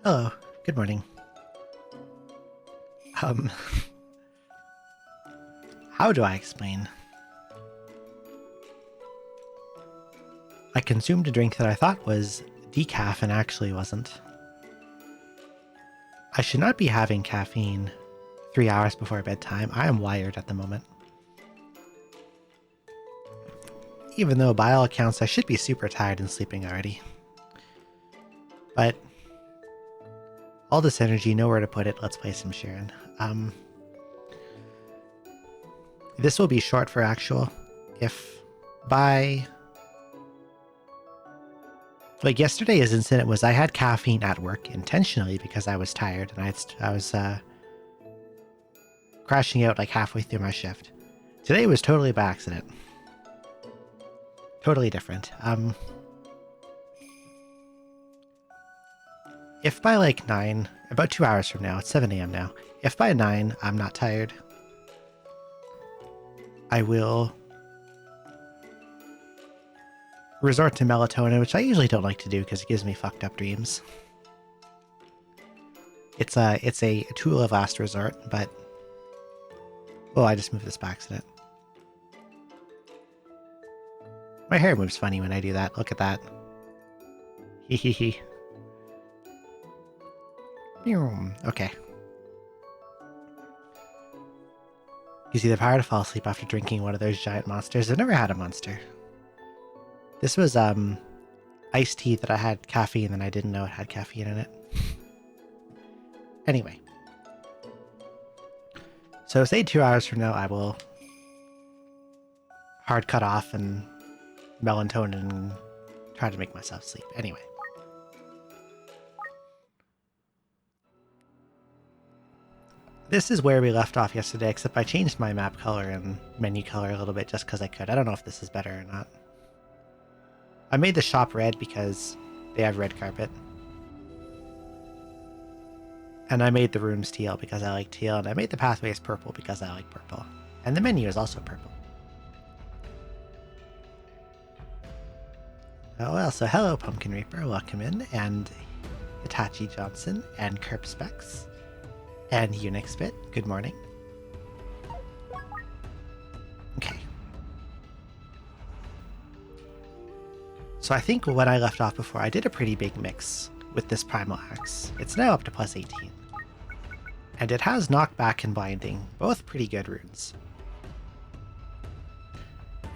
Hello, good morning. Um, how do I explain? I consumed a drink that I thought was decaf and actually wasn't. I should not be having caffeine 3 hours before bedtime. I am wired at the moment. Even though by all accounts I should be super tired and sleeping already. But all this energy, nowhere to put it. Let's play some Sharon. This will be short for actual. If by... Like yesterday's incident was I had caffeine at work intentionally because I was tired and I was crashing out like halfway through my shift. Today was totally by accident. Totally different. If by like 9, about 2 hours from now, it's 7 a.m. now. If by 9 I'm not tired, I will resort to melatonin, which I usually don't like to do because it gives me fucked up dreams. It's a tool of last resort, but... Oh, I just moved this by accident. My hair moves funny when I do that. Look at that. Hee hee hee. Okay. Gives you the power to fall asleep after drinking one of those giant monsters. I've never had a monster. This was iced tea that I had caffeine and I didn't know it had caffeine in it. Anyway. So say 2 hours from now I will hard cut off and melatonin and try to make myself sleep. Anyway. This is where we left off yesterday, except I changed my map color and menu color a little bit just because I could. I don't know if this is better or not. I made the shop red because they have red carpet. And I made the rooms teal because I like teal, and I made the pathways purple because I like purple. And the menu is also purple. Oh well, so hello Pumpkin Reaper, welcome in, and Hitachi Johnson, and Kerp Specs, and Unixbit, good morning. Okay. So I think when I left off before, I did a pretty big mix with this Primal Axe. It's now up to plus 18. And it has Knockback and Blinding, both pretty good runes.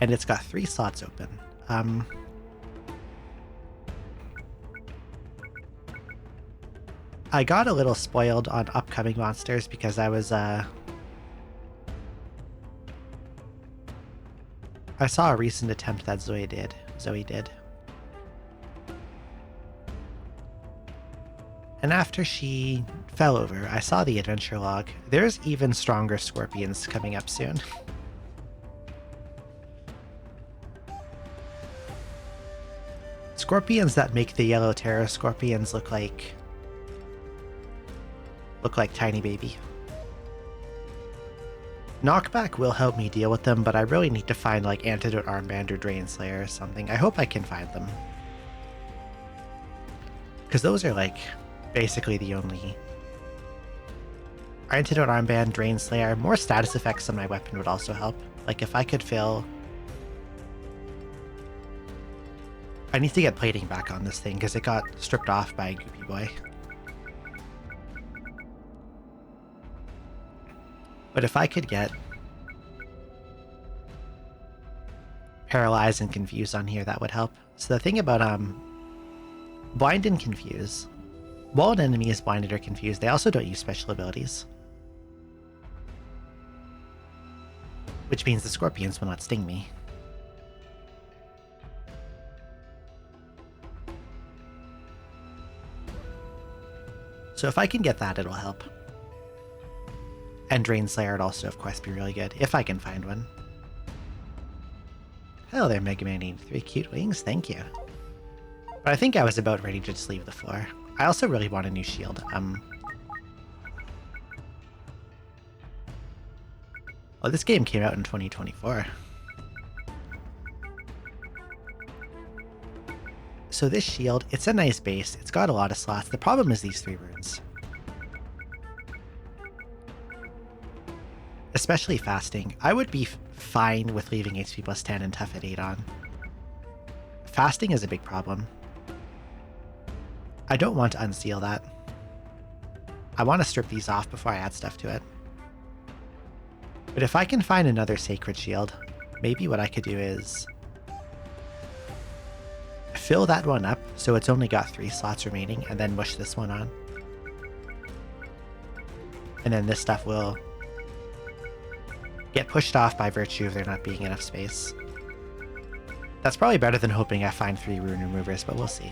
And it's got 3 slots open. I got a little spoiled on upcoming monsters because I was, I saw a recent attempt that Zoe did. And after she fell over, I saw the adventure log. There's even stronger scorpions coming up soon. Scorpions that make the yellow terror scorpions look like tiny baby. Knockback will help me deal with them, but I really need to find like Antidote Armband or Drain Slayer or something. I hope I can find them. Because those are like basically the only... Antidote Armband, Drain Slayer, more status effects on my weapon would also help. Like if I could fill... I need to get plating back on this thing because it got stripped off by Goopy Boy. But if I could get Paralyze and Confuse on here, that would help. So the thing about Blind and Confuse, while an enemy is blinded or confused, they also don't use special abilities. Which means the scorpions will not sting me. So if I can get that, it'll help. And Drain Slayer would also, of course, be really good, if I can find one. Hello there, Mega Man 83. Cute wings, thank you. But I think I was about ready to just leave the floor. I also really want a new shield. Well, this game came out in 2024. So this shield, it's a nice base. It's got a lot of slots. The problem is these 3 runes. Especially fasting. I would be fine with leaving HP plus 10 and tough at 8 on. Fasting is a big problem. I don't want to unseal that. I want to strip these off before I add stuff to it. But if I can find another sacred shield, maybe what I could do is fill that one up so it's only got 3 slots remaining, and then mush this one on. And then this stuff will get pushed off by virtue of there not being enough space. That's probably better than hoping I find 3 rune removers, but we'll see.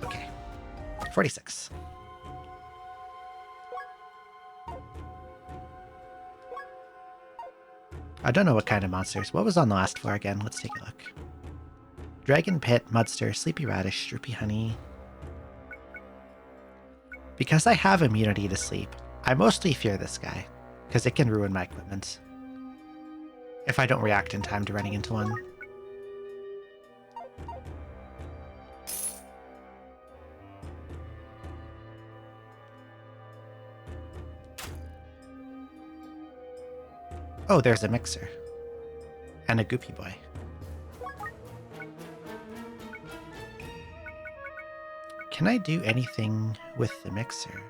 Okay. 46. I don't know what kind of monsters. What was on the last floor again? Let's take a look. Dragon Pit, Mudster, Sleepy Radish, Droopy Honey. Because I have immunity to sleep, I mostly fear this guy, because it can ruin my equipment if I don't react in time to running into one. Oh, there's a mixer. And a Goopy Boy. Can I do anything with the mixer?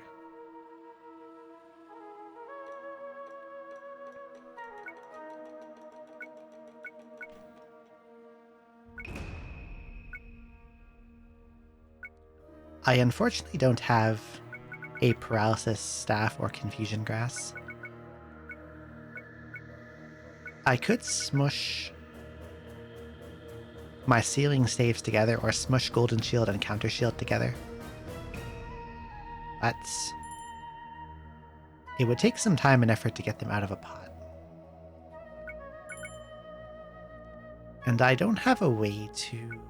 I unfortunately don't have a paralysis staff or confusion grass. I could smush my sealing staves together or smush golden shield and counter shield together. But it would take some time and effort to get them out of a pot. And I don't have a way to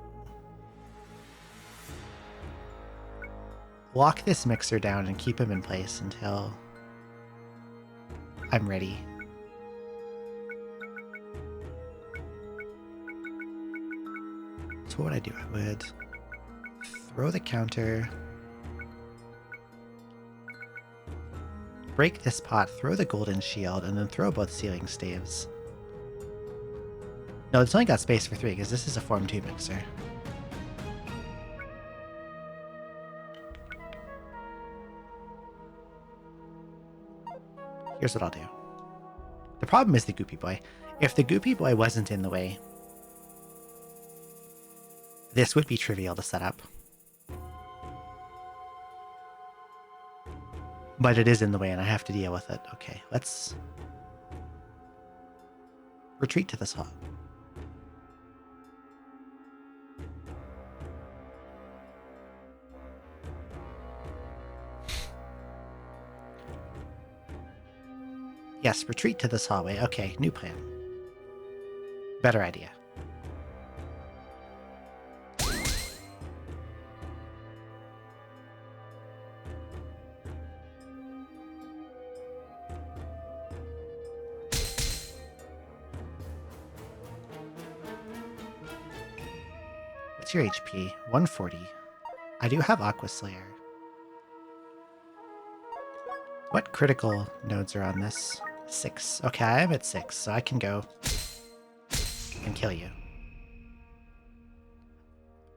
lock this mixer down and keep him in place until I'm ready. So what would I do? I would throw the counter, break this pot, throw the golden shield, and then throw both sealing staves. No, it's only got space for 3 because this is a Form 2 mixer. Here's what I'll do. The problem is the Goopy Boy. If the Goopy Boy wasn't in the way, this would be trivial to set up. But it is in the way and I have to deal with it. Okay, let's retreat to this hall. Yes, retreat to this hallway. Okay, new plan. Better idea. What's your HP? 140. I do have Aqua Slayer. What critical nodes are on this? 6. Okay, I'm at 6, so I can go and kill you.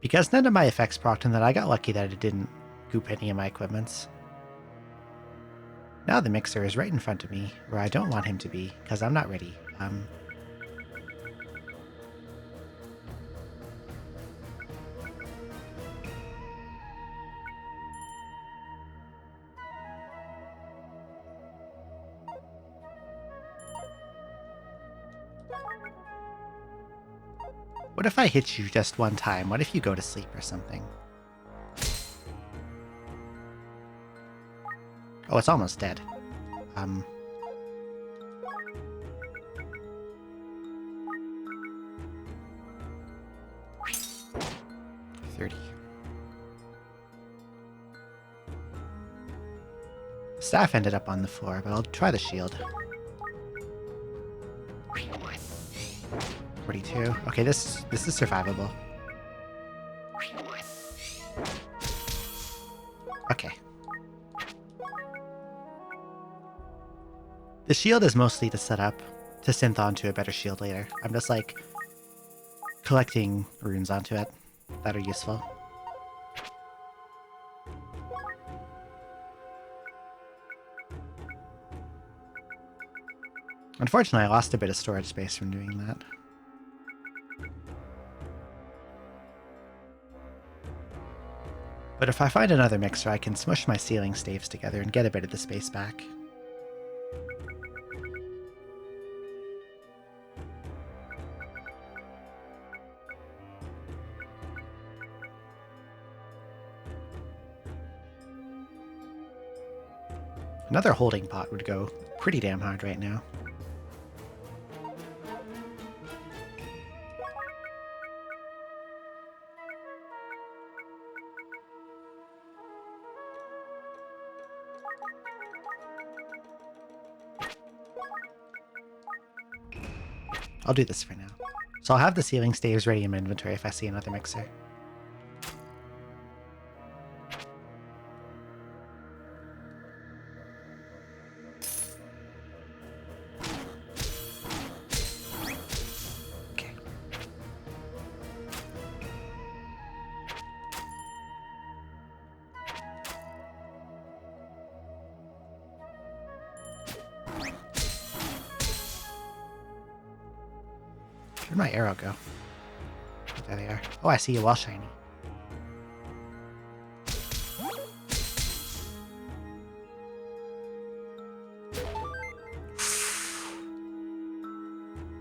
Because none of my effects procced on that, I got lucky that it didn't goop any of my equipments. Now the mixer is right in front of me, where I don't want him to be, because I'm not ready. What if I hit you just one time? What if you go to sleep or something? Oh, it's almost dead. 30. Staff ended up on the floor, but I'll try the shield. 42. Okay, this is survivable. Okay. The shield is mostly to set up to synth onto a better shield later. I'm just like collecting runes onto it that are useful. Unfortunately, I lost a bit of storage space from doing that. But if I find another mixer, I can smush my ceiling staves together and get a bit of the space back. Another holding pot would go pretty damn hard right now. I'll do this for now. So I'll have the ceiling staves ready in my inventory if I see another mixer. Okay. Where'd my arrow go? Oh, there they are. Oh, I see a wall shiny.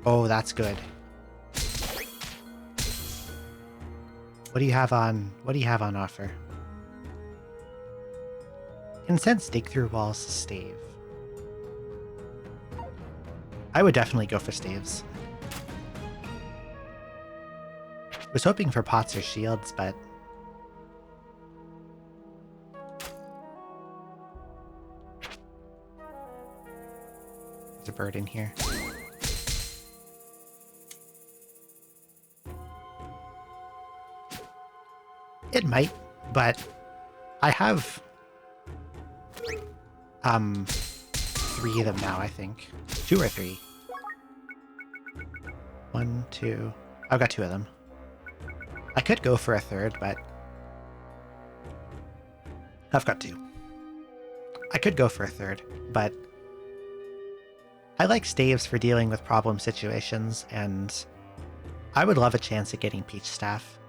Oh, that's good. What do you have on offer? Incense dig through walls stave. I would definitely go for staves. Was hoping for pots or shields, but there's a bird in here. It might, but I have 3 of them now, I think. 2 or 3. 1, 2. I've got 2 of them. I could go for a 3rd, but I've got 2. I could go for a 3rd, but I like staves for dealing with problem situations, and I would love a chance at getting Peach Staff.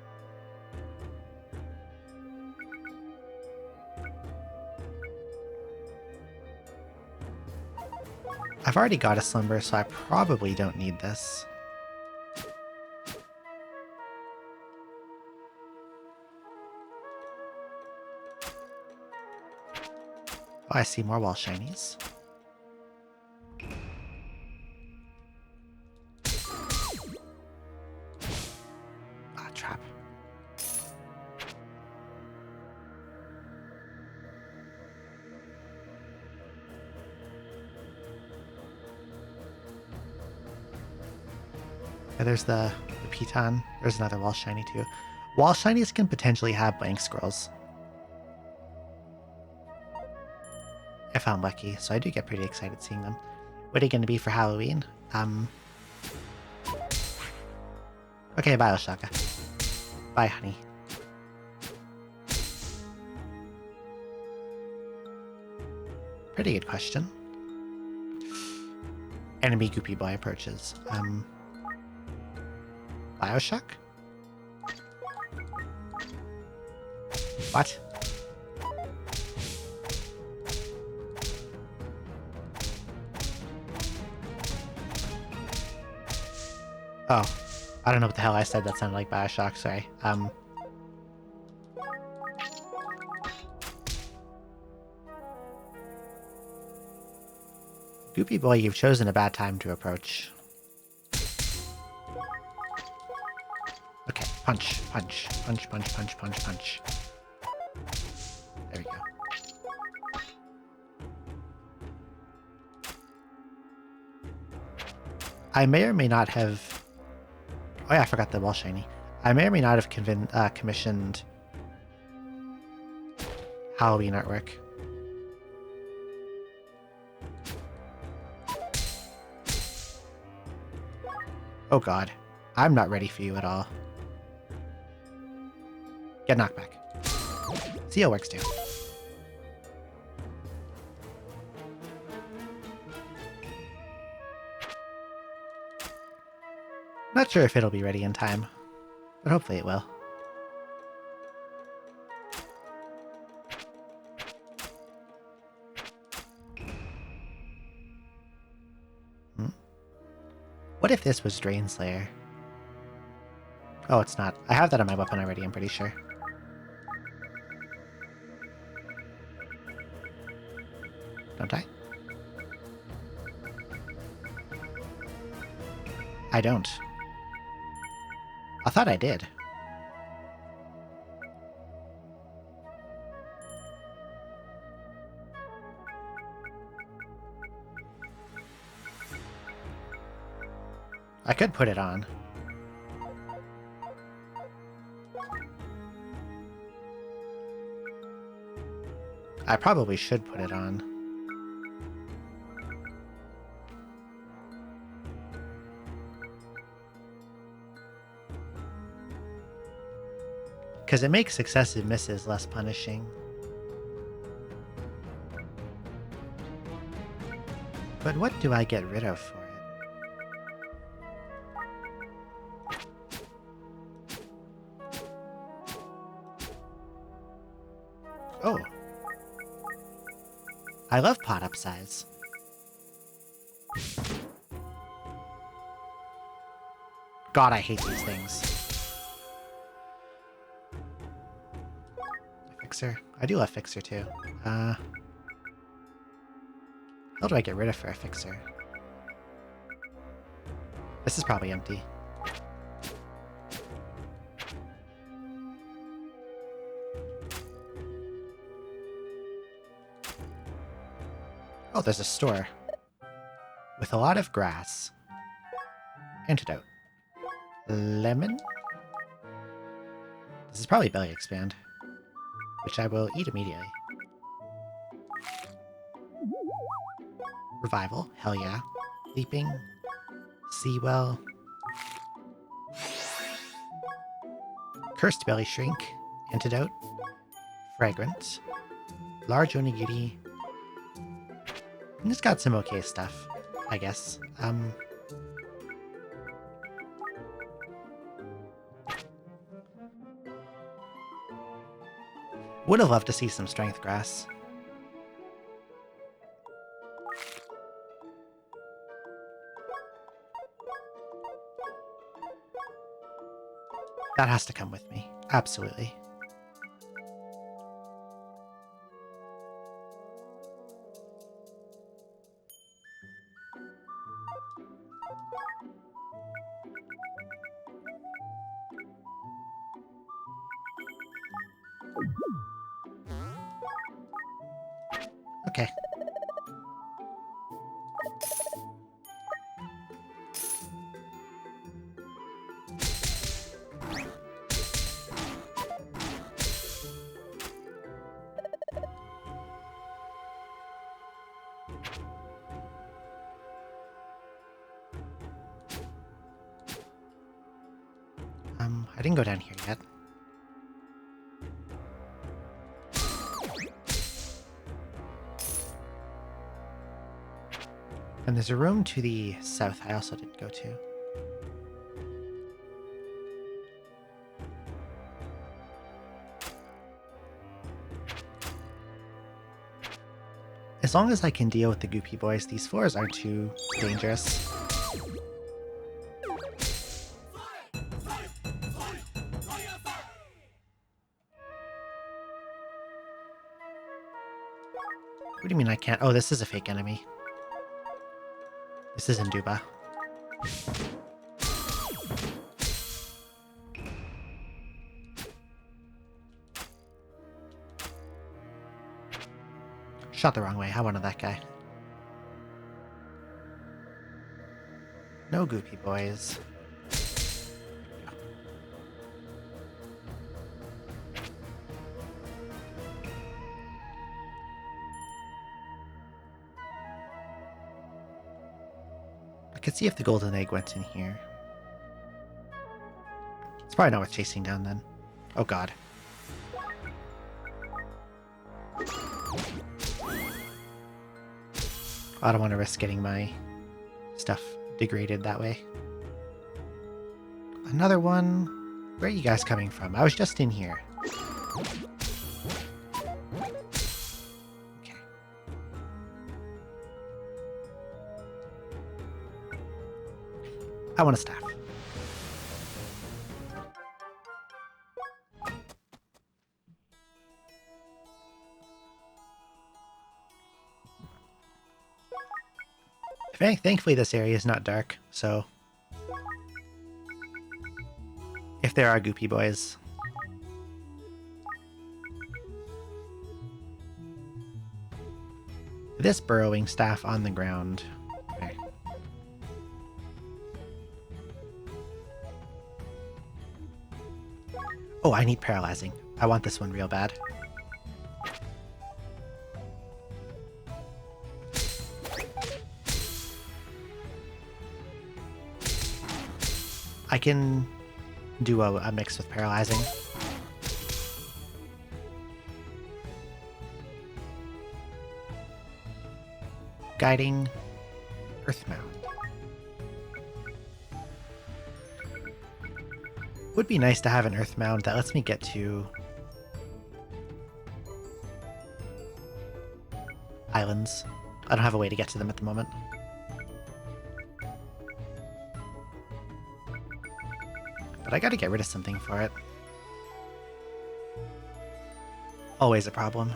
I've already got a Slumber, so I probably don't need this. Oh, I see more wall shinies. Ah, trap. Yeah, there's the Piton. There's another wall shiny too. Wall shinies can potentially have blank scrolls. If I'm lucky, so I do get pretty excited seeing them. What are you going to be for Halloween? Okay, bye, Oshaka. Bye, honey. Pretty good question. Enemy Goopy Boy approaches. Bioshock? What? Oh, I don't know what the hell I said. That sounded like Bioshock. Sorry. Goopy Boy, you've chosen a bad time to approach. Okay, punch, punch, punch, punch, punch, punch, punch. There we go. I may or may not have... Oh yeah, I forgot the wall shiny. I may or may not have commissioned Halloween artwork. Oh god. I'm not ready for you at all. Get knocked back. Seal works too. Not sure if it'll be ready in time, but hopefully it will. What if this was Drain Slayer? Oh, it's not. I have that on my weapon already, I'm pretty sure. Don't I? I don't. I thought I did. I could put it on. I probably should put it on. Because it makes successive misses less punishing. But what do I get rid of for it? Oh. I love pot upsize. God, I hate these things. Fixer. I do love Fixer too. How do I get rid of for a Fixer? This is probably empty. Oh, there's a store. With a lot of grass. Antidote. Lemon? This is probably Belly Expand. Which I will eat immediately. Revival. Hell yeah. Leaping. Seawell. Cursed Belly Shrink. Antidote. Fragrant. Large Onigiri. And it's got some okay stuff, I guess. Would have loved to see some Strength Grass. That has to come with me. Absolutely. Okay. I didn't go down here yet. And there's a room to the south I also didn't go to. As long as I can deal with the goopy boys, these floors aren't too dangerous. What do you mean I can't? Oh, this is a fake enemy. This is Induba. Shot the wrong way. I wanted that guy. No goopy boys. could see if the golden egg went in here. It's probably not worth chasing down then. Oh god. I don't want to risk getting my stuff degraded that way. Another one. Where are you guys coming from? I was just in here. Okay. I want a staff. Thankfully this area is not dark, so if there are goopy boys. This burrowing staff on the ground. Okay. Oh, I need paralyzing. I want this one real bad. I can do a mix with paralyzing. Guiding Earth Mound. Would be nice to have an Earth Mound that lets me get to islands. I don't have a way to get to them at the moment. But I gotta get rid of something for it. Always a problem.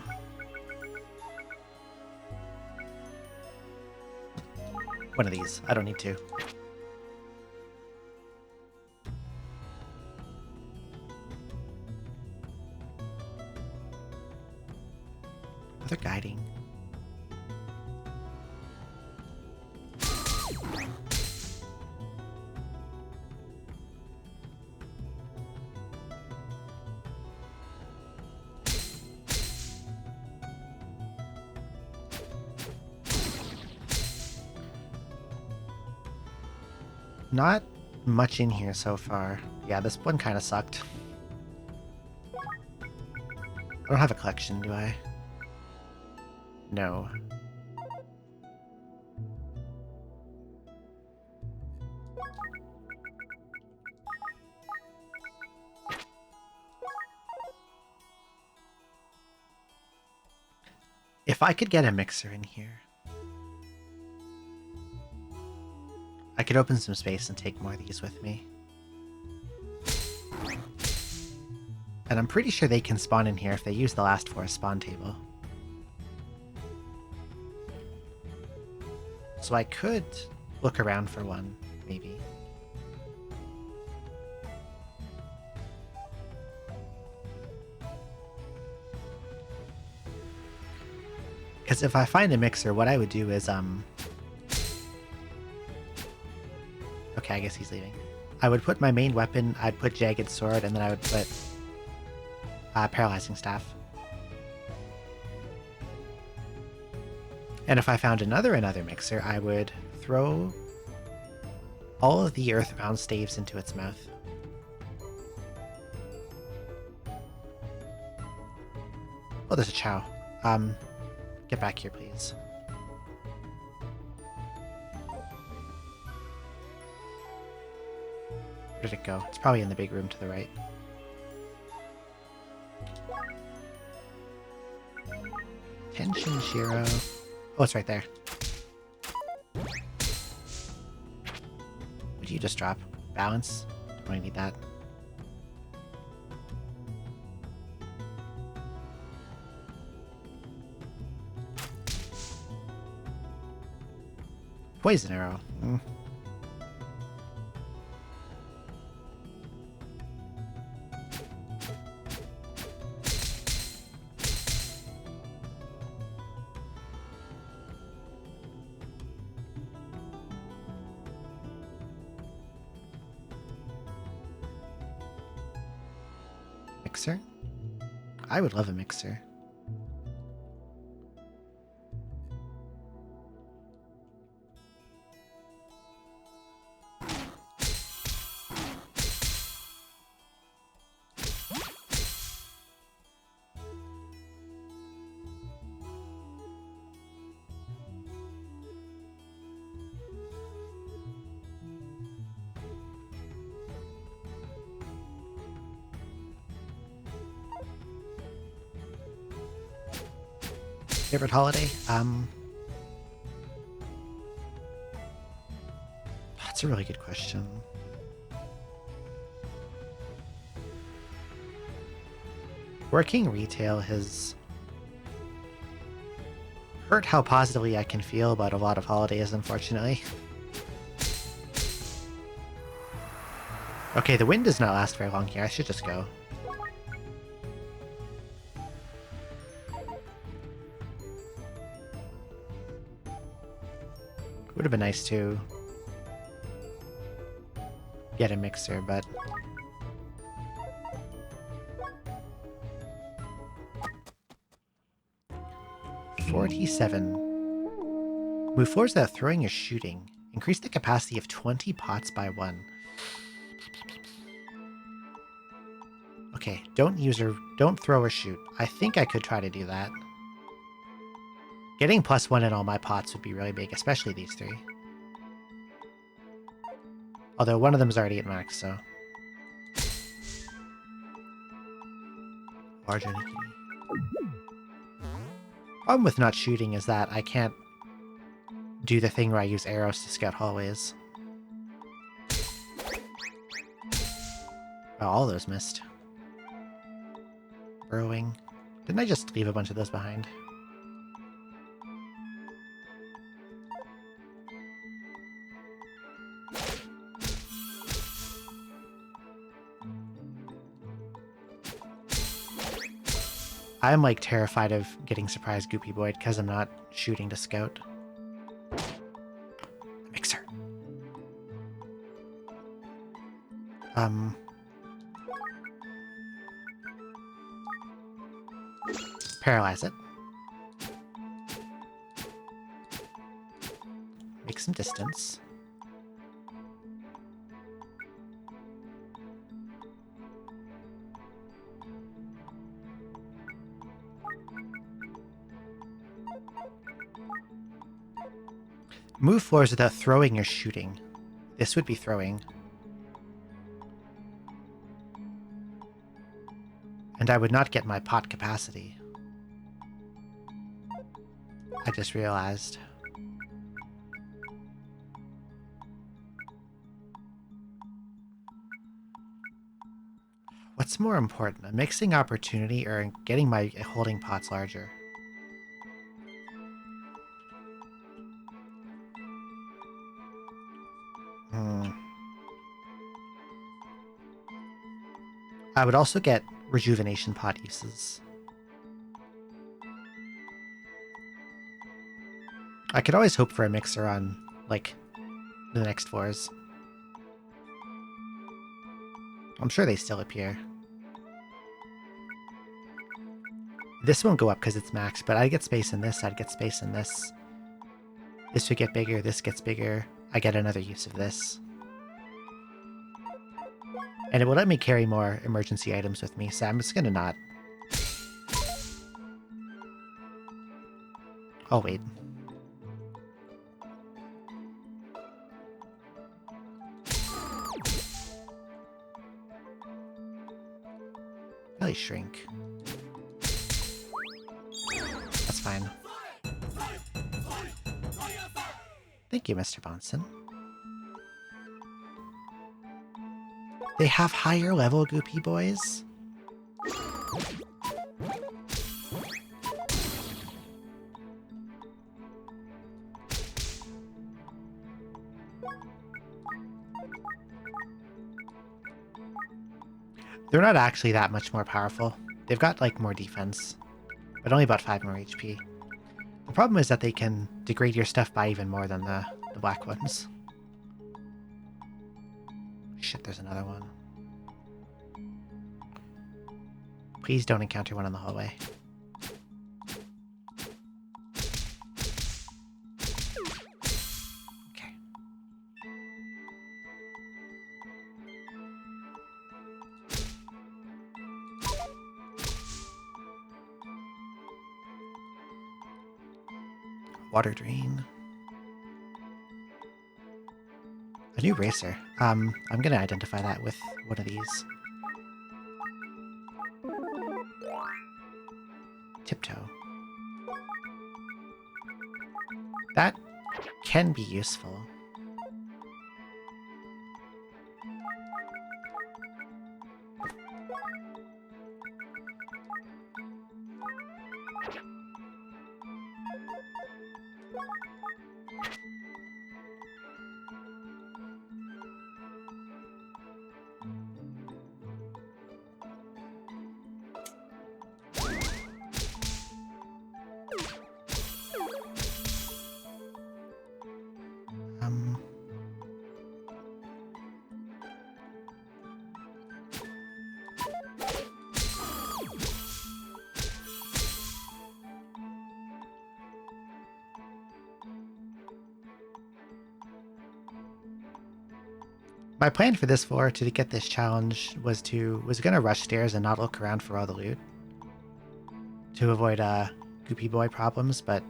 One of these. I don't need two. Another guiding. Not much in here so far. Yeah, this one kind of sucked. I don't have a collection, do I? No. If I could get a mixer in here, I could open some space and take more of these with me. And I'm pretty sure they can spawn in here if they use the last forest spawn table. So I could look around for one, maybe. Because if I find a mixer, what I would do is, okay, I guess he's leaving. I would put my main weapon, I'd put Jagged Sword, and then I would put Paralyzing Staff. And if I found another mixer, I would throw all of the Earthbound staves into its mouth. Oh, there's a Chow. Get back here, please. Where did it go? It's probably in the big room to the right. Tension Shiro. Oh, it's right there. What did you just drop? Balance? Don't really need that. Poison arrow. Mixer? I would love a mixer. Favorite holiday? That's a really good question. Working retail has hurt how positively I can feel about a lot of holidays, unfortunately. Okay, the wind does not last very long here. I should just go. Would have been nice to get a mixer, but... $47. Move floors without throwing or shooting. Increase the capacity of 20 pots by 1. Okay, don't throw or shoot. I think I could try to do that. Getting +1 in all my pots would be really big, especially these 3. Although one of them's already at max, so... Large Unikitty. Problem with not shooting is that I can't do the thing where I use arrows to scout hallways. Oh, all those missed. Burrowing. Didn't I just leave a bunch of those behind? I'm like terrified of getting surprised Goopy Boyd because I'm not shooting to scout. Mixer. Paralyze it. Make some distance. Move floors without throwing or shooting. This would be throwing. And I would not get my pot capacity. I just realized. What's more important, a mixing opportunity or getting my holding pots larger? I would also get rejuvenation pot uses. I could always hope for a mixer on, like, the next floors. I'm sure they still appear. This won't go up because it's max, but I'd get space in this, I'd get space in this. This would get bigger, this gets bigger. I get another use of this. And it will let me carry more emergency items with me, so I'm just gonna not. I'll wait. Really shrink. That's fine. Thank you, Mr. Bonson. They have higher level Goopy Boys? They're not actually that much more powerful. They've got, like, more defense, but only about 5 more HP. The problem is that they can degrade your stuff by even more than the black ones. Shit, there's another one. Please don't encounter one in the hallway. Okay. Water drain. A new racer. I'm gonna identify that with one of these. Tiptoe. That can be useful. My plan for this floor to get this challenge was gonna rush stairs and not look around for all the loot to avoid goopy boy problems, but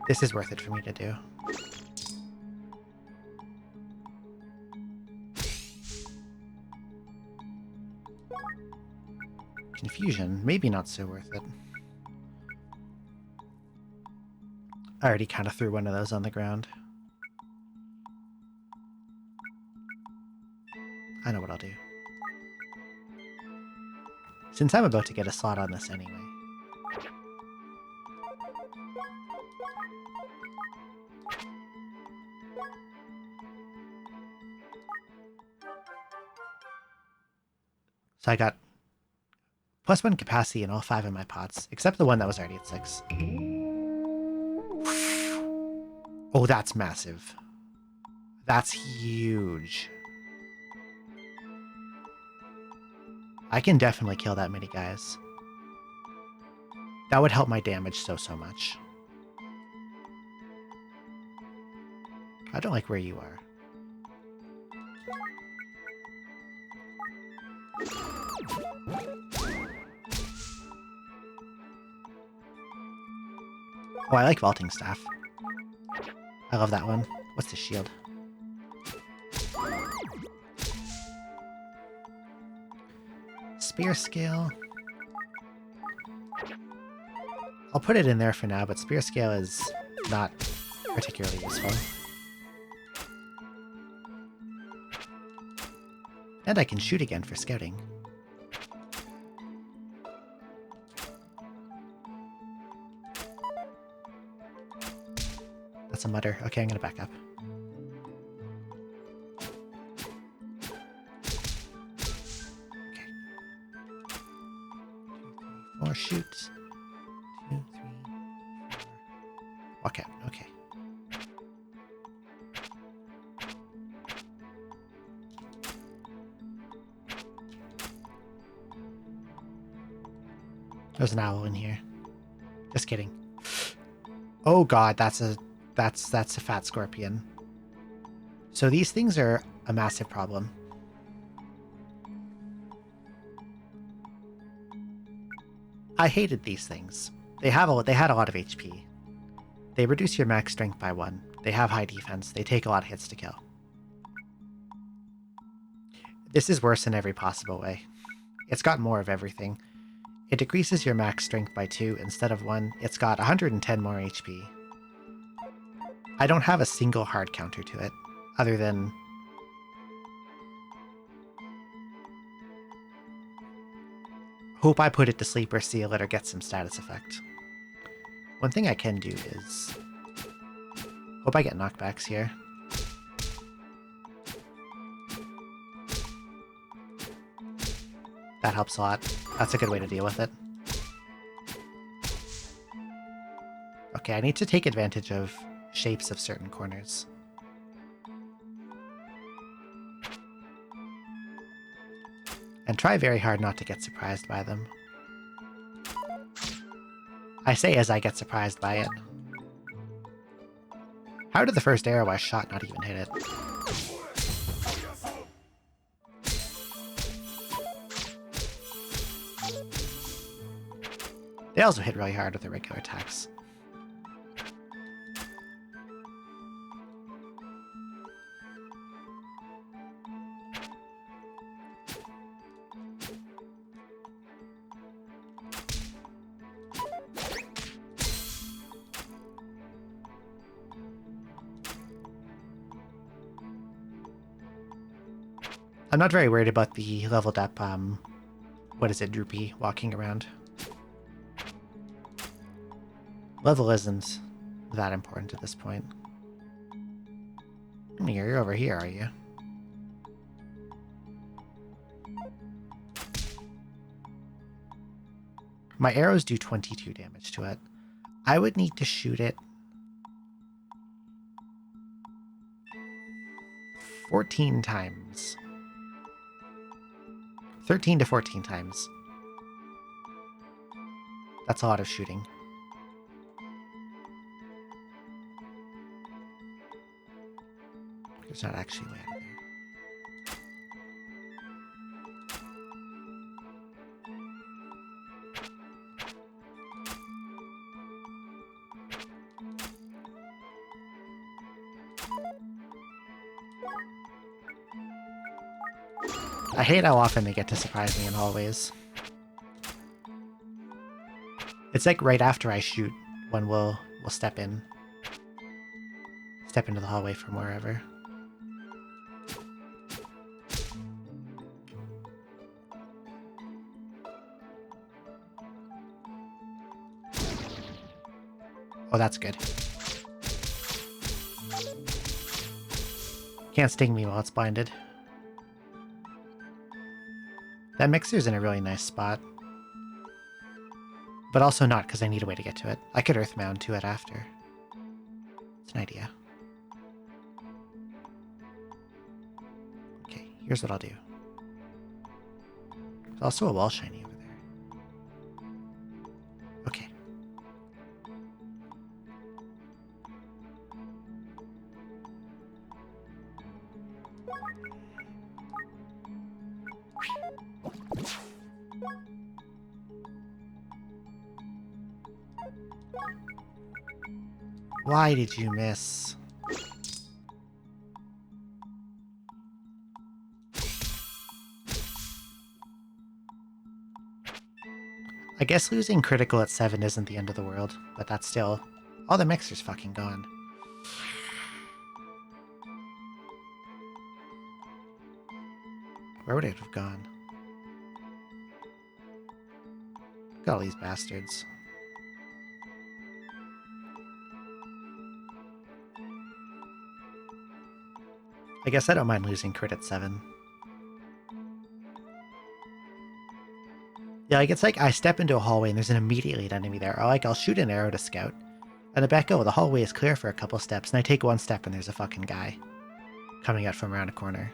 this is worth it for me to do. Confusion, maybe not so worth it. I already kind of threw one of those on the ground. I know what I'll do. Since I'm about to get a slot on this anyway. So I got +1 capacity in all 5 of my pots, except the one that was already at 6. Oh, that's massive. That's huge. I can definitely kill that many guys. That would help my damage so much. I don't like where you are. Oh, I like vaulting staff. I love that one. What's the shield? Spear scale. I'll put it in there for now, but spear scale is not particularly useful. And I can shoot again for scouting. That's a mutter. Okay, I'm gonna back up. Okay. 2, 3, 4 shoots. 2, 3, 4. Walk out. Okay. There's an owl in here. Just kidding. Oh god, that's a fat scorpion. So these things are a massive problem. I hated these things. They had a lot of HP. They reduce your max strength by 1. They have high defense. They take a lot of hits to kill. This is worse in every possible way. It's got more of everything. It decreases your max strength by 2 instead of 1. It's got 110 more HP. I don't have a single hard counter to it, other than... hope I put it to sleep or seal it or get some status effect. One thing I can do is... hope I get knockbacks here. That helps a lot. That's a good way to deal with it. Okay, I need to take advantage of shapes of certain corners. And try very hard not to get surprised by them. I say as I get surprised by it. How did the first arrow I shot not even hit it? They also hit really hard with the regular attacks. I'm not very worried about the leveled up, what is it, Droopy, walking around. Level isn't that important at this point. You're over here, are you? My arrows do 22 damage to it. I would need to shoot it 14 times. 13 to 14 times. That's a lot of shooting. There's not actually way out of there. I hate how often they get to surprise me in hallways. It's like right after I shoot, one will step in. Step into the hallway from wherever. Oh, that's good. Can't sting me while it's blinded. That mixer's in a really nice spot. But also not, because I need a way to get to it. I could earth mound to it after. It's an idea. Okay, here's what I'll do. There's also a wall shiny over there. Okay. Why did you miss? I guess losing critical at 7 isn't the end of the world, but that's still... All the mixer's fucking gone. Where would it have gone? Look at all these bastards. I guess I don't mind losing crit at 7. Yeah, like it's like I step into a hallway and there's an immediately an enemy there. Or like I'll shoot an arrow to scout. And I back, oh, the hallway is clear for a couple steps. And I take one step and there's a fucking guy coming out from around a corner.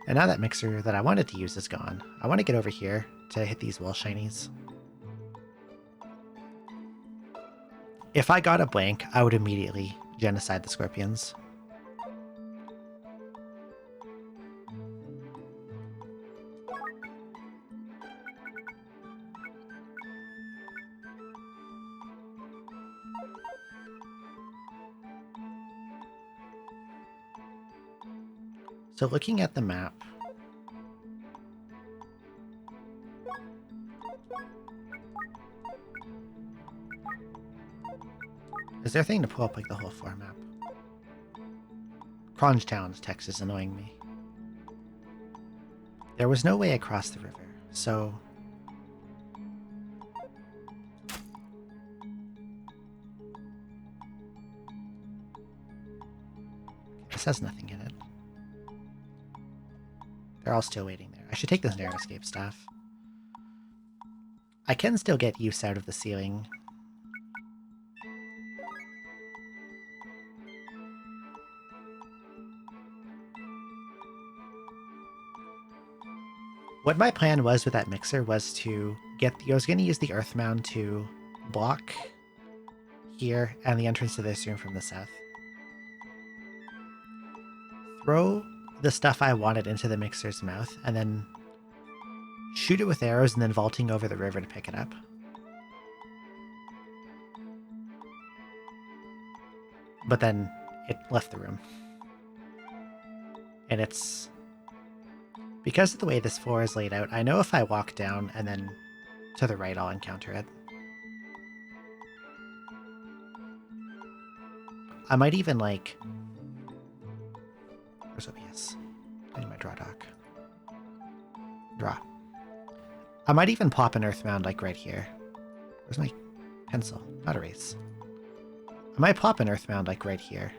And now that mixer that I wanted to use is gone. I want to get over here to hit these wall shinies. If I got a blank, I would immediately genocide the scorpions. So looking at the map, is there a thing to pull up like the whole floor map? Crongetown's text is annoying me. There was no way across the river, so... This has nothing in it. They're all still waiting there. I should take this narrow escape staff. I can still get use out of the ceiling. What my plan was with that mixer was to get... I was going to use the earth mound to block here and the entrance to this room from the south. Throw the stuff I wanted into the mixer's mouth, and then shoot it with arrows, and then vaulting over the river to pick it up. But then it left the room. And it's... Because of the way this floor is laid out, I know if I walk down and then to the right, I'll encounter it. I might even, like... Where's OBS? I need my draw dock. Draw. I might even pop an earth mound like right here. Where's my pencil? Not erase. I might pop an earth mound like right here.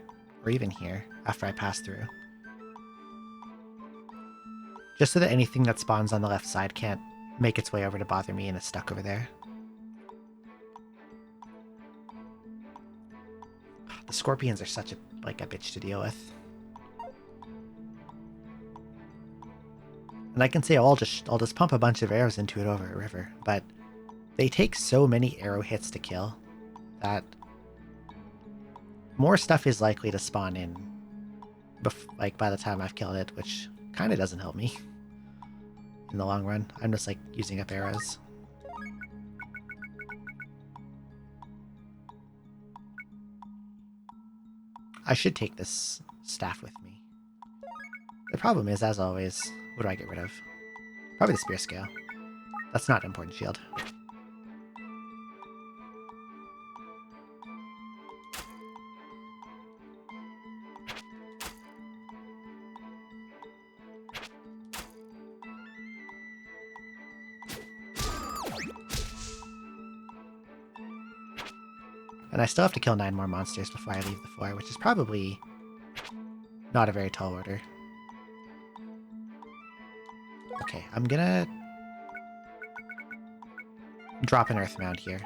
Or even here, after I pass through. Just so that anything that spawns on the left side can't make its way over to bother me and it's stuck over there. The scorpions are such a bitch to deal with. And I can say I'll just pump a bunch of arrows into it over a river, but they take so many arrow hits to kill that more stuff is likely to spawn in by the time I've killed it, which kind of doesn't help me in the long run. I'm just using up arrows. I should take this staff with me. The problem is, as always, what do I get rid of? Probably the spear scale. That's not an important shield. And I still have to kill 9 more monsters before I leave the floor, which is probably not a very tall order. Okay, I'm gonna drop an earth mound here.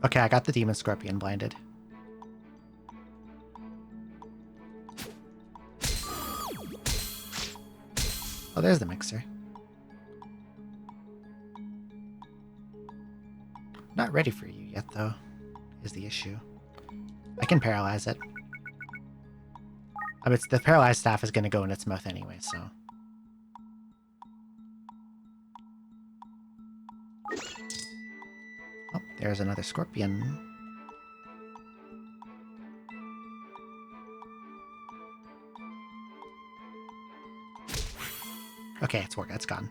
Okay, I got the demon scorpion blinded. Oh, there's the mixer. Not ready for you yet, though, is the issue. I can paralyze it. I mean, the paralyzed staff is going to go in its mouth anyway, so... Oh, there's another scorpion. Okay, it's working. It's gone.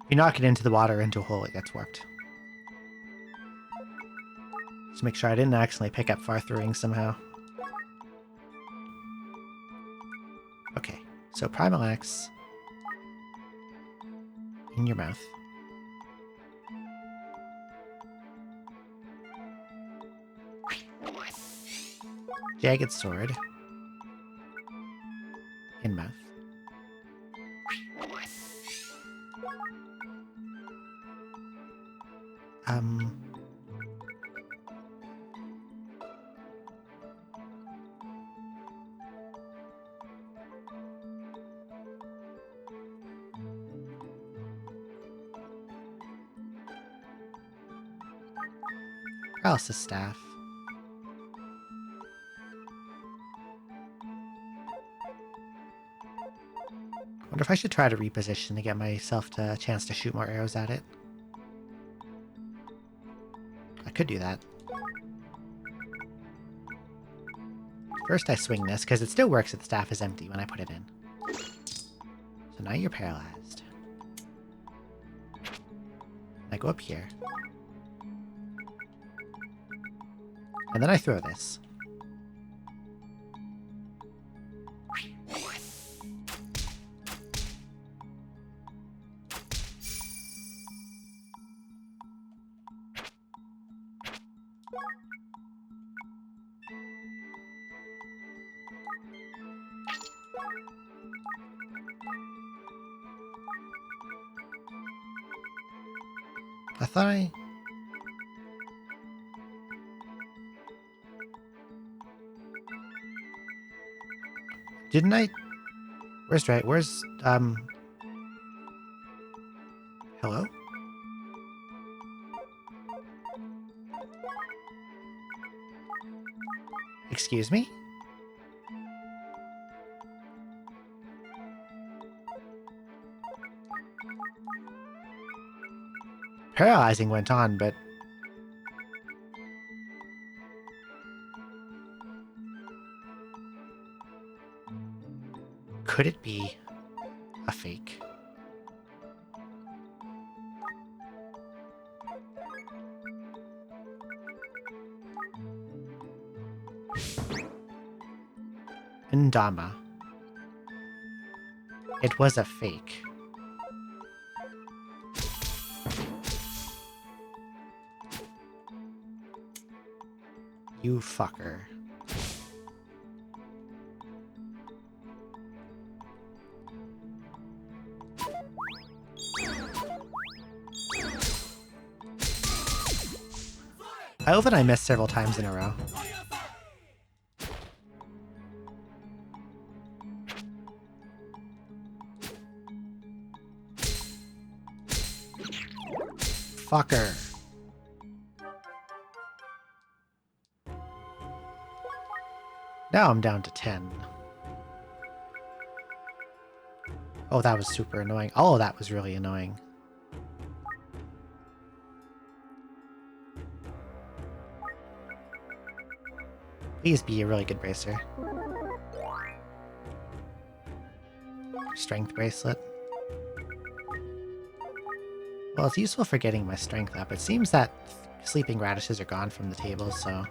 If you knock it into the water, into a hole, it gets warped. Just make sure I didn't accidentally pick up Farthering somehow. Okay, so Primal Axe in your mouth. Jagged Sword in mouth. Paralysis Staff. Wonder if I should try to reposition to get myself a chance to shoot more arrows at it. I could do that. First I swing this, because it still works if the staff is empty when I put it in. So now you're paralyzed. I go up here. And then I throw this. I thought I... Didn't I? Where's right? Where's hello? Excuse me? Paralyzing went on, but could it be a fake? Ndama. It was a fake. You fucker. I hope that I missed several times in a row. Fucker. Now I'm down to 10. Oh, that was super annoying. All of that was really annoying. Please be a really good bracer. Strength bracelet. Well, it's useful for getting my strength up. It seems that sleeping radishes are gone from the table, so...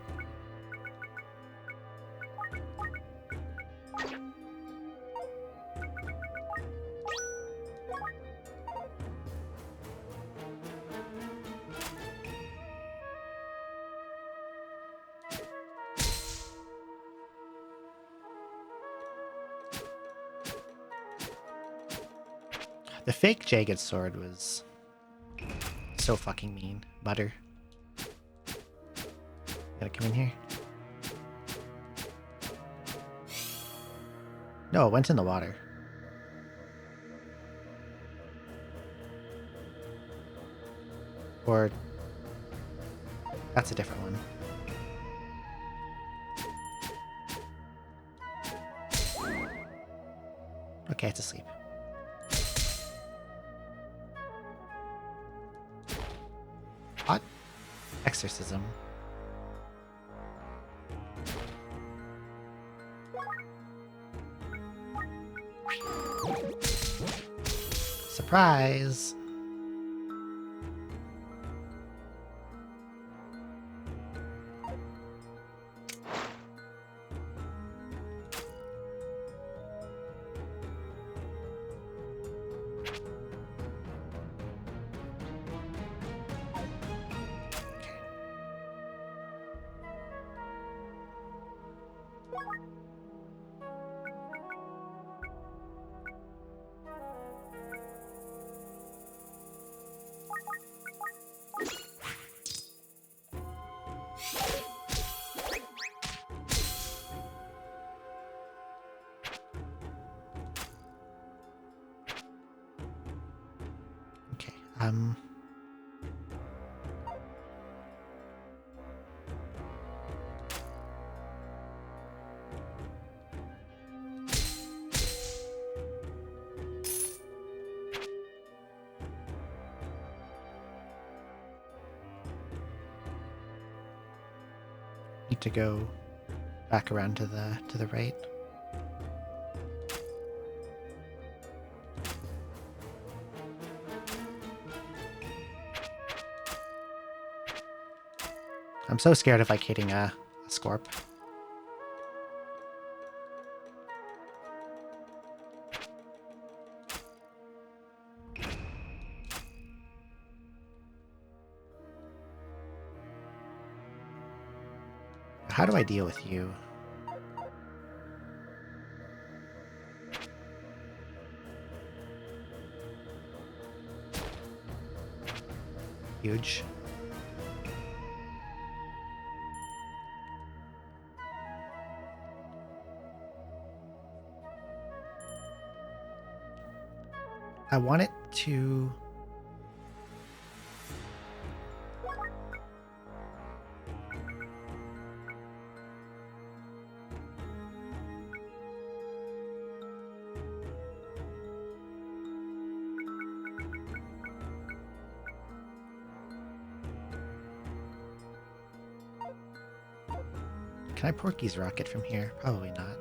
The fake jagged sword was so fucking mean. Butter. Gotta come in here. No, it went in the water. Or... that's a different one. Okay, it's asleep. What? Exorcism. Surprise! Okay, need to go back around to the right. I'm so scared of like hitting a Scorp. How do I deal with you? Huge. I want it to... Can I Porky's rocket from here? Probably not.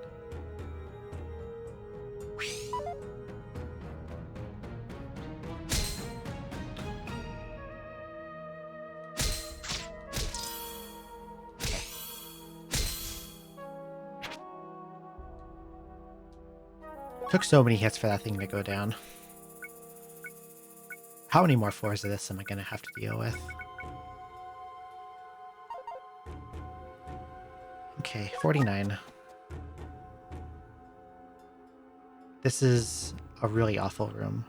Okay. Took so many hits for that thing to go down. How many more floors of this am I going to have to deal with? Okay, 49. This is a really awful room.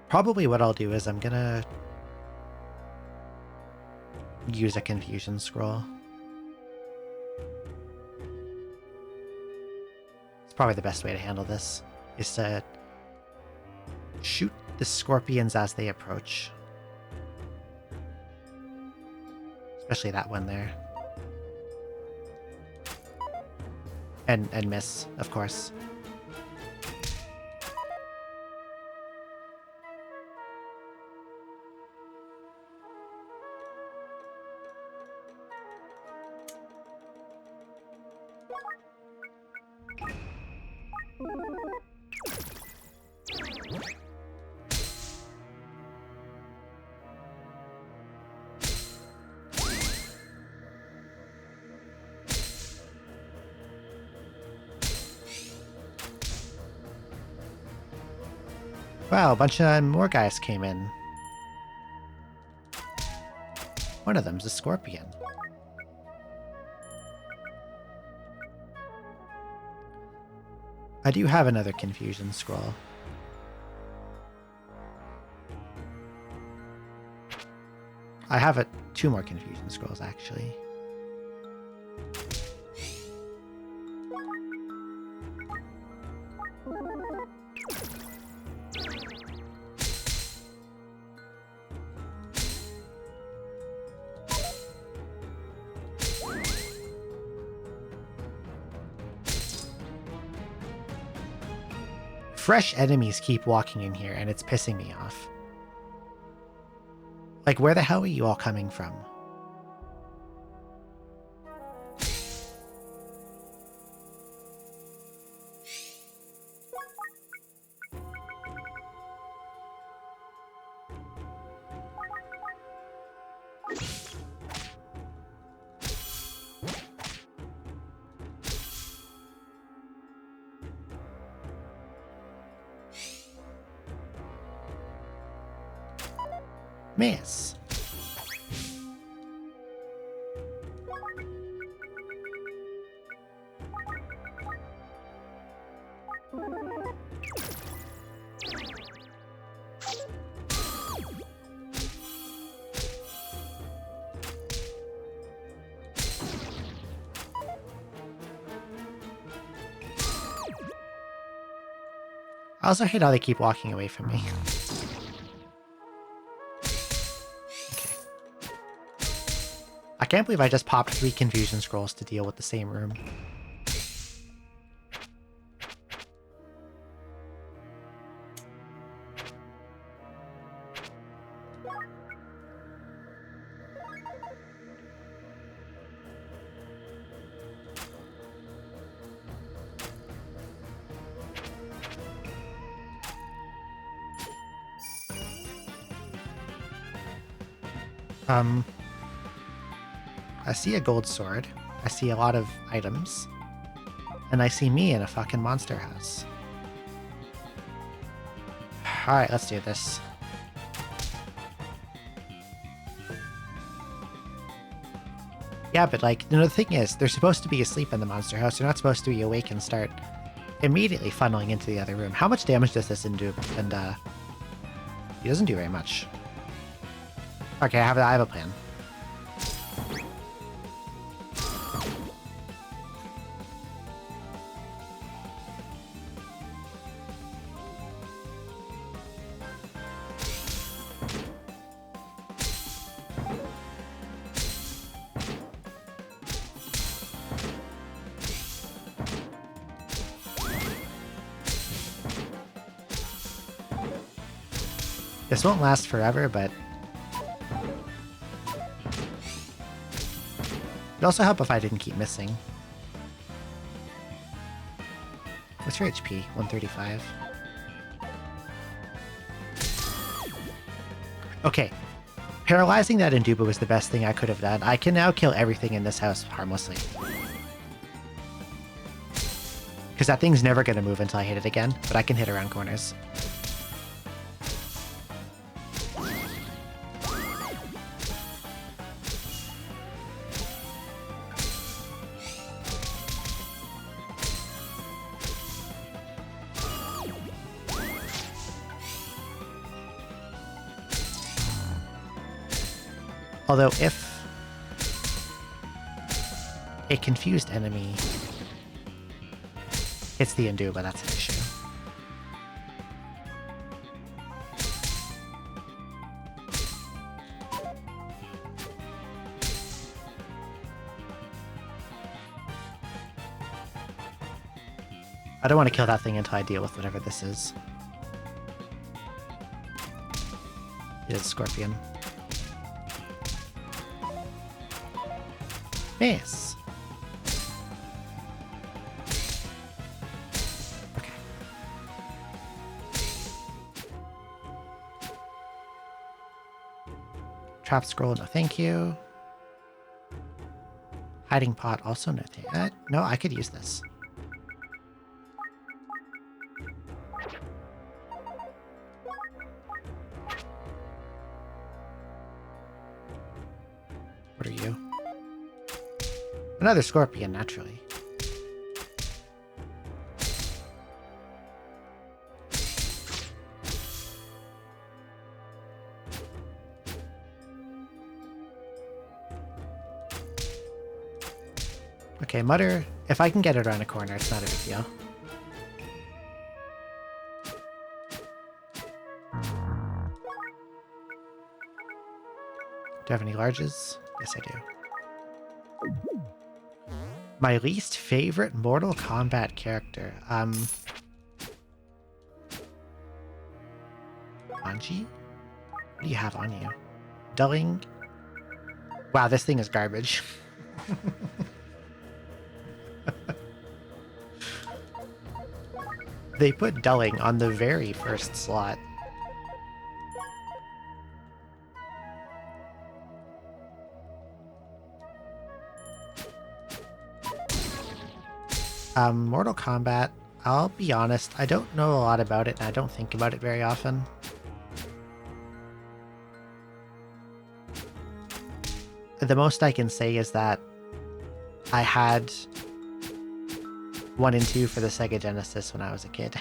Probably what I'll do is I'm gonna use a confusion scroll. It's probably the best way to handle this, is to shoot the scorpions as they approach. Especially that one there. And miss, of course. Wow, a bunch of more guys came in. One of them's a scorpion. I do have another confusion scroll. I have two more confusion scrolls, actually. Fresh enemies keep walking in here, and it's pissing me off. Like, where the hell are you all coming from? Miss. I also hate how they keep walking away from me. I can't believe I just popped 3 confusion scrolls to deal with the same room. I see a gold sword, I see a lot of items, and I see me in a fucking monster house. Alright, let's do this. Yeah, but like, you know, the thing is, they're supposed to be asleep in the monster house, they're not supposed to be awake and start immediately funneling into the other room. How much damage does this do? And, he doesn't do very much. Okay, I have a plan. This won't last forever, but it'd also help if I didn't keep missing. What's your HP? 135. Okay. Paralyzing that Induba was the best thing I could have done. I can now kill everything in this house harmlessly. Because that thing's never going to move until I hit it again, but I can hit around corners. Although if a confused enemy hits the Induba, that's an issue. I don't want to kill that thing until I deal with whatever this is. It is a scorpion. Nice. Okay. Trap scroll, no thank you. Hiding pot, also no thank you. No, I could use this. What are you? Another scorpion, naturally. Okay, Mutter, if I can get it around a corner, it's not a big deal. Do I have any larges? Yes, I do. My least favorite Mortal Kombat character. Anji? What do you have on you? Dulling? Wow, this thing is garbage. They put Dulling on the very first slot. Mortal Kombat, I'll be honest, I don't know a lot about it and I don't think about it very often. The most I can say is that I had 1 and 2 for the Sega Genesis when I was a kid.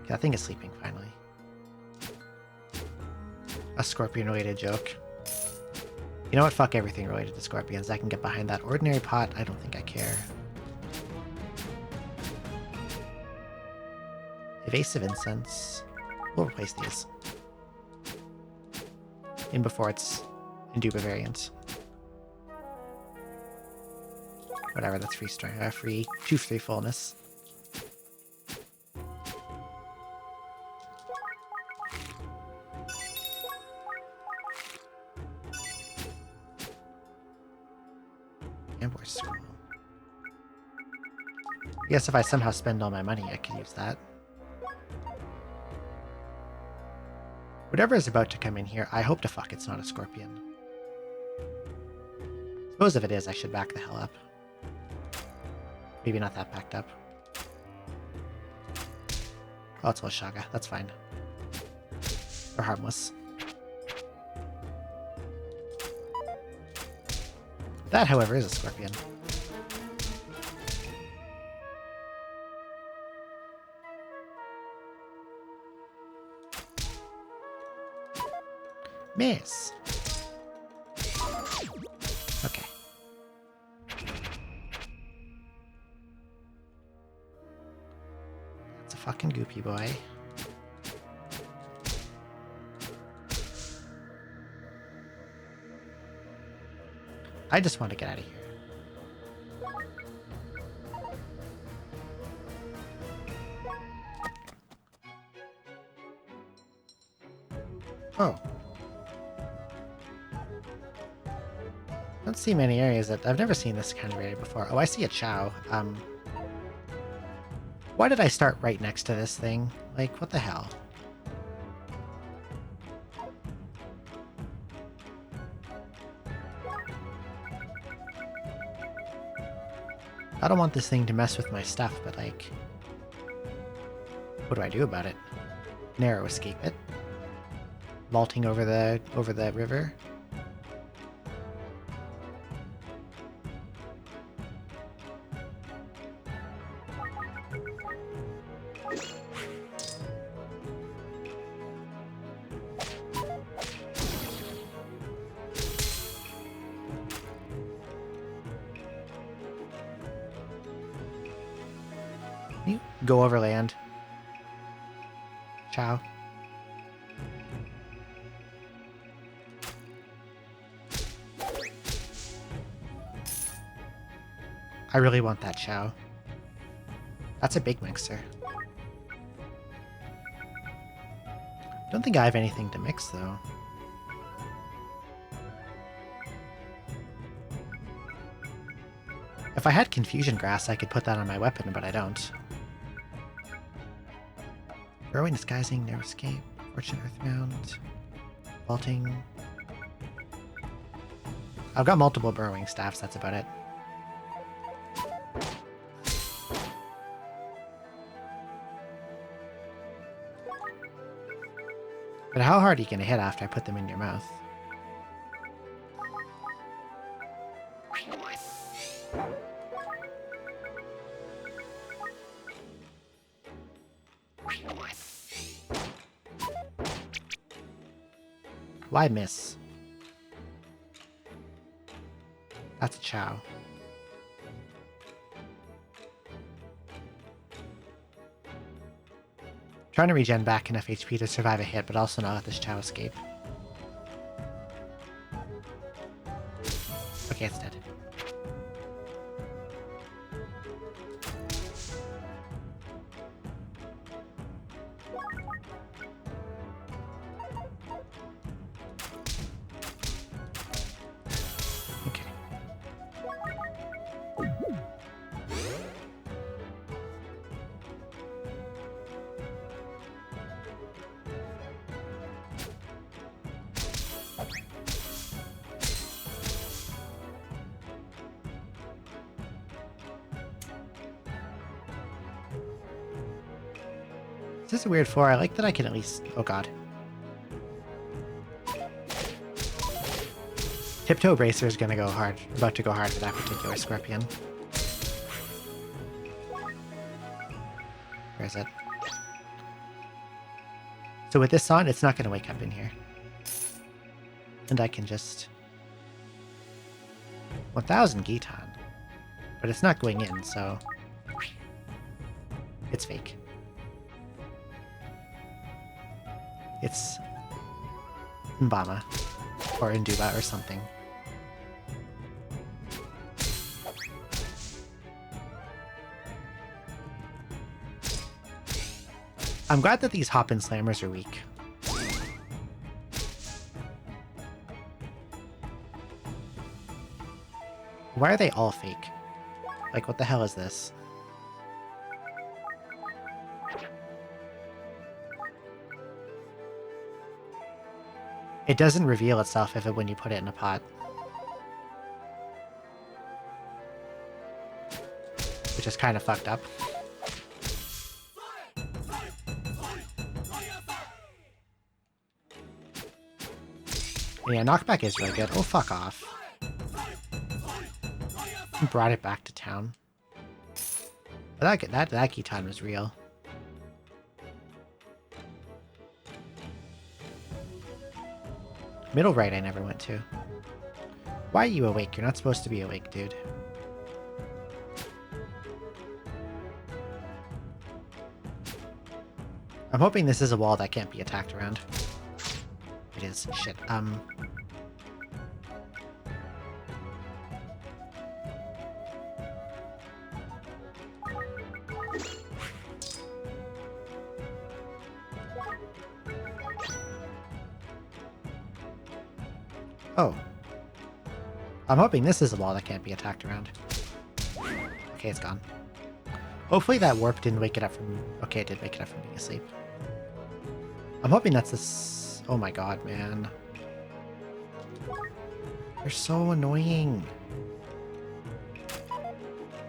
That thing is sleeping finally. A scorpion related joke. You know what? Fuck everything related to scorpions. I can get behind that. Ordinary pot, I don't think I care. Evasive incense. We'll replace these. In before it's Induba variant. Whatever, that's free strength. Free 2-3 fullness. Ambush scroll. I guess if I somehow spend all my money, I could use that. Whatever is about to come in here, I hope to fuck it's not a scorpion. Suppose if it is, I should back the hell up. Maybe not that backed up. Oh, it's Washaga. That's fine. They're harmless. That, however, is a scorpion. Miss. Okay. That's a fucking goopy boy. I just want to get out of here. don't see many areas that... I've never seen this kind of area before. Oh, I see a Chow. Why did I start right next to this thing? Like, what the hell? I don't want this thing to mess with my stuff, but like... What do I do about it? Narrow escape it? Vaulting over the river? You go over land. Ciao. I really want that Chow. That's a big mixer. Don't think I have anything to mix, though. If I had Confusion Grass, I could put that on my weapon, but I don't. Growing, Disguising, Narrow Escape, Fortune Earthbound, Vaulting. I've got multiple burrowing staffs, that's about it. But how hard are you gonna hit after I put them in your mouth? Why miss? That's a Chow. Trying to regen back enough HP to survive a hit, but also not let this Chow escape. Okay, it's dead. Okay. This is a weird 4. I like that I can at least... Oh god. Tiptoe Bracer is gonna go hard. About to go hard for that particular Scorpion. Where is it? So with this on, it's not gonna wake up in here. And I can just... 1000 Gitan. But it's not going in, so... It's fake. It's Mbama or Induba or something. I'm glad that these hop-in slammers are weak. Why are they all fake? Like, what the hell is this? It doesn't reveal itself when you put it in a pot. Which is kind of fucked up. Yeah, knockback is really good. Oh, fuck off. Brought it back to town. But that Gitan was real. Middle right I never went to. Why are you awake? You're not supposed to be awake, dude. I'm hoping this is a wall that can't be attacked around. It is. Shit. Oh. I'm hoping this is a wall that can't be attacked around. Okay, it's gone. Hopefully that warp didn't wake it up from... Okay, it did wake it up from being asleep. I'm hoping that's this... Oh my god, man. They're so annoying.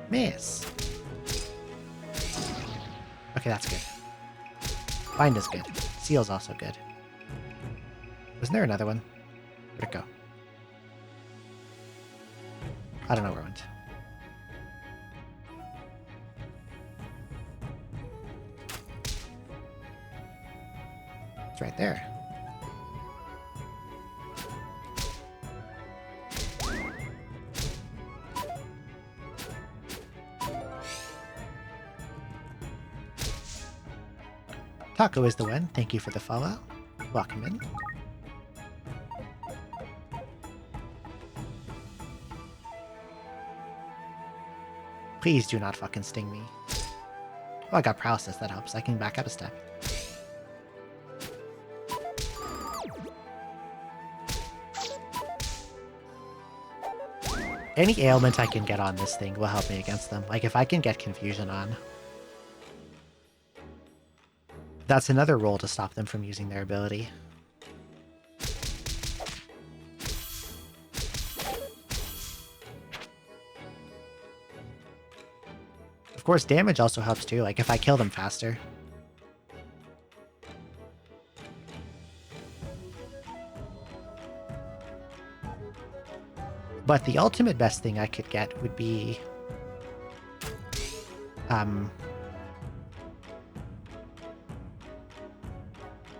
Miss. Okay, that's good. Bind is good. Seal's also good. Wasn't there another one? Where'd it go? I don't know where it went. It's right there. Taco is the one. Thank you for the follow. Welcome in. Please do not fucking sting me. Oh, I got paralysis. That helps. I can back up a step. Any ailment I can get on this thing will help me against them. Like, if I can get confusion on. That's another roll to stop them from using their ability. Of course, damage also helps too, like if I kill them faster. But the ultimate best thing I could get would be...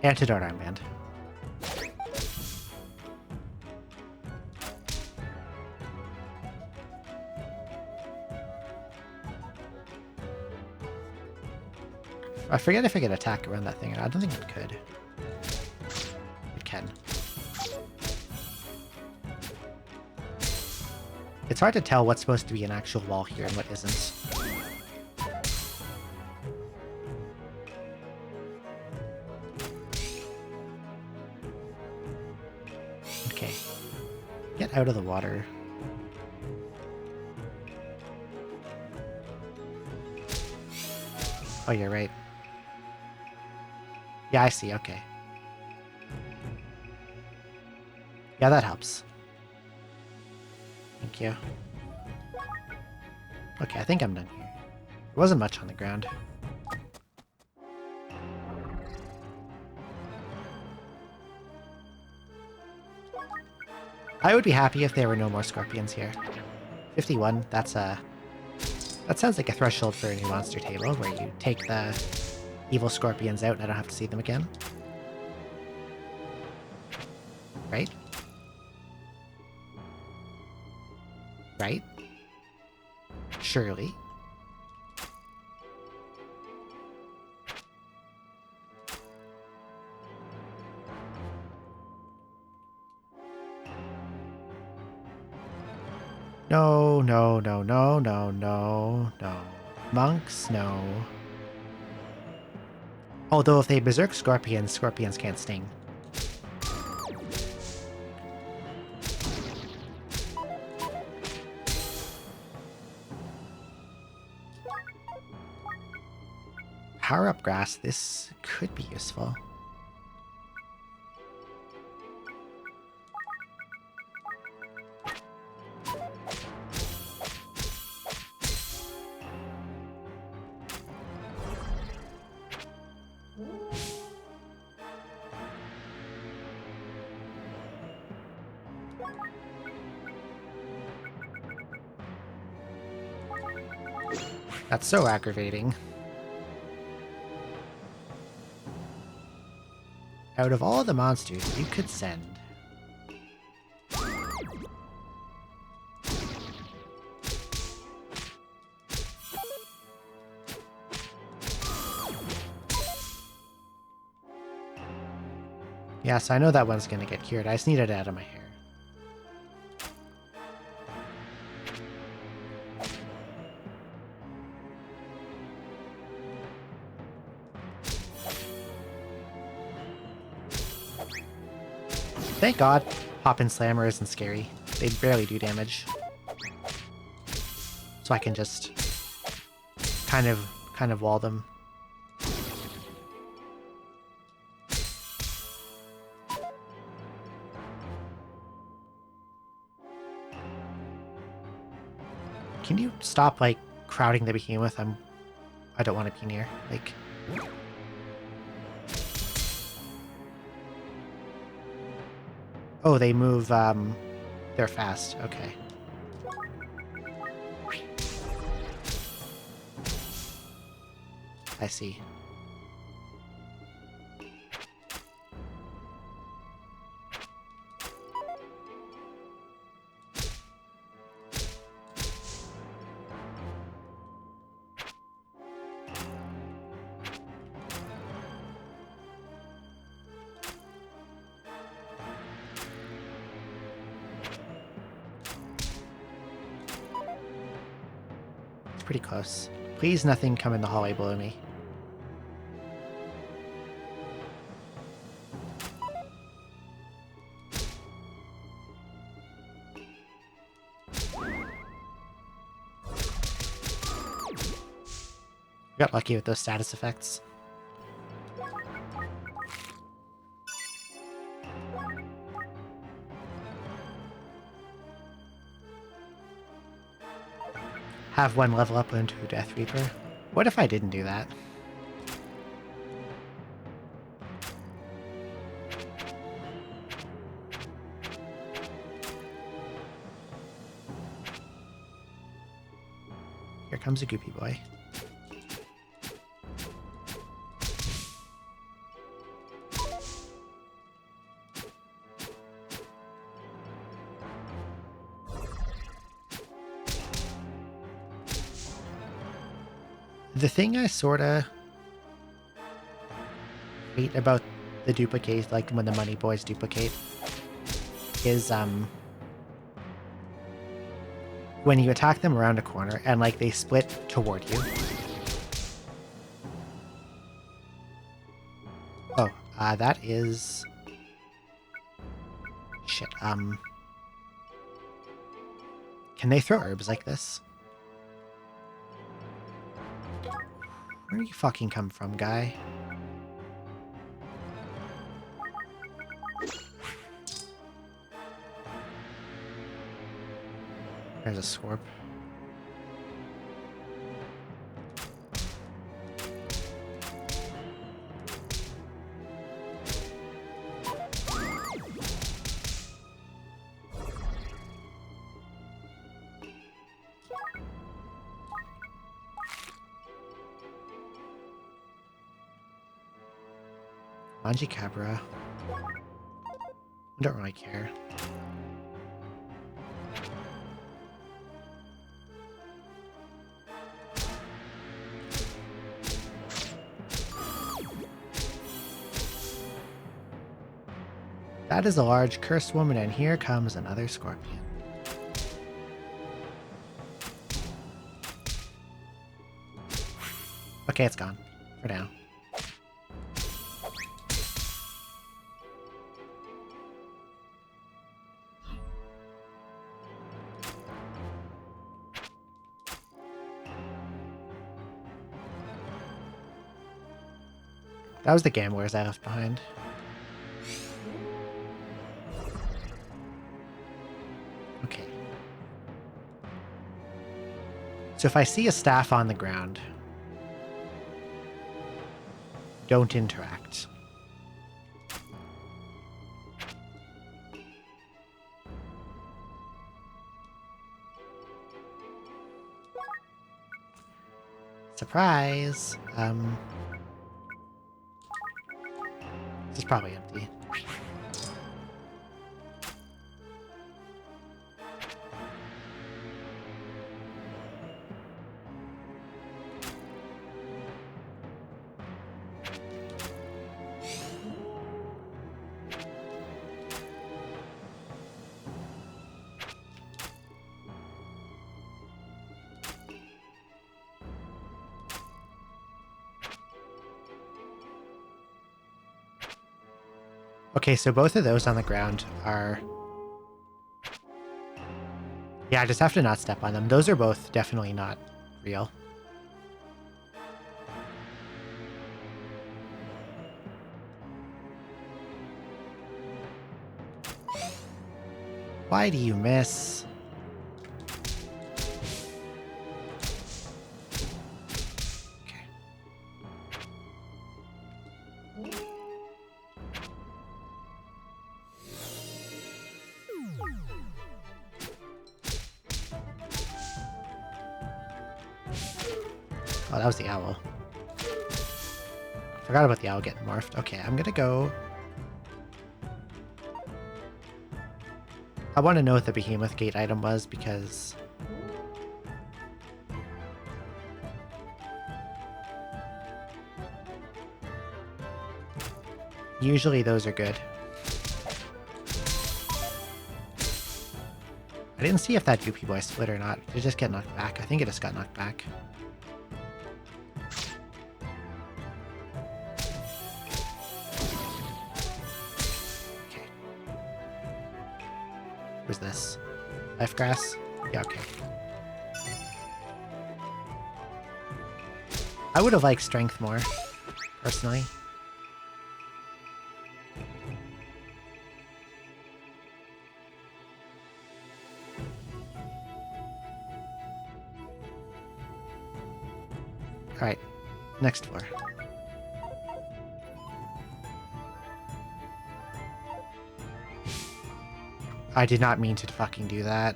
Antidote Armband. I forget if I could attack around that thing. I don't think it could. It can. It's hard to tell what's supposed to be an actual wall here and what isn't. Okay. Get out of the water. Oh, you're right. Yeah, I see. Okay. Yeah, that helps. Thank you. Okay, I think I'm done here. There wasn't much on the ground. I would be happy if there were no more scorpions here. 51, that's a... That sounds like a threshold for a new monster table, where you take the evil scorpions out and I don't have to see them again. Right? Right? Surely. No, no, no, no, no, no, no. Monks, no. Although if they berserk scorpions, scorpions can't sting. Power up grass, this could be useful. That's so aggravating. Out of all the monsters you could send. Yeah, so I know that one's gonna get cured. I just need it out of my hair. Thank God, Hop and Slammer isn't scary. they barely do damage. So I can just kind of wall them. Can you stop, like, crowding the behemoth? I don't want to be near. Like... Oh, they move, they're fast. Okay. I see. Pretty close. Please nothing come in the hallway below me. Got lucky with those status effects. Have one level up into Death Reaper. What if I didn't do that? Here comes a goopy boy. The thing I sorta hate about the duplicate, like when the money boys duplicate, is when you attack them around a corner and like they split toward you. Oh, that is... Shit, can they throw herbs like this? Where do you fucking come from, guy? There's a Scorp. Mangicabra. I don't really care. That is a large cursed woman, and here comes another scorpion. Okay, it's gone. For now. That was the gamblers I left behind. Okay. So if I see a staff on the ground, don't interact. Surprise! This is probably empty. Okay, so both of those on the ground are Yeah, I just have to not step on them. Those are both definitely not real. Why do you miss? Okay. Oh, that was the owl. Forgot about the owl getting morphed. Okay, I'm gonna go. I want to know what the Behemoth Gate item was because usually those are good. I didn't see if that Goopy Boy split or not. Did it just get knocked back? I think it just got knocked back. Okay. Who's this? Life Grass? Yeah, okay. I would have liked Strength more, personally. Alright, next floor. I did not mean to fucking do that.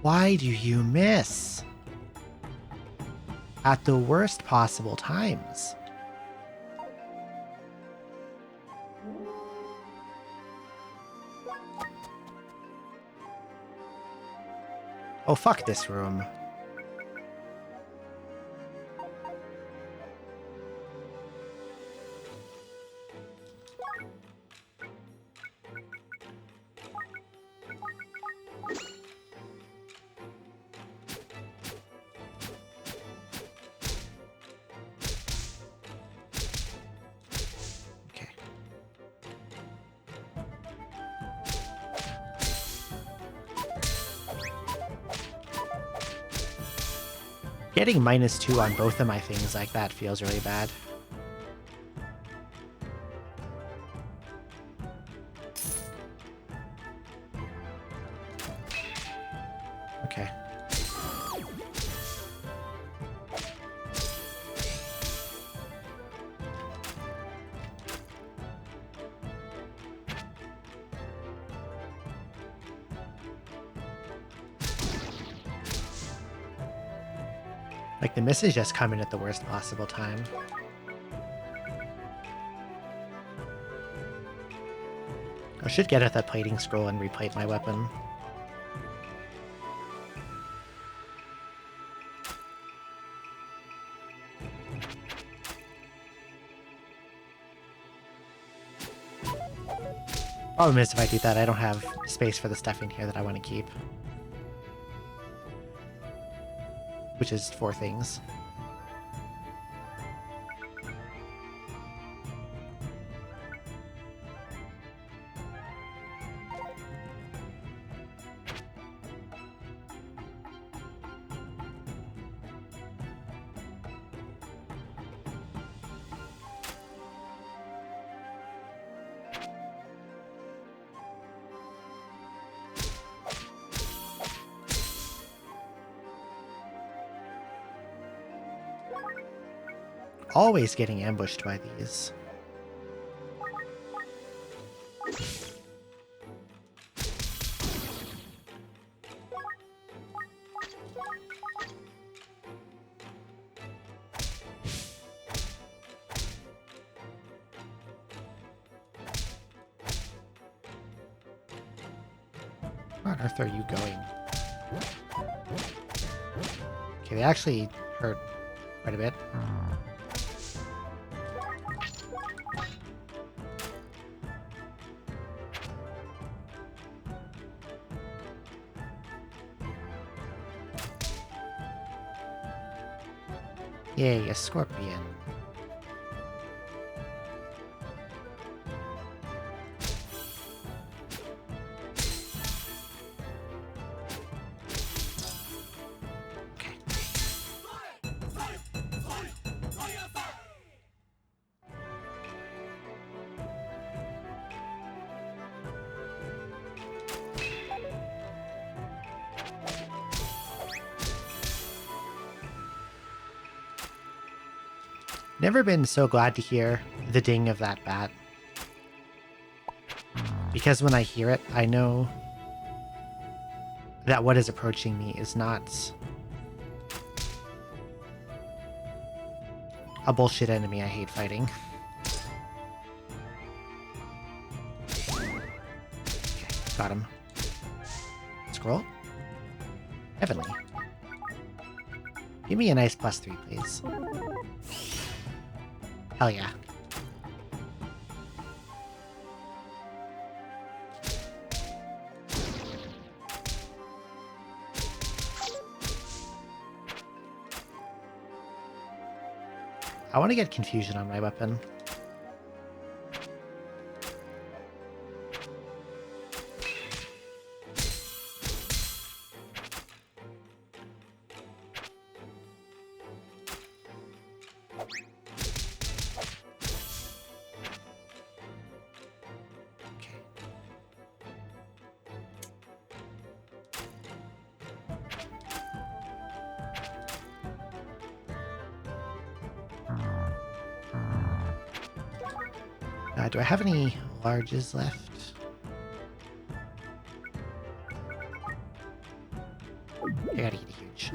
Why do you miss? At the worst possible times. Oh, fuck this room. Okay. Getting -2 on both of my things like that feels really bad. Okay. Like, the misses just come in at the worst possible time. I should get at that plating scroll and replate my weapon. Problem is, if I do that, I don't have space for the stuff in here that I want to keep. Which is 4 things. Always getting ambushed by these. Where on earth are you going? Okay, they actually hurt quite a bit. Yay, a scorpion. Never been so glad to hear the ding of that bat. Because when I hear it, I know that what is approaching me is not a bullshit enemy I hate fighting. Okay, got him. Scroll? Heavenly. Give me a nice +3, please. Hell yeah. I want to get confusion on my weapon. Do I have any larges left? I gotta eat a huge.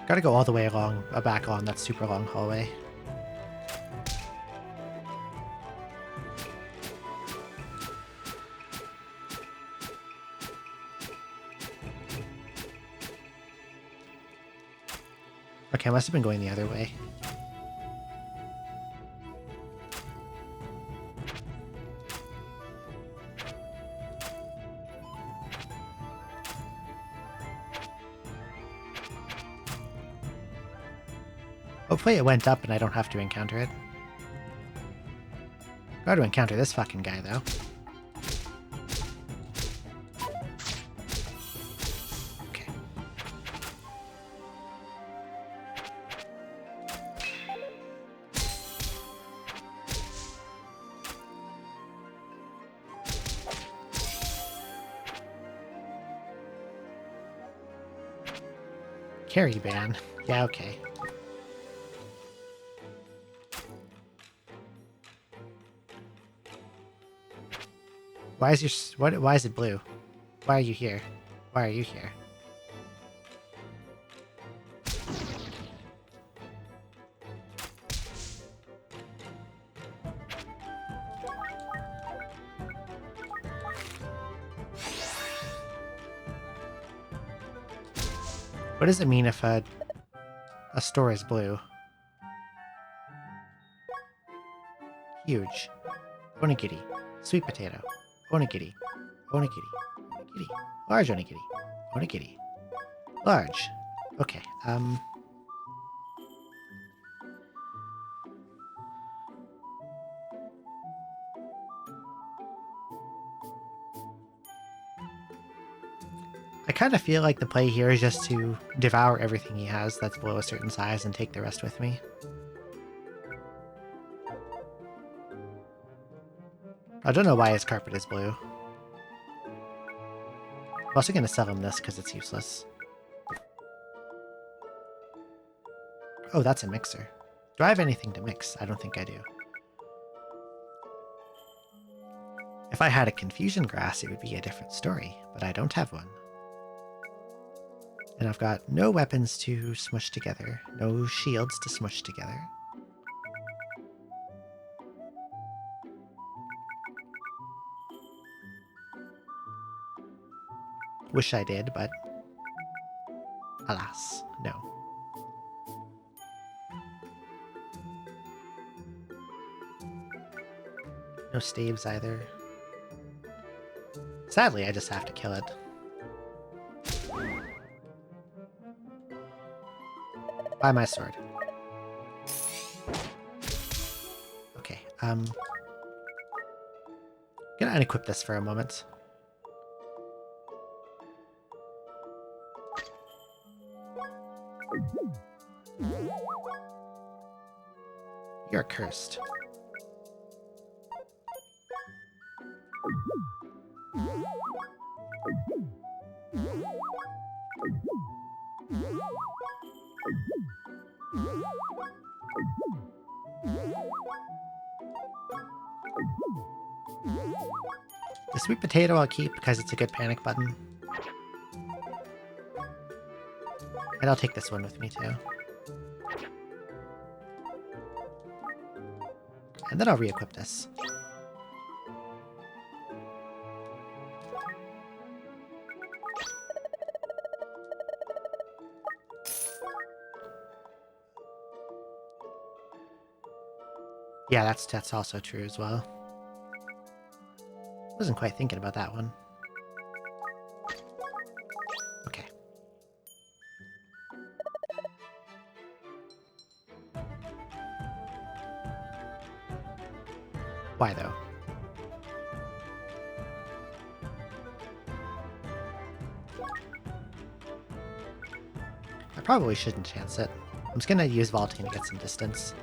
Gotta go all the way along, back on that super long hallway. Okay, I must have been going the other way. Hopefully it went up and I don't have to encounter it. Got to encounter this fucking guy, though. Okay. Carry ban. Yeah, okay. Why is your why is it blue? Why are you here? Why are you here? What does it mean if a store is blue? Huge. Onigiri. Sweet potato. Onigiri. Onigiri. Onigiri. Large onigiri. Onigiri. Large. Okay, I kind of feel like the play here is just to devour everything he has that's below a certain size and take the rest with me. I don't know why his carpet is blue. I'm also going to sell him this because it's useless. Oh, that's a mixer. Do I have anything to mix? I don't think I do. If I had a confusion grass, it would be a different story, but I don't have one. And I've got no weapons to smush together, no shields to smush together. Wish I did, but alas, no. No staves either. Sadly, I just have to kill it. Buy my sword. Okay, gonna gonna unequip this for a moment. You're cursed. The sweet potato I'll keep because it's a good panic button. And I'll take this one with me too. And then I'll re-equip this. Yeah, that's also true as well. Wasn't quite thinking about that one. Okay. Why though? I probably shouldn't chance it. I'm just gonna use vaulting to get some distance.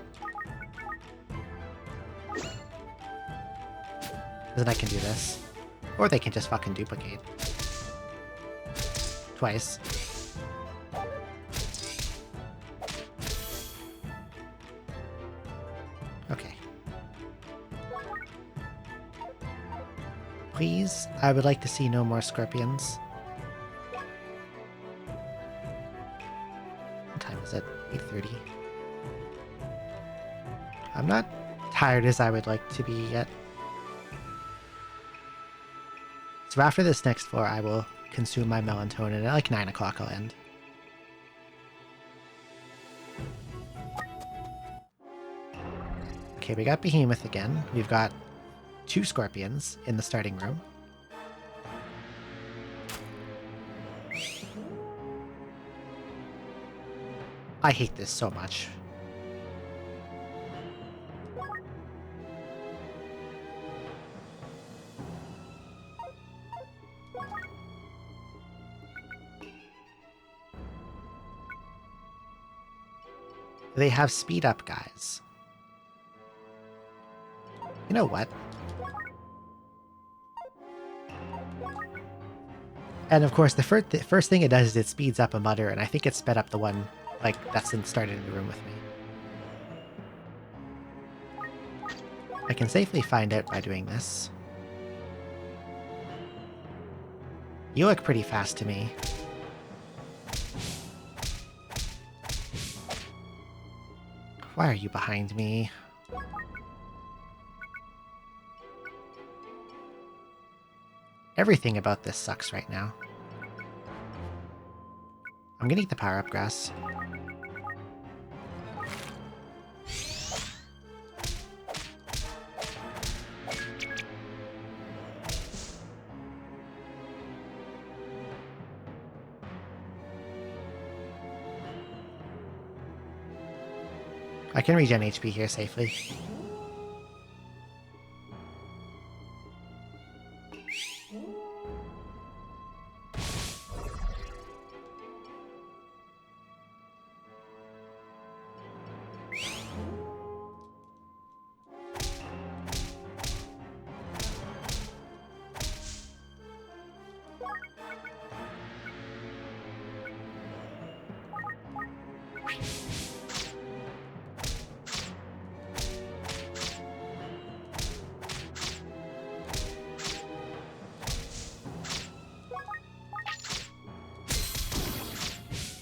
Then I can do this. Or they can just fucking duplicate. Twice. Okay. Please, I would like to see no more scorpions. What time is it? 8:30. I'm not tired as I would like to be yet. So after this next floor, I will consume my melatonin, and at like 9 o'clock I'll end. Okay, we got Behemoth again. We've got 2 scorpions in the starting room. I hate this so much. They have speed up guys. You know what? And of course, the first thing it does is it speeds up a mutter, and I think it sped up the one like that's started in the room with me. I can safely find out by doing this. You look pretty fast to me. Why are you behind me? Everything about this sucks right now. I'm gonna eat the power-up grass. I can regen HP here safely.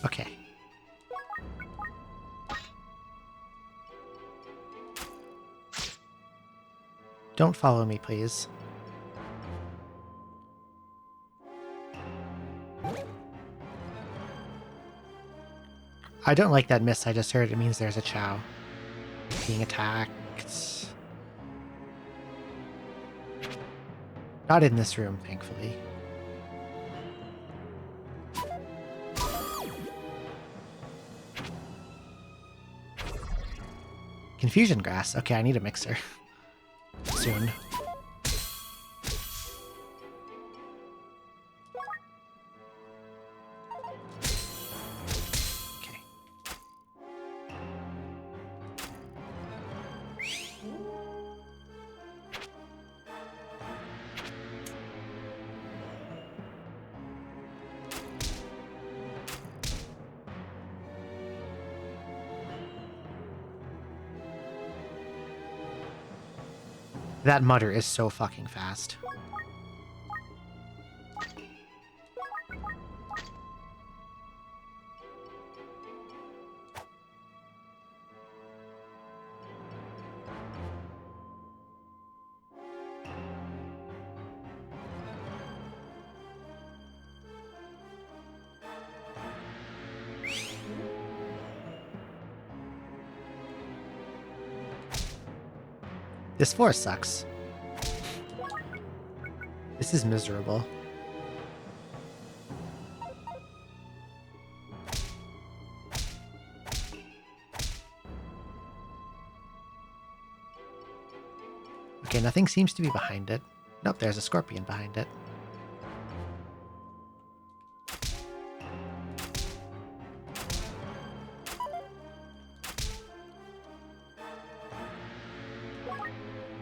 Okay. Don't follow me, please. I don't like that miss I just heard. It means there's a Chow being attacked. Not in this room, thankfully. Confusion grass. Okay, I need a mixer. Soon. That mutter is so fucking fast. This floor sucks. This is miserable. Okay, nothing seems to be behind it. Nope, there's a scorpion behind it.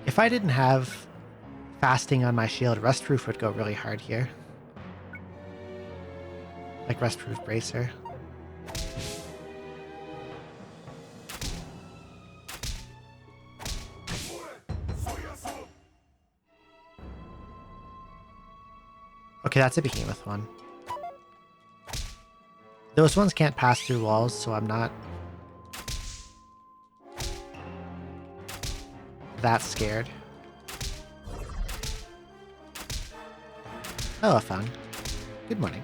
If I didn't have fasting on my shield, Rustproof would go really hard here. Like Rustproof Bracer. Okay, that's a behemoth one. Those ones can't pass through walls, so I'm not that scared. Hello, Fung. Good morning.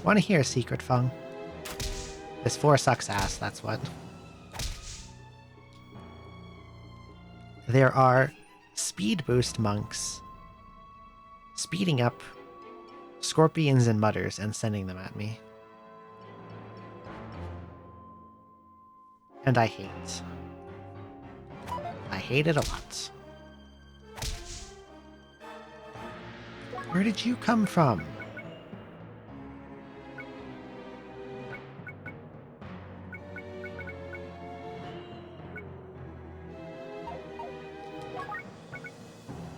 Want to hear a secret, Fung? This 4 sucks ass, that's what. There are speed boost monks speeding up scorpions and mutters and sending them at me. And I hate it. I hate it a lot. Where did you come from?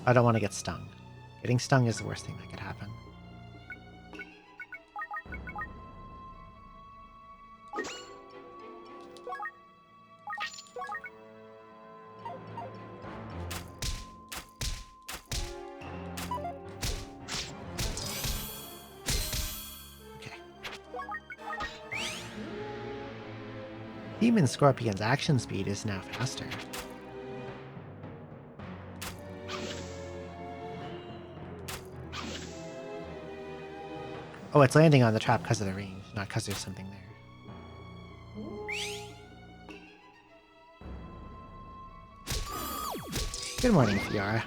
I don't want to get stung. Getting stung is the worst thing that could happen. Okay. Demon Scorpion's action speed is now faster. Oh, it's landing on the trap because of the range, not because there's something there. Good morning, Fiora.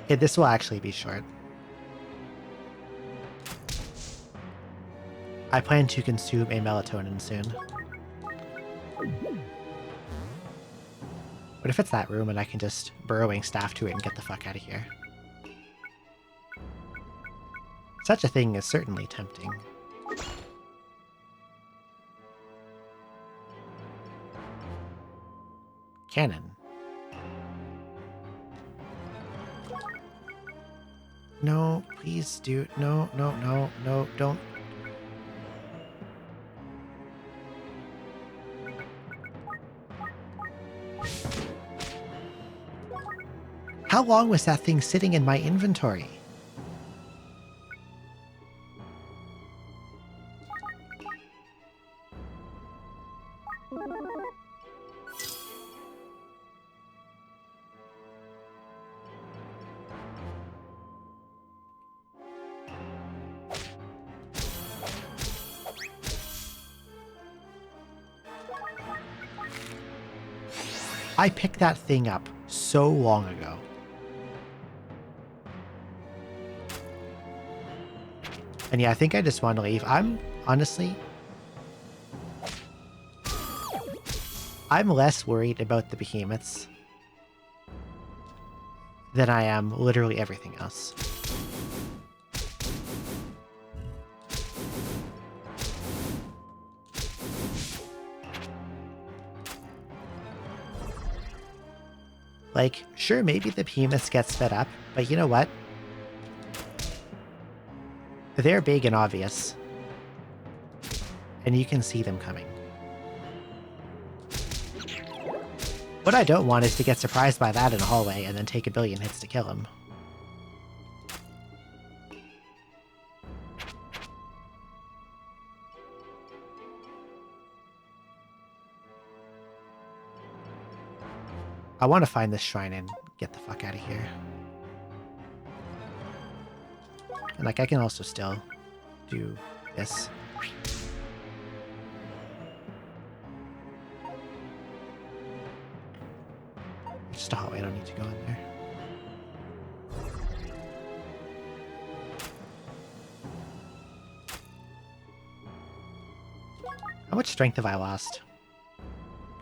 Okay, this will actually be short. I plan to consume a melatonin soon. What if it's that room and I can just burrowing staff to it and get the fuck out of here? Such a thing is certainly tempting. Cannon. No, please do. No, no, no, no, don't. How long was that thing sitting in my inventory? I picked that thing up so long ago. And yeah, I think I just want to leave. I'm honestly... I'm less worried about the behemoths than I am literally everything else. Like, sure, maybe the behemoths get sped up, but you know what? They're big and obvious. And you can see them coming. What I don't want is to get surprised by that in a hallway and then take a billion hits to kill him. I want to find this shrine and get the fuck out of here. And like, I can also still do this. It's just a hallway, I don't need to go in there. How much strength have I lost?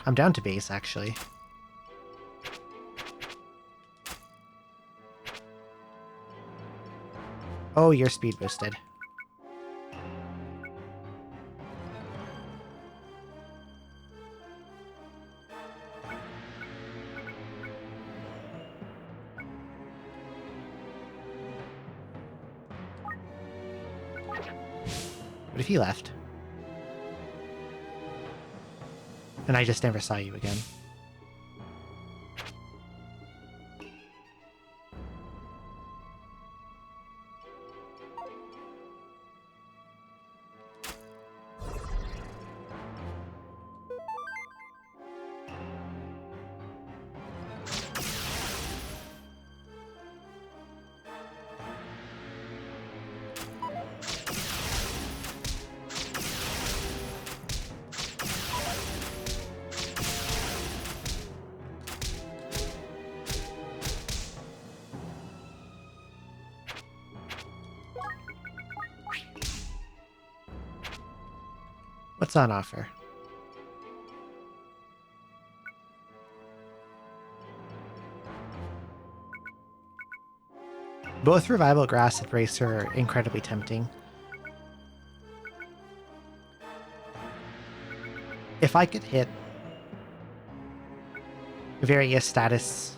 I'm down to base, actually. Oh, you're speed boosted. What if he left? And I just never saw you again. What's on offer? Both Revival Grass and Bracer are incredibly tempting. If I could hit various status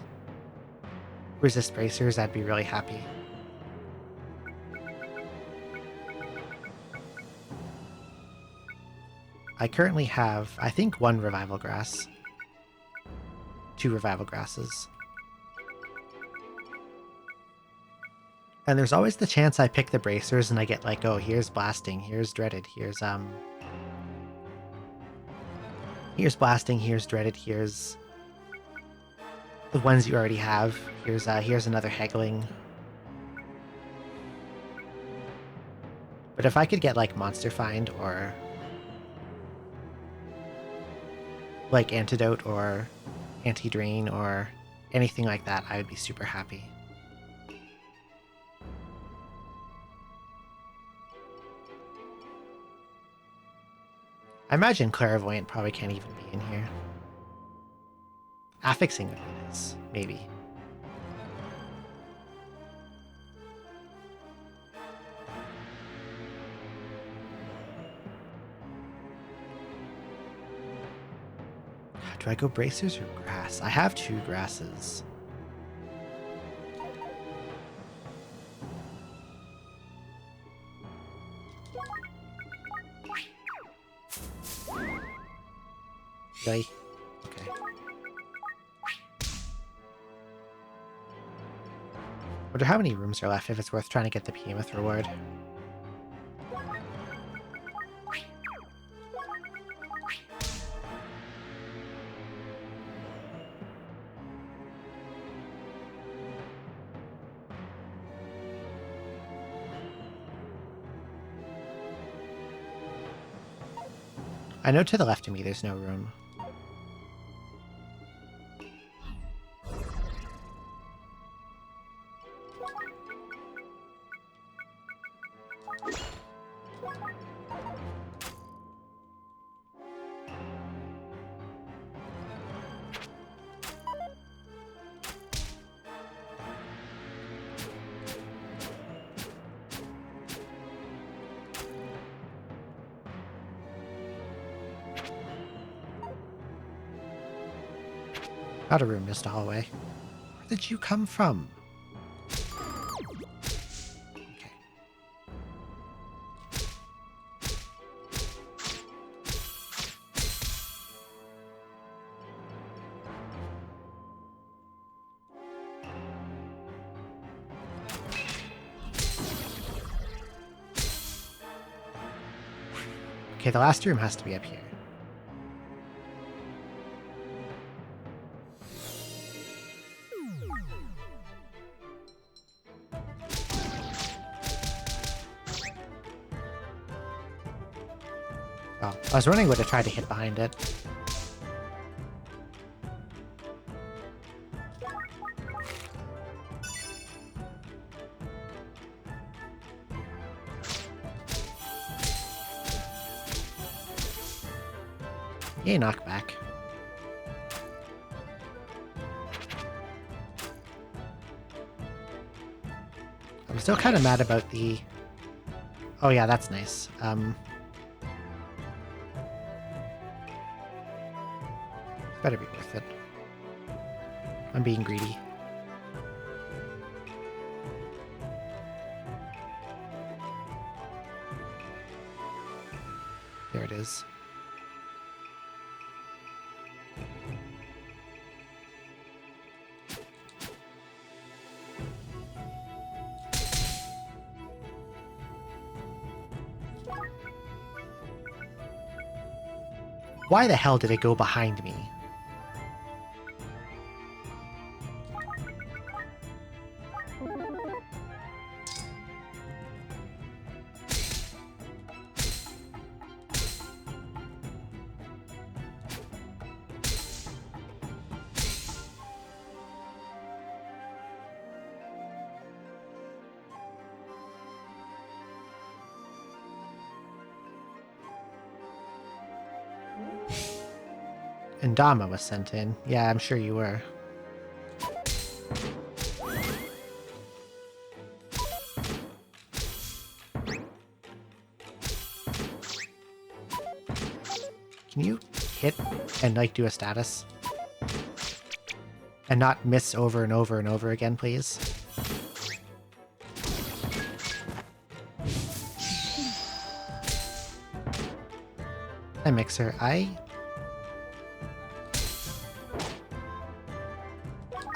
resist bracers, I'd be really happy. I currently have, I think, 1 Revival Grass. 2 Revival Grasses. And there's always the chance I pick the bracers and I get like, oh, here's Blasting, here's Dreaded, here's Blasting, here's Dreaded, here's the ones you already have. Here's another Haggling. But if I could get like Monster Find or like Antidote or Anti-Drain or anything like that, I would be super happy. I imagine Clairvoyant probably can't even be in here. Affixing would be nice, maybe. Do I go bracers or grass? I have 2 grasses. Really? Okay. Wonder how many rooms are left if it's worth trying to get the behemoth reward. I know to the left of me there's no room. Not a room, just a hallway. did you come from? Okay. Okay, the last room has to be up here. Oh, I was wondering would have tried to hit behind it. Yay, knockback. I'm still kind of mad about the... Oh yeah, that's nice. Better be worth it. I'm being greedy. There it is. Why the hell did it go behind me? And Dama was sent in. Yeah, I'm sure you were. Can you hit and like do a status? And not miss over and over and over again, please? Hi, Mixer.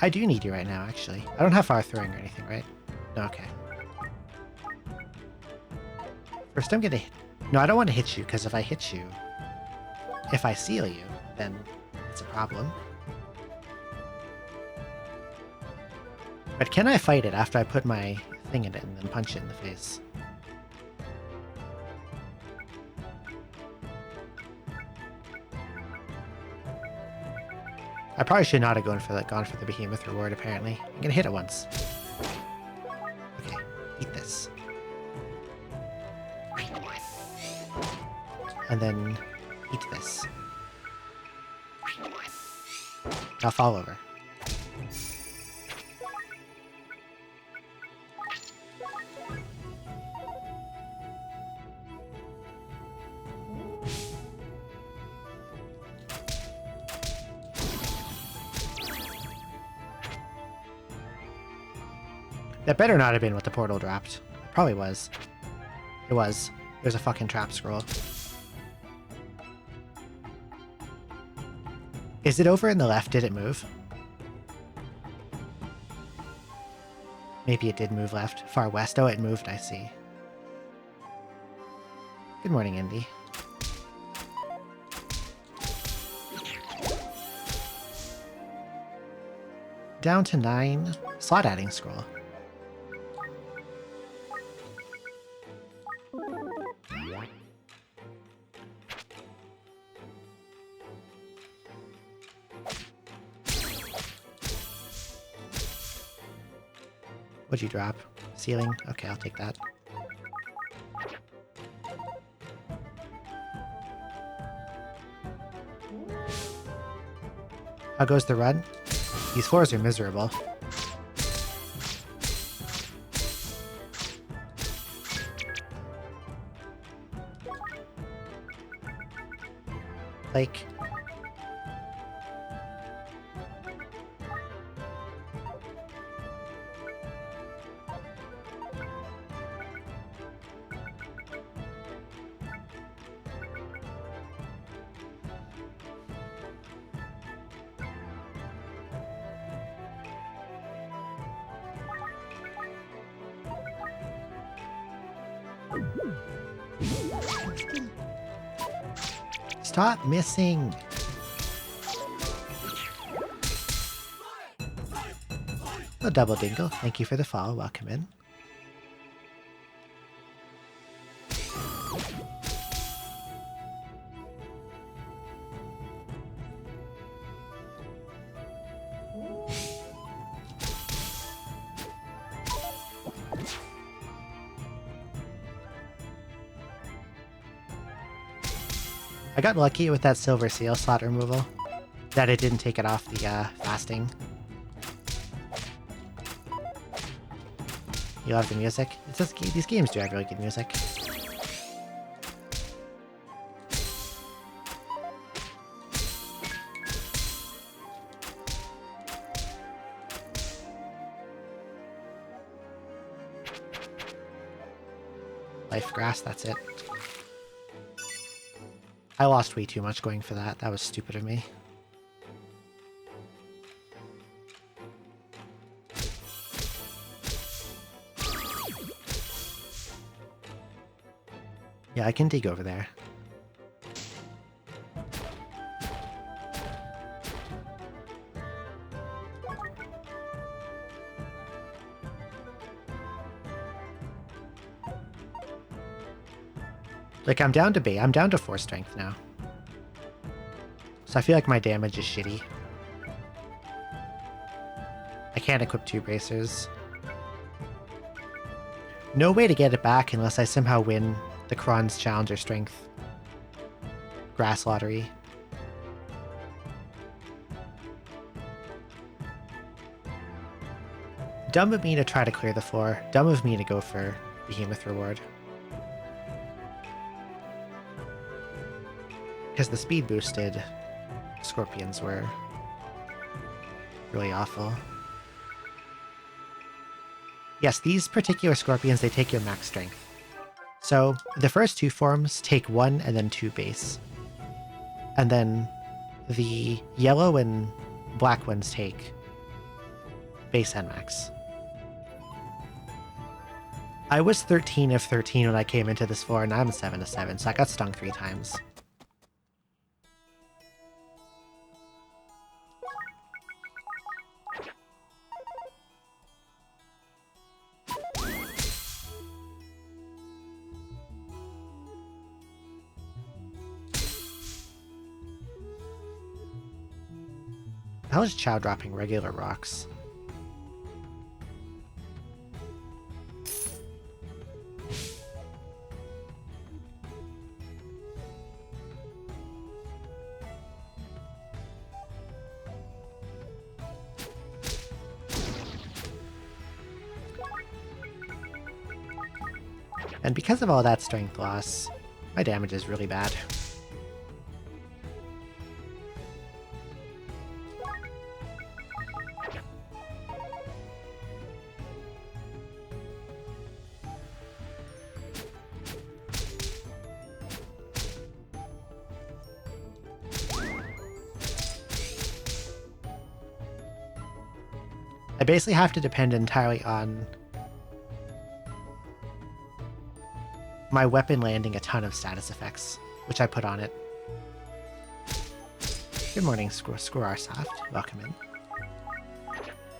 I do need you right now, actually. I don't have far throwing or anything, right? No, okay. First I'm gonna... No, I don't want to hit you, because if I hit you... If I seal you, then it's a problem. But can I fight it after I put my thing in it and then punch it in the face? I probably should not have gone for the behemoth reward, apparently. I'm gonna hit it once. Okay, eat this. And then eat this. Now fall over. That better not have been what the portal dropped. It probably was. It was. There's a fucking trap scroll. Is it over in the left? Did it move? Maybe it did move left. Far west. Oh, it moved, I see. Good morning, Indy. Down to 9. Slot adding scroll. What'd you drop? Ceiling? Okay, I'll take that. How goes the run? These floors are miserable. Like... Stop missing! A double dingle. Thank you for the follow. Welcome in. I got lucky with that silver seal slot removal, that it didn't take it off the fasting. You love the music? It's just, these games do have really good music. Life grass, that's it. I lost way too much going for that. That was stupid of me. Yeah, I can dig over there. Like, I'm down to 4 strength now. So I feel like my damage is shitty. I can't equip 2 bracers. No way to get it back unless I somehow win the Kron's Challenger Strength Grass Lottery. Dumb of me to try to clear the floor. Dumb of me to go for Behemoth Reward. Because the speed boosted scorpions were really awful. Yes, these particular scorpions, they take your max strength. So the first 2 forms take 1 and then 2 base. And then the yellow and black ones take base and max. I was 13 of 13 when I came into this floor, and I'm 7 of 7, so I got stung 3 times. How is Chow dropping regular rocks? And because of all that strength loss, my damage is really bad. I basically have to depend entirely on my weapon landing a ton of status effects, which I put on it. Good morning, Soft. Welcome in.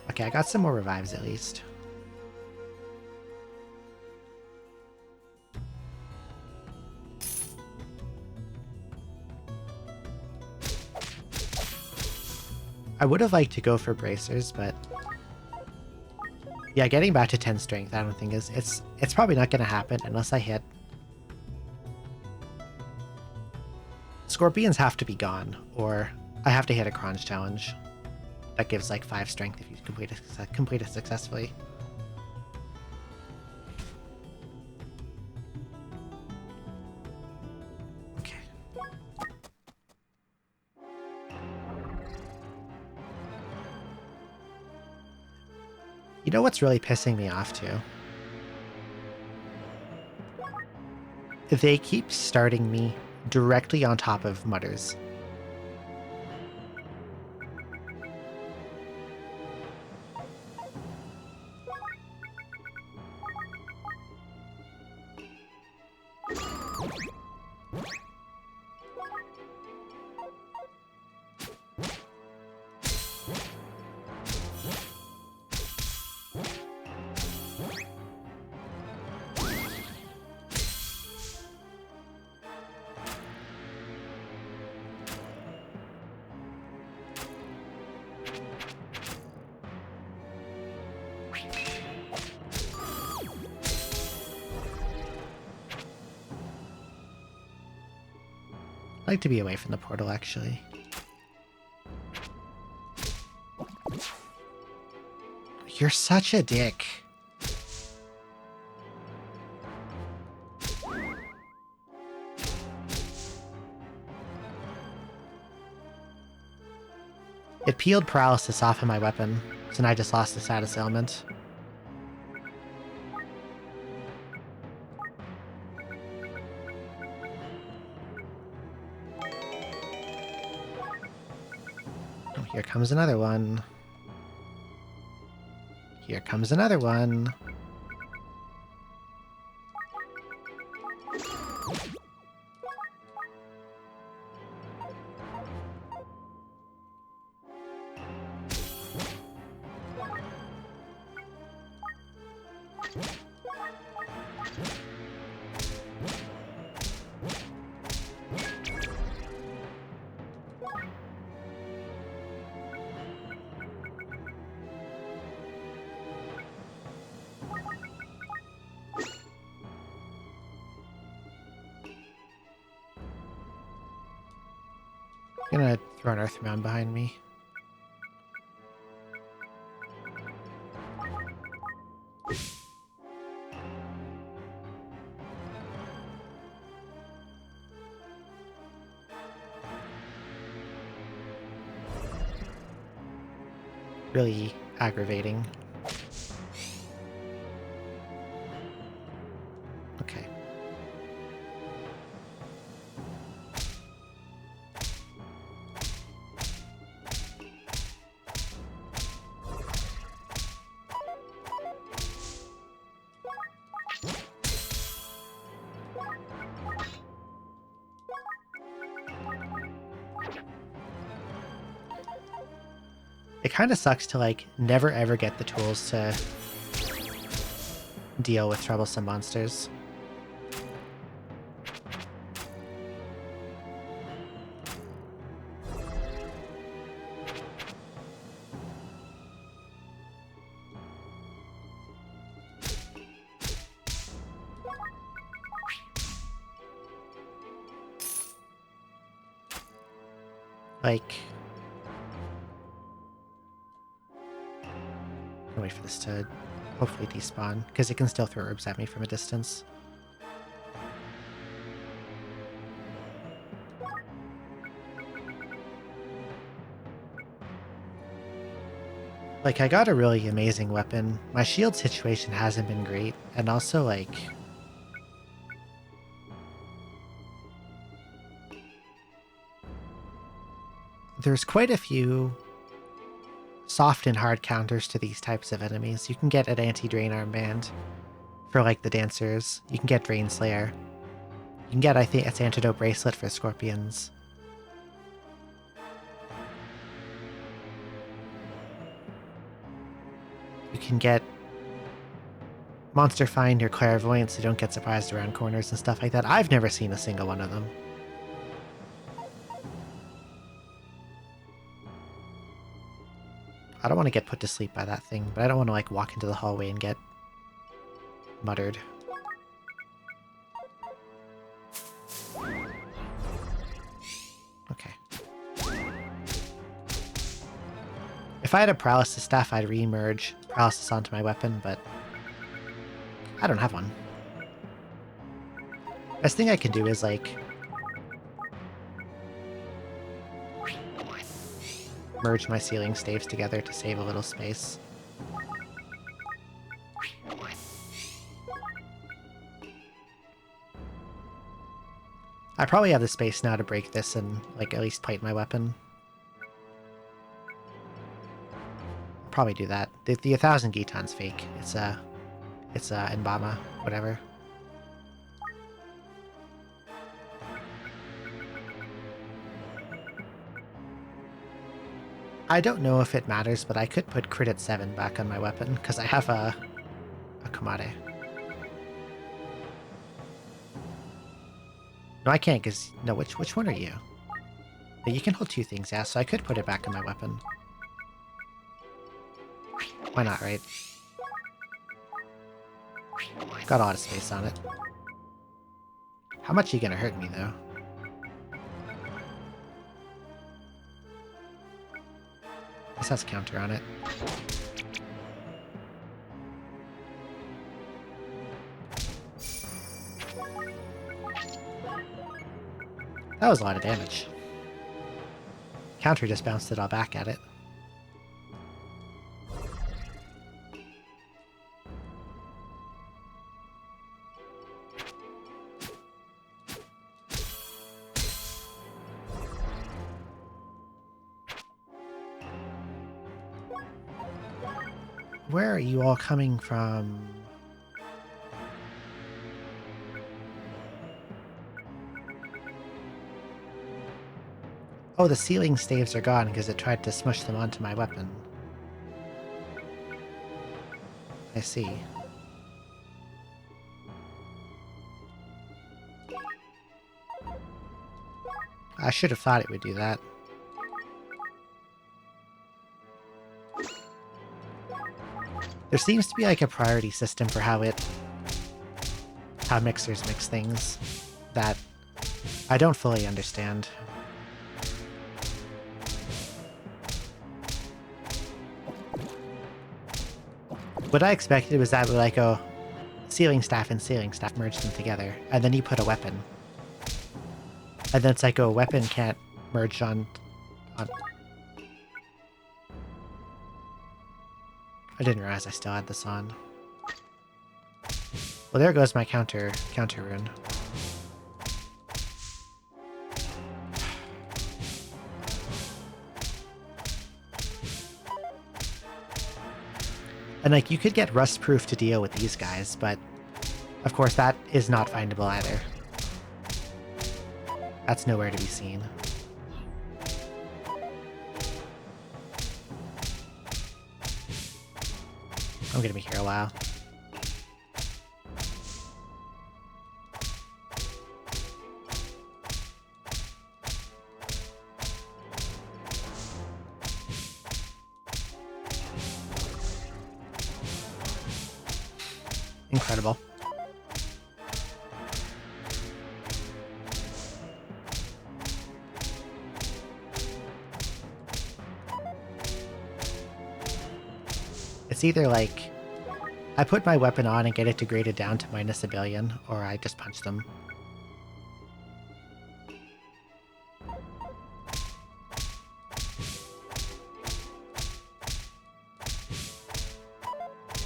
Okay, I got some more revives at least. I would have liked to go for bracers, but yeah, getting back to 10 strength I don't think is it's probably not going to happen unless I hit. Scorpions have to be gone, or I have to hit a Kron's challenge. That gives like 5 strength if you complete it successfully. Okay. You know what's really pissing me off too? They keep starting me directly on top of Mutters. I'd like to be away from the portal, actually. You're such a dick. It peeled paralysis off of my weapon, so now I just lost the status ailment. Oh, here comes another one. Here comes another one. I'm gonna throw an earth mound behind me. Really aggravating. Okay. It kind of sucks to, like, never ever get the tools to deal with troublesome monsters. Like... I'll wait for this to hopefully despawn, because it can still throw herbs at me from a distance. Like, I got a really amazing weapon. My shield situation hasn't been great, and also, like... There's quite a few soft and hard counters to these types of enemies. You can get an anti-drain armband for, like, the dancers. You can get Drain Slayer. You can get, I think, it's Antidote Bracelet for scorpions. You can get Monster Find or Clairvoyance so you don't get surprised around corners and stuff like that. I've never seen a single one of them. I don't want to get put to sleep by that thing, but I don't want to, like, walk into the hallway and get muttered. Okay. If I had a paralysis staff, I'd re-merge paralysis onto my weapon, but I don't have one. Best thing I can do is, like, merge my ceiling staves together to save a little space. I probably have the space now to break this and, like, at least plate my weapon. I'll probably do that. The 1,000 Giton's fake. It's Nbama, whatever. I don't know if it matters, but I could put crit at 7 back on my weapon, because I have a Komade. No, I can't, because... No, which one are you? But you can hold 2 things, yeah, so I could put it back on my weapon. Why not, right? Got a lot of space on it. How much are you gonna hurt me, though? This has counter on it. That was a lot of damage. Counter just bounced it all back at it. Where are you all coming from? Oh, the ceiling staves are gone because it tried to smush them onto my weapon. I see. I should have thought it would do that. There seems to be like a priority system for how mixers mix things that I don't fully understand. What I expected was that like a ceiling staff and ceiling staff merge them together, and then you put a weapon. And then it's like, oh, a weapon can't merge on... I didn't realize I still had this on. Well, there goes my counter rune. And like, you could get rust proof to deal with these guys, but of course that is not findable either. That's nowhere to be seen. I'm gonna be here a while. Incredible. It's either like I put my weapon on and get it degraded down to minus a billion, or I just punch them.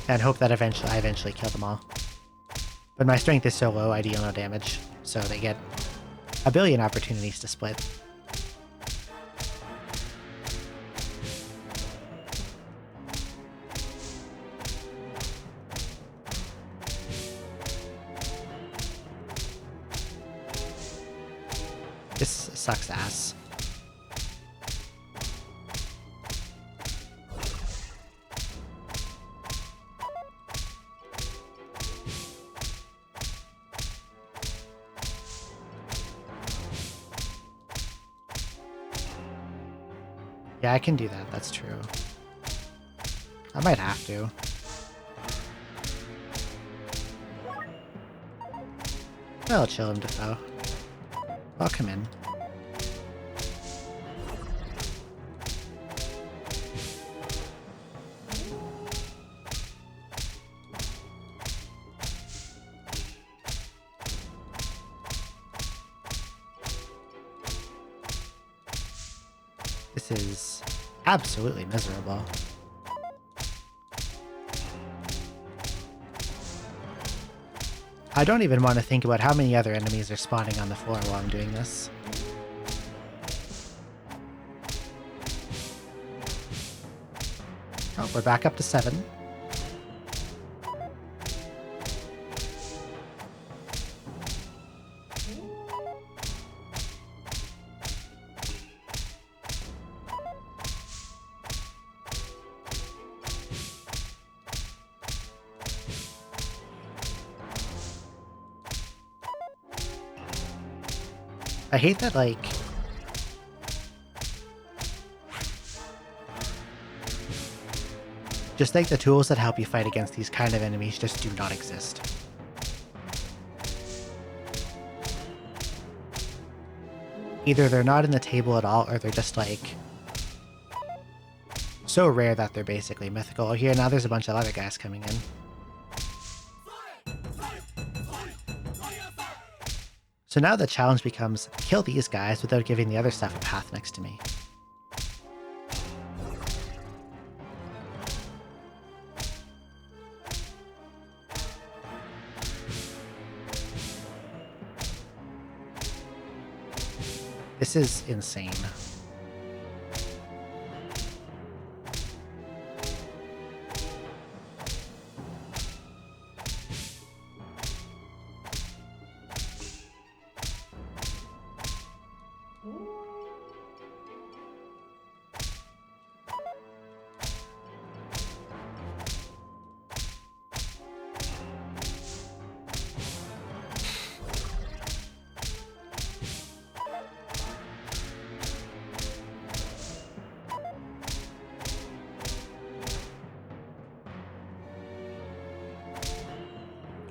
And hope that I eventually kill them all. But my strength is so low, I deal no damage, so they get a billion opportunities to split. This sucks ass. Yeah, I can do that, that's true. I might have to. Well, chill him, Defoe. Welcome in. This is absolutely miserable. I don't even want to think about how many other enemies are spawning on the floor while I'm doing this. Oh, we're back up to 7. I hate that, like... just like the tools that help you fight against these kind of enemies just do not exist. Either they're not in the table at all, or they're just, like... so rare that they're basically mythical. Oh, here, now there's a bunch of other guys coming in. So now the challenge becomes, kill these guys without giving the other stuff a path next to me. This is insane.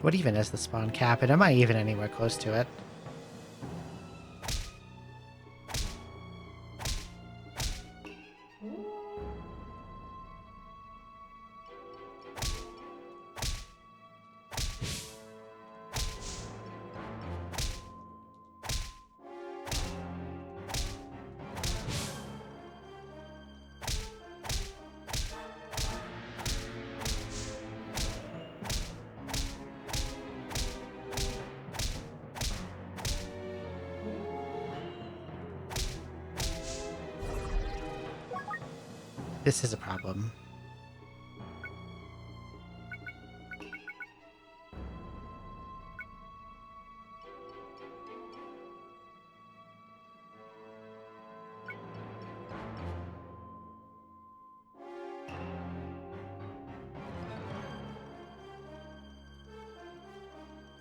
What even is the spawn cap, and am I even anywhere close to it? This is a problem.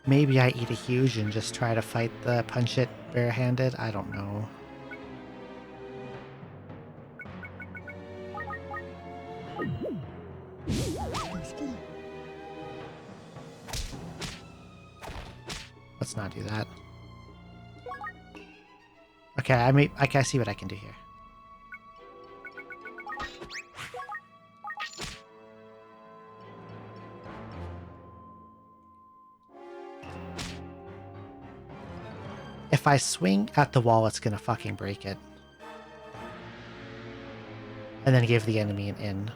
Maybe I eat a huge and just try to fight the punch it barehanded? I don't know. Let's not do that. Okay, I can see what I can do here. If I swing at the wall, it's gonna fucking break it. And then give the enemy an in.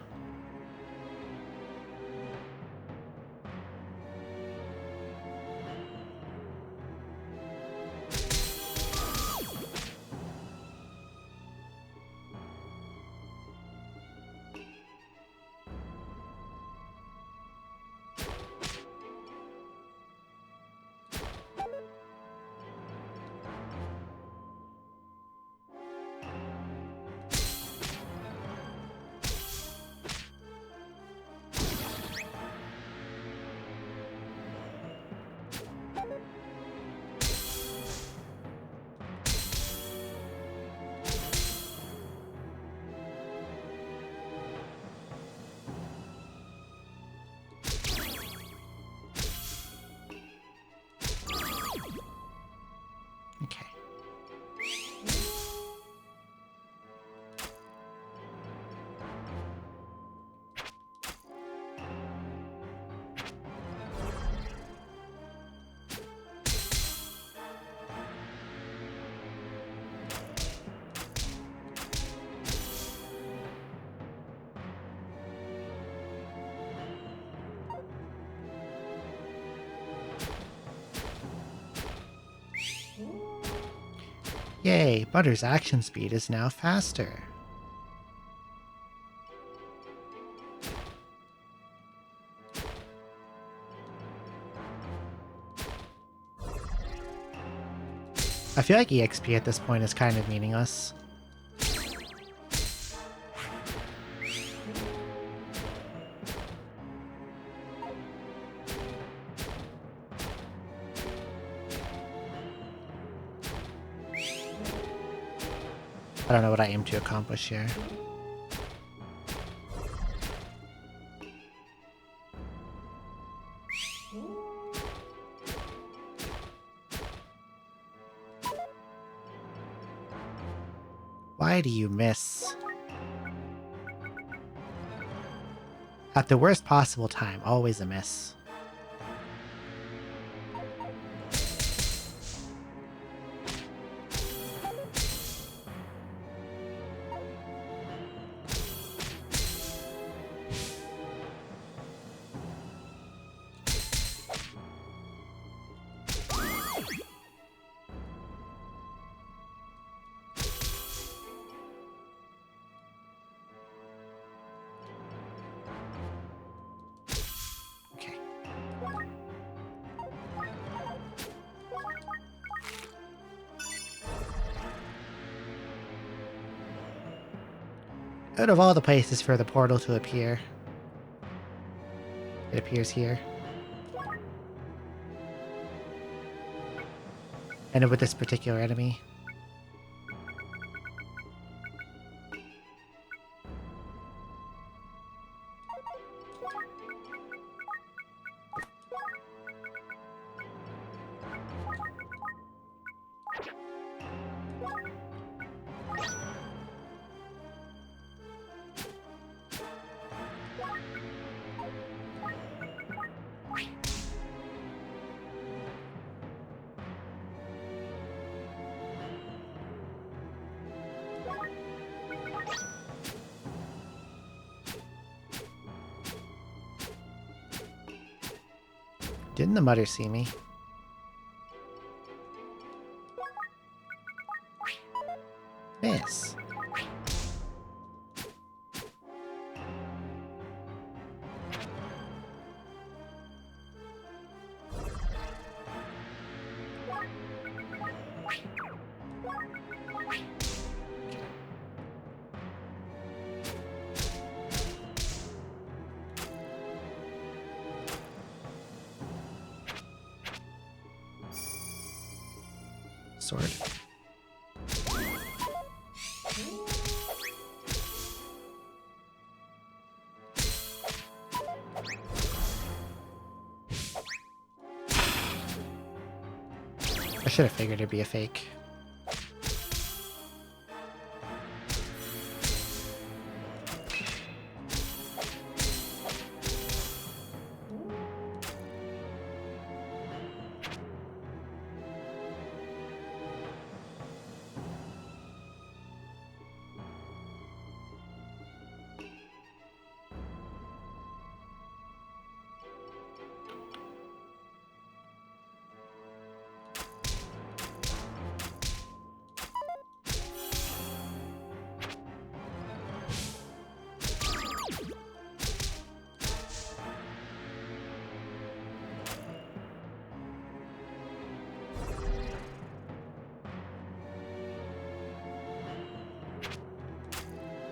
Okay. Yay, Butter's action speed is now faster. I feel like EXP at this point is kind of meaningless. I don't know what I aim to accomplish here. Why do you miss? At the worst possible time, always a miss. Okay. Out of all the places for the portal to appear, it appears here. And with this particular enemy. Didn't the mutter see me? Miss. Sword. I should have figured it'd be a fake.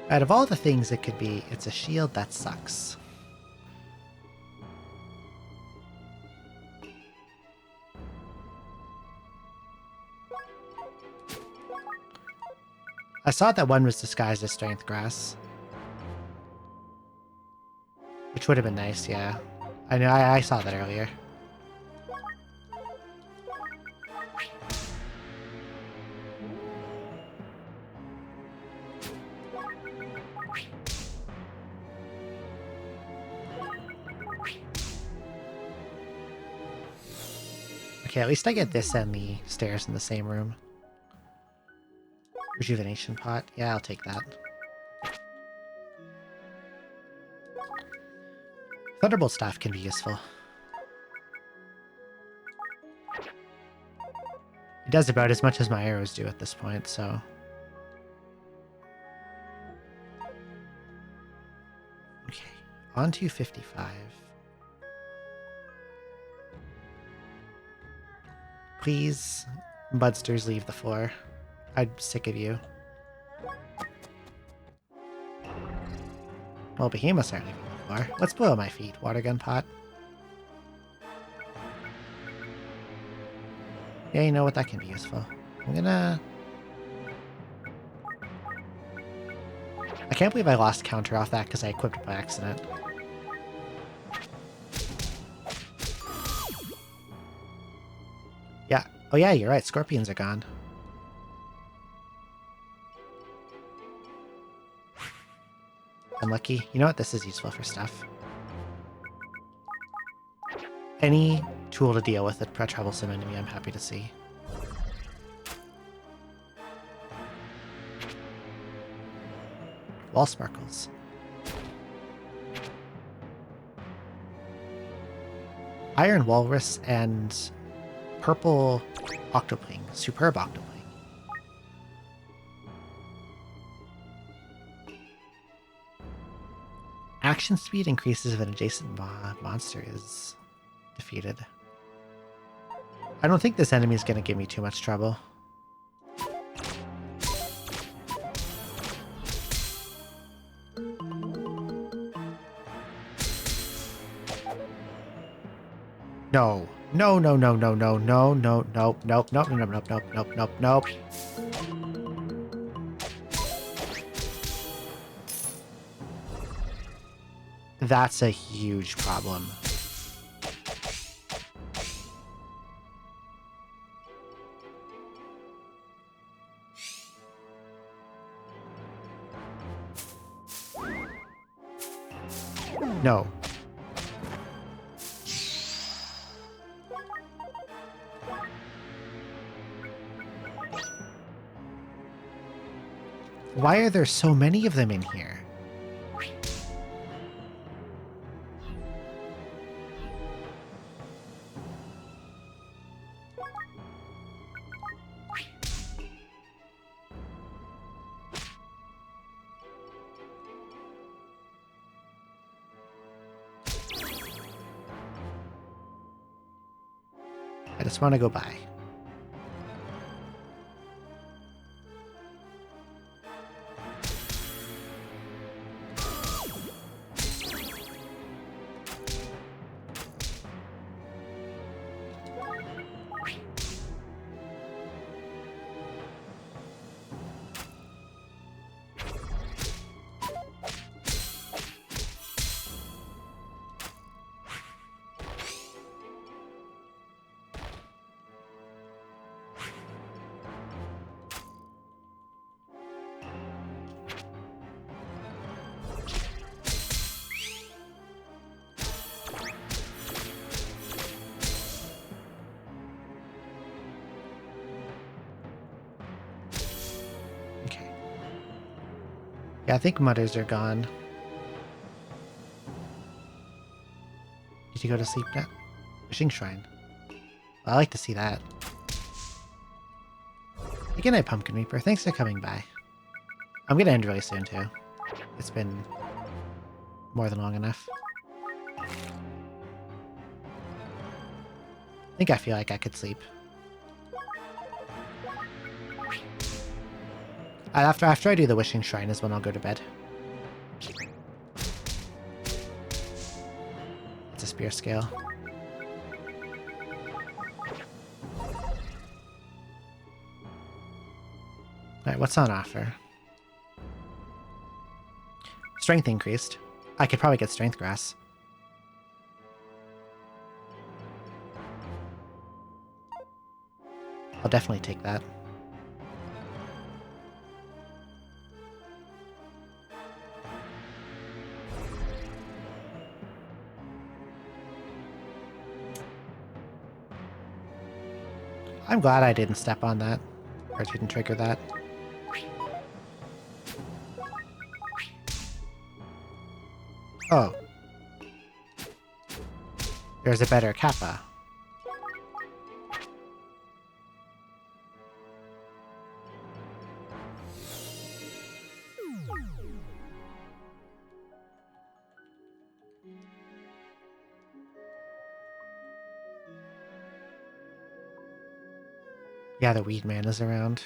Out of all the things it could be, it's a shield that sucks. I saw that one was disguised as Strength Grass. Which would have been nice, yeah. I know, I saw that earlier. Okay, at least I get this and the stairs in the same room. Rejuvenation pot. Yeah, I'll take that. Thunderbolt staff can be useful. It does about as much as my arrows do at this point, so... Okay, on to 55. Please, Budsters, leave the floor. I'm sick of you. Well, Behemoths aren't leaving the floor. Let's blow my feet, water gun pot. Yeah, you know what? That can be useful. I'm gonna... I can't believe I lost counter off that because I equipped it by accident. Yeah. Oh yeah, you're right. Scorpions are gone. Unlucky. You know what? This is useful for stuff. Any tool to deal with a troublesome enemy, I'm happy to see. Wall sparkles. Iron walrus and purple octopling. Superb octopling. Action speed increases if an adjacent monster is defeated. I don't think this enemy is going to give me too much trouble. No. No, no, no, no, no, no, no, nope, nope, nope, nope, nope, nope, nope, nope, nope. That's a huge problem. No. Why are there so many of them in here? I just want to go by. Yeah, I think mutters are gone. Did you go to sleep now? Wishing Shrine. Well, I like to see that. Good night, Pumpkin Reaper. Thanks for coming by. I'm gonna end really soon, too. It's been more than long enough. I feel like I could sleep. After I do the Wishing Shrine is when I'll go to bed. It's a spear scale. Alright, what's on offer? Strength increased. I could probably get Strength Grass. I'll definitely take that. I'm glad I didn't step on that, or didn't trigger that. Oh. There's a better Kappa. Yeah, the Weed Man is around.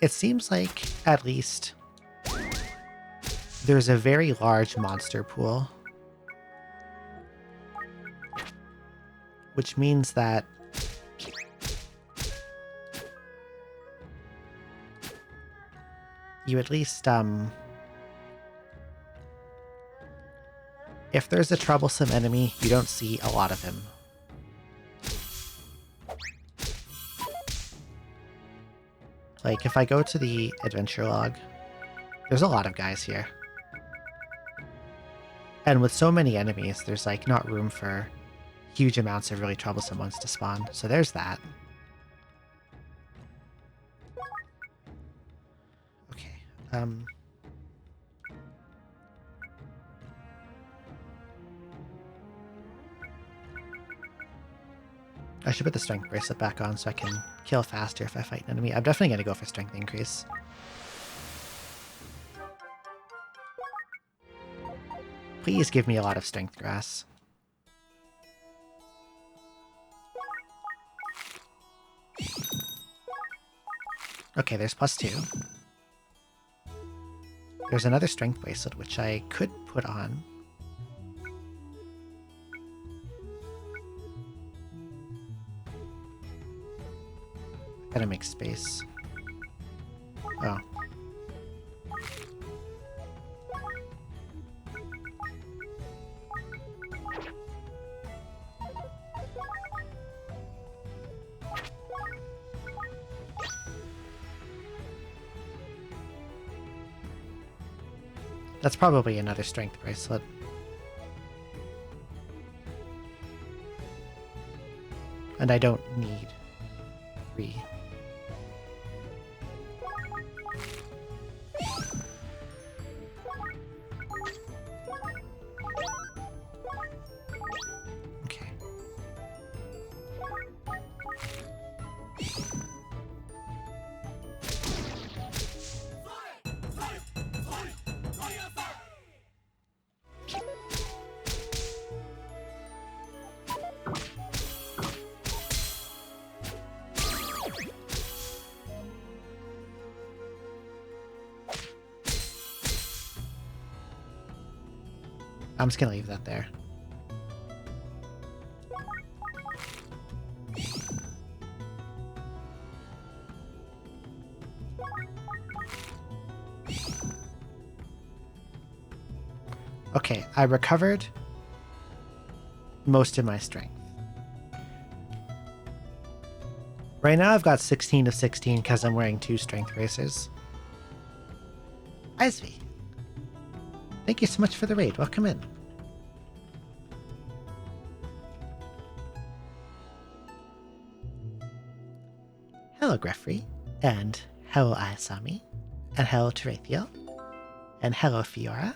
It seems like, at least, there's a very large monster pool. Which means that you at least, if there's a troublesome enemy, you don't see a lot of him. Like, if I go to the adventure log, there's a lot of guys here. And with so many enemies, there's, like, not room for huge amounts of really troublesome ones to spawn. So there's that. Okay, I should put the strength bracelet back on so I can kill faster if I fight an enemy. I'm definitely going to go for strength increase. Please give me a lot of strength grass. Okay, there's +2. There's another strength bracelet, which I could put on. Gotta make space. Oh. That's probably another strength bracelet. And I don't need 3. Okay. I'm just gonna leave that there. Okay, I recovered most of my strength. Right now I've got 16 of 16 because I'm wearing 2 strength bracers. Isvi, thank you so much for the raid. Welcome in. Hello, Greffrey, and hello, Ayasami, and hello, Terathiel, and hello, Fiora,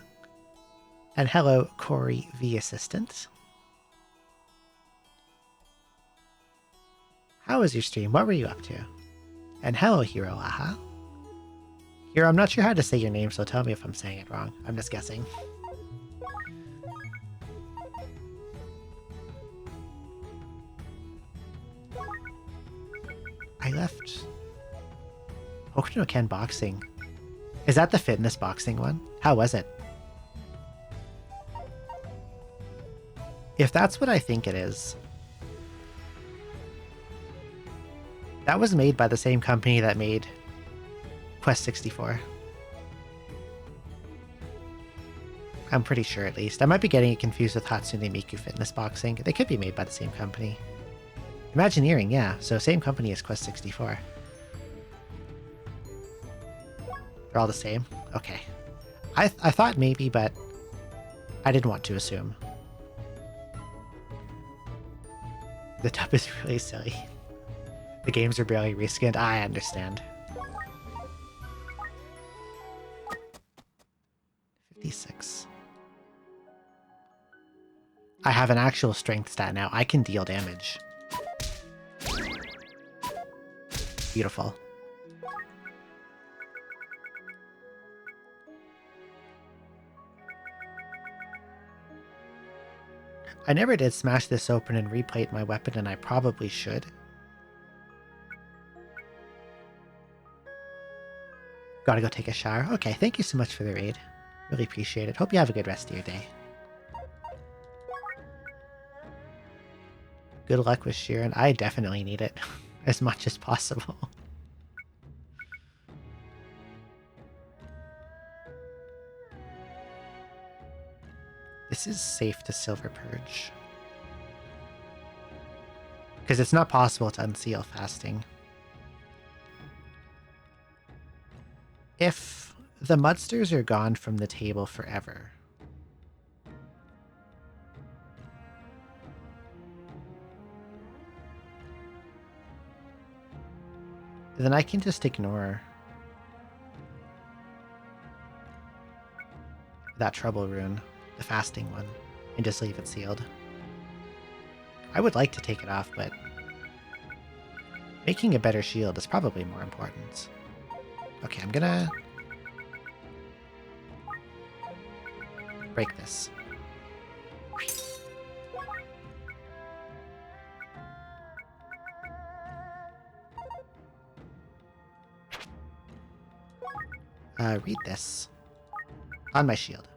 and hello, Corey, the assistant. How was your stream? What were you up to? And hello, Hiro Aha. Hiro, I'm not sure how to say your name, so tell me if I'm saying it wrong. I'm just guessing. I left Hokuto no Ken boxing. Is that the fitness boxing one? How was it? If that's what I think it is, that was made by the same company that made Quest 64. I'm pretty sure, at least. I might be getting it confused with Hatsune Miku Fitness Boxing. They could be made by the same company. Imagineering, yeah. So same company as Quest 64. They're all the same? Okay. I thought maybe, but I didn't want to assume. The tub is really silly. The games are barely reskinned. I understand. 56. I have an actual strength stat now. I can deal damage. Beautiful. I never did smash this open and replate my weapon, and I probably should. Gotta go take a shower. Okay, thank you so much for the raid. Really appreciate it. Hope you have a good rest of your day. Good luck with Sheeran. I definitely need it as much as possible. This is safe to Silver Purge. Because it's not possible to unseal fasting. If the Mudsters are gone from the table forever, then I can just ignore that Trouble Rune, the fasting one, and just leave it sealed. I would like to take it off, but making a better shield is probably more important. Okay, I'm gonna break this. Read this on my shield.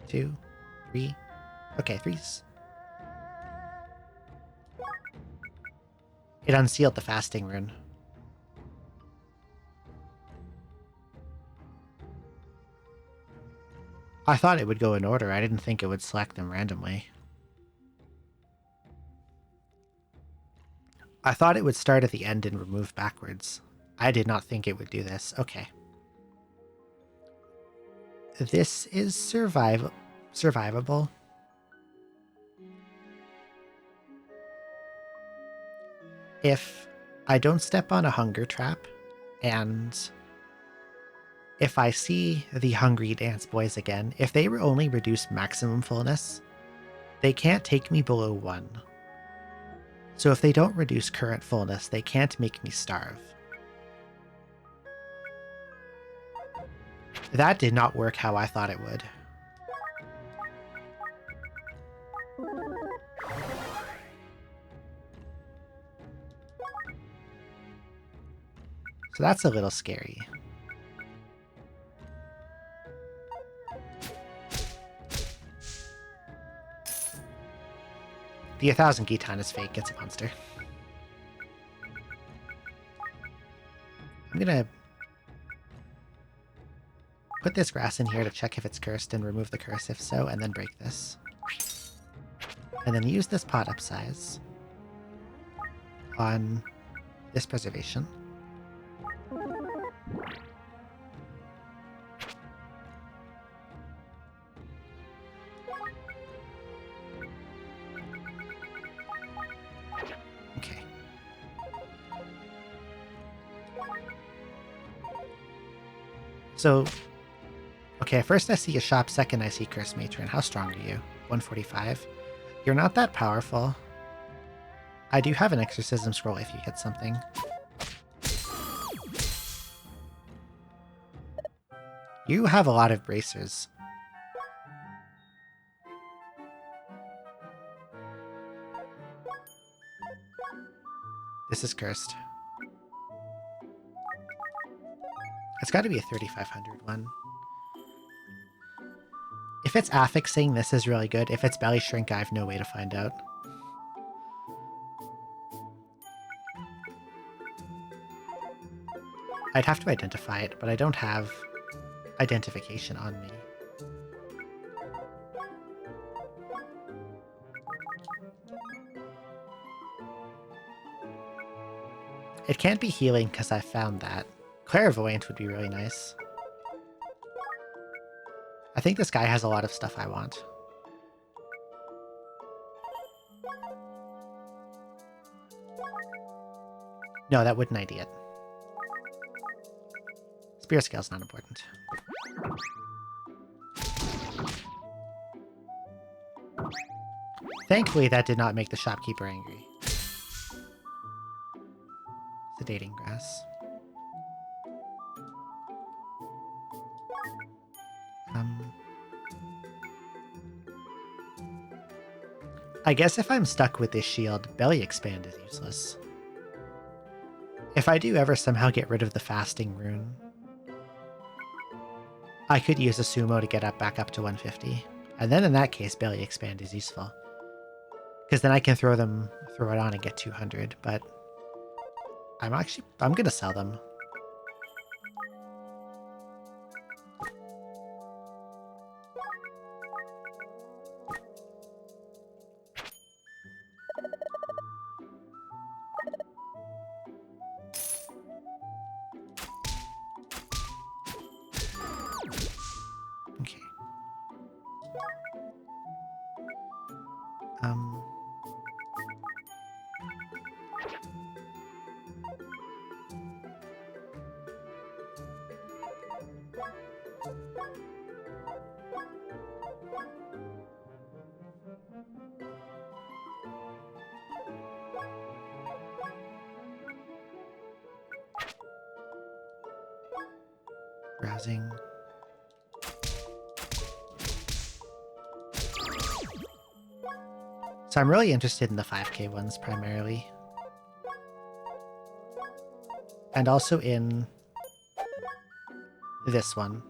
2, 3. Okay, 3s. It unsealed the fasting rune. I thought it would go in order. I didn't think it would select them randomly. I thought it would start at the end and remove backwards. I did not think it would do this. Okay. This is survivable. If I don't step on a hunger trap, and if I see the Hungry Dance Boys again, if they only reduce maximum fullness, they can't take me below 1. So if they don't reduce current fullness, they can't make me starve. That did not work how I thought it would. So that's a little scary. The 1000 Gitan is fake, it's a monster. I'm gonna put this grass in here to check if it's cursed and remove the curse if so, and then break this. And then use this pot upsize on this preservation. Okay. So, okay, first I see a shop, second I see Curse Matron. How strong are you? 145. You're not that powerful. I do have an exorcism scroll if you hit something. You have a lot of bracers. This is cursed. It's got to be a 3500 one. If it's affixing, this is really good. If it's belly shrink, I have no way to find out. I'd have to identify it, but I don't have identification on me. It can't be healing because I found that. Clairvoyant would be really nice. I think this guy has a lot of stuff I want. No, that wouldn't ID it. Spear scale's not important. Thankfully, that did not make the shopkeeper angry. Sedating grass. I guess if I'm stuck with this shield, Belly Expand is useless. If I do ever somehow get rid of the fasting rune, I could use a sumo to get up back up to 150. And then in that case, Belly Expand is useful. Because then I can throw it on and get 200, but I'm gonna sell them. Housing. So I'm really interested in the 5k ones primarily. And also in this one.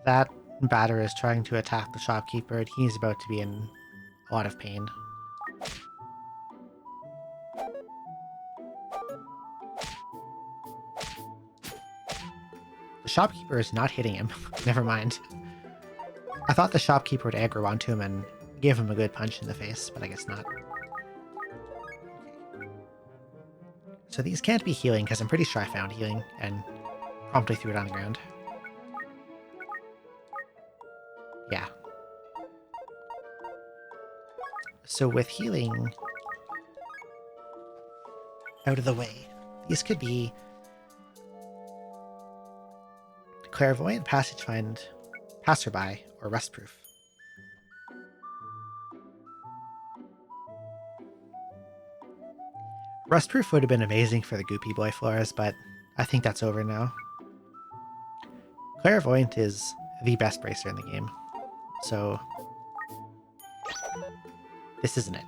That batter is trying to attack the shopkeeper and he's about to be in a lot of pain. The shopkeeper is not hitting him. Never mind. I thought the shopkeeper would aggro onto him and give him a good punch in the face, but I guess not. So these can't be healing because I'm pretty sure I found healing and promptly threw it on the ground. Yeah. So with healing out of the way, these could be Clairvoyant, Passage Find, Passerby, or Rustproof. Rustproof would have been amazing for the Goopy Boy floors, but I think that's over now. Clairvoyant is the best bracer in the game, so this isn't it.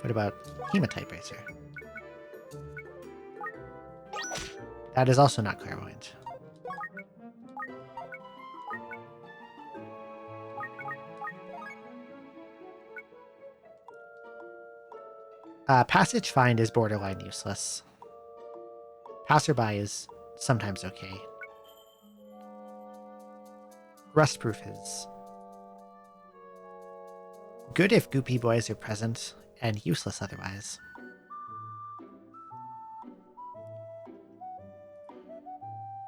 What about Hematite Bracer? That is also not Clairvoyant. Passage Find is borderline useless. Passerby is sometimes okay. Rustproof is good if Goopy Boys are present, and useless otherwise.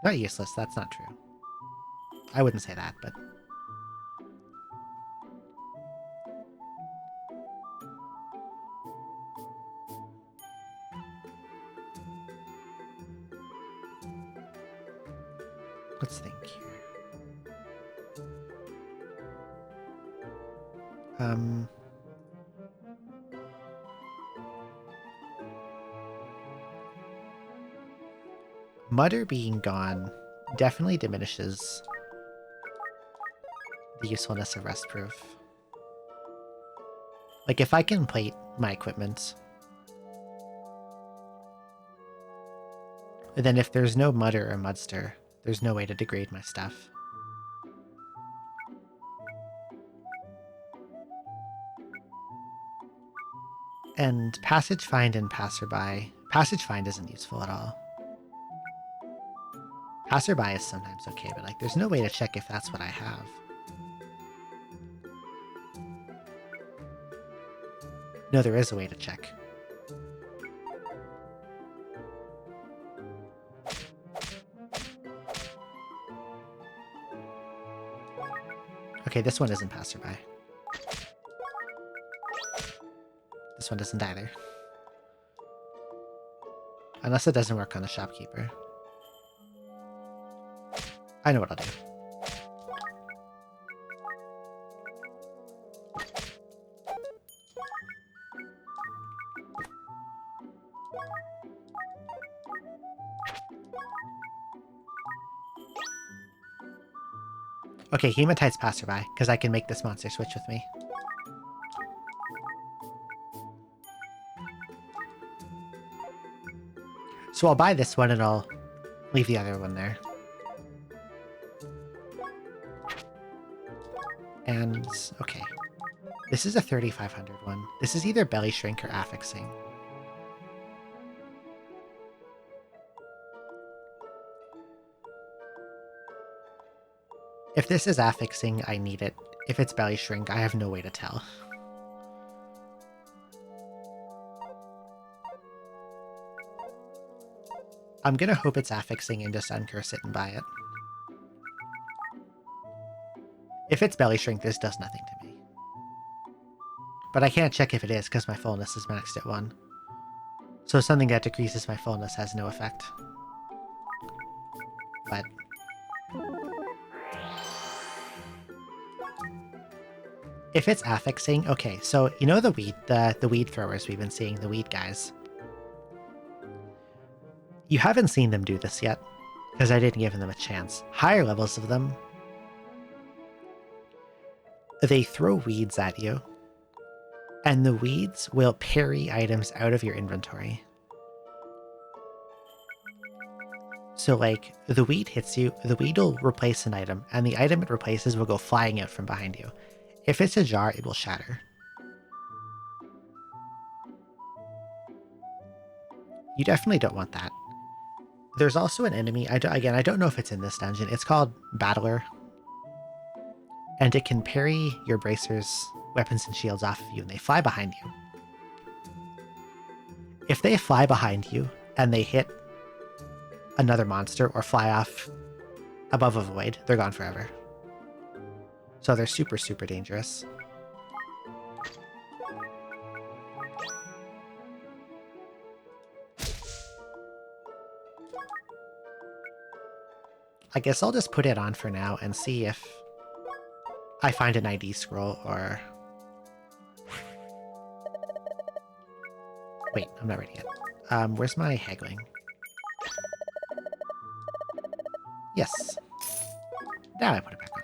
Not useless, that's not true. I wouldn't say that, but... let's think here. Mutter being gone definitely diminishes the usefulness of Rustproof. Like, if I can plate my equipment, then if there's no Mutter or Mudster, there's no way to degrade my stuff. And Passage Find and Passerby. Passage Find isn't useful at all. Passerby is sometimes okay, but like, there's no way to check if that's what I have. No, there is a way to check. Okay, this one isn't Passerby. This one doesn't either. Unless it doesn't work on the shopkeeper. I know what I'll do. Okay, Hematite's Passerby, because I can make this monster switch with me. So I'll buy this one and I'll leave the other one there. And, okay. This is a 3500 one. This is either Belly Shrink or Affixing. If this is Affixing, I need it. If it's Belly Shrink, I have no way to tell. I'm gonna hope it's Affixing and just uncurse it and buy it. If it's Belly Shrink, this does nothing to me. But I can't check if it is because my fullness is maxed at 1. So something that decreases my fullness has no effect. But... if it's Affixing, okay, so you know the weed throwers we've been seeing, the weed guys? You haven't seen them do this yet, because I didn't give them a chance. Higher levels of them, they throw weeds at you, and the weeds will parry items out of your inventory. So, like, the weed hits you, the weed will replace an item, and the item it replaces will go flying out from behind you. If it's a jar, it will shatter. You definitely don't want that. There's also an enemy, I don't know if it's in this dungeon, it's called Battler, and it can parry your bracers, weapons, and shields off of you, and they fly behind you. If they fly behind you, and they hit another monster or fly off above a void, they're gone forever. So they're super, super dangerous. I guess I'll just put it on for now and see if I find an ID scroll or... Wait, I'm not ready yet. Where's my haggling? Yes. Now I put it back on.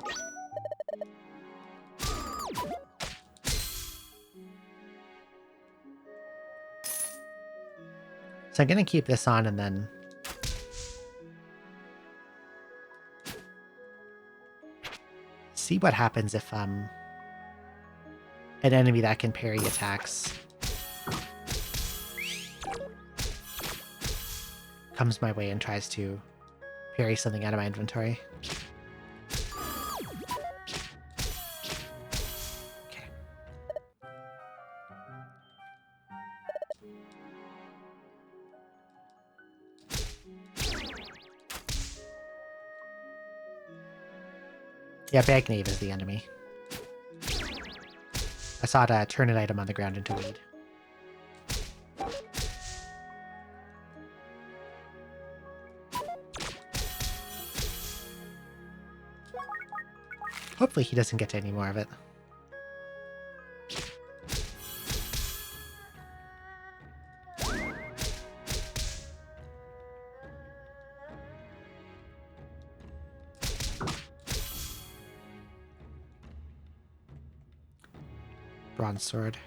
So I'm going to keep this on and then... see what happens if an enemy that can parry attacks comes my way and tries to parry something out of my inventory. Okay. Yeah, Bagnave is the enemy. I saw it turn an item on the ground into weed. Hopefully he doesn't get any more of it. Bronze sword.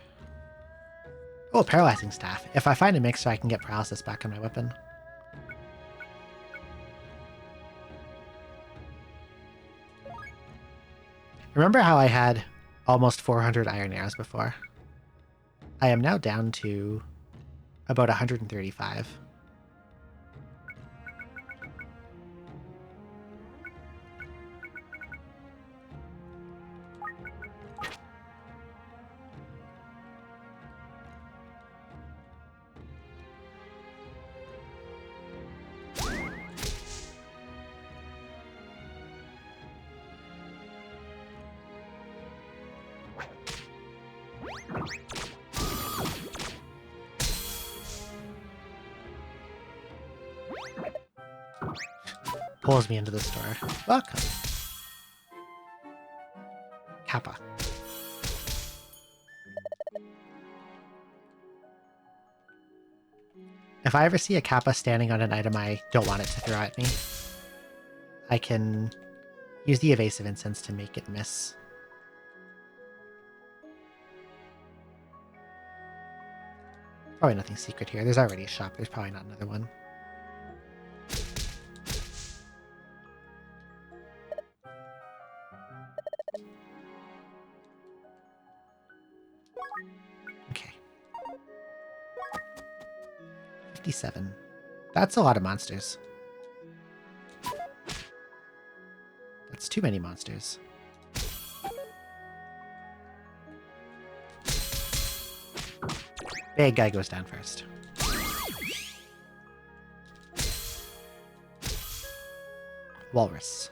Oh, paralyzing staff. If I find a mixer, I can get paralysis back on my weapon. Remember how I had almost 400 iron arrows before? I am now down to about 135. Pulls me into the store. Welcome. Kappa. If I ever see a Kappa standing on an item I don't want it to throw at me, I can use the evasive incense to make it miss. Probably nothing secret here. There's already a shop. There's probably not another one. Okay. 57. That's a lot of monsters. That's too many monsters. Big guy goes down first. Walrus.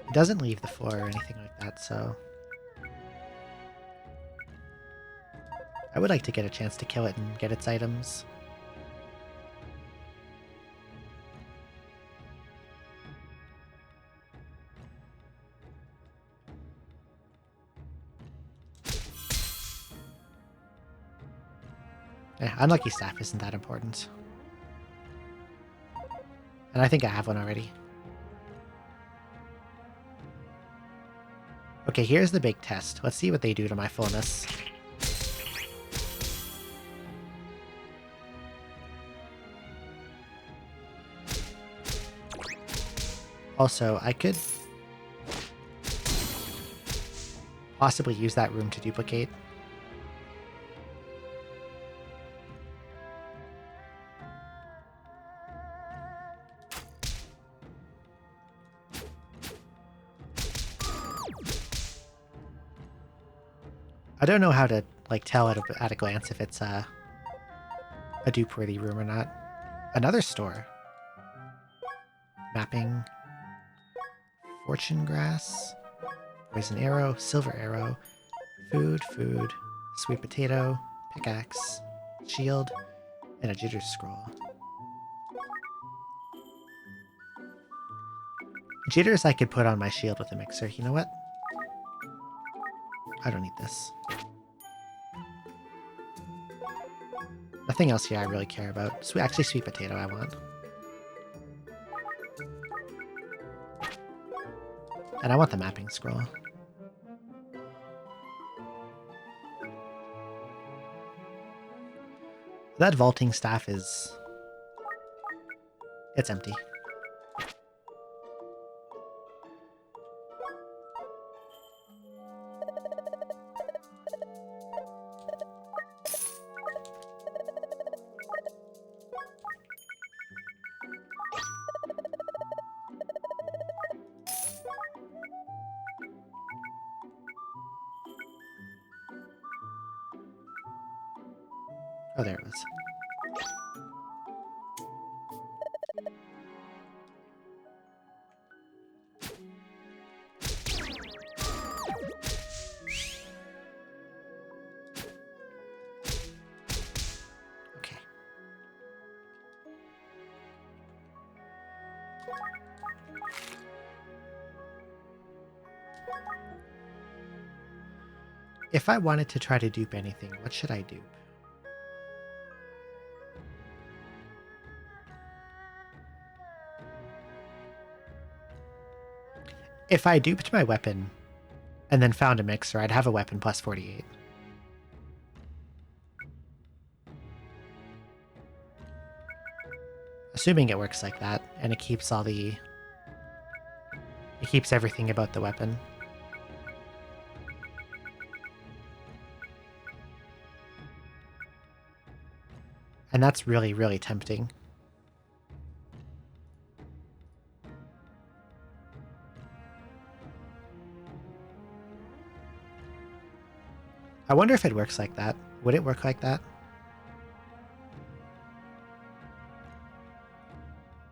It doesn't leave the floor or anything like that, so... I would like to get a chance to kill it and get its items. Unlucky staff isn't that important. And I think I have one already. Okay, here's the big test. Let's see what they do to my fullness. Also, I could possibly use that room to duplicate. I don't know how to like tell at a glance if it's a dupe-worthy room or not. Another store. Mapping. Fortune grass. Poison arrow. Silver arrow. Food. Sweet potato. Pickaxe. Shield. And a jitter scroll. Jitters I could put on my shield with a mixer. You know what? I don't need this. Nothing else here I really care about. Actually, sweet potato I want. And I want the mapping scroll. That vaulting staff is... it's empty. Oh, there it was. Okay. If I wanted to try to dupe anything, what should I dupe? If I duped my weapon and then found a mixer, I'd have a weapon plus 48. Assuming it works like that, and it keeps all the... it keeps everything about the weapon. And that's really, really tempting. I wonder if it works like that. Would it work like that?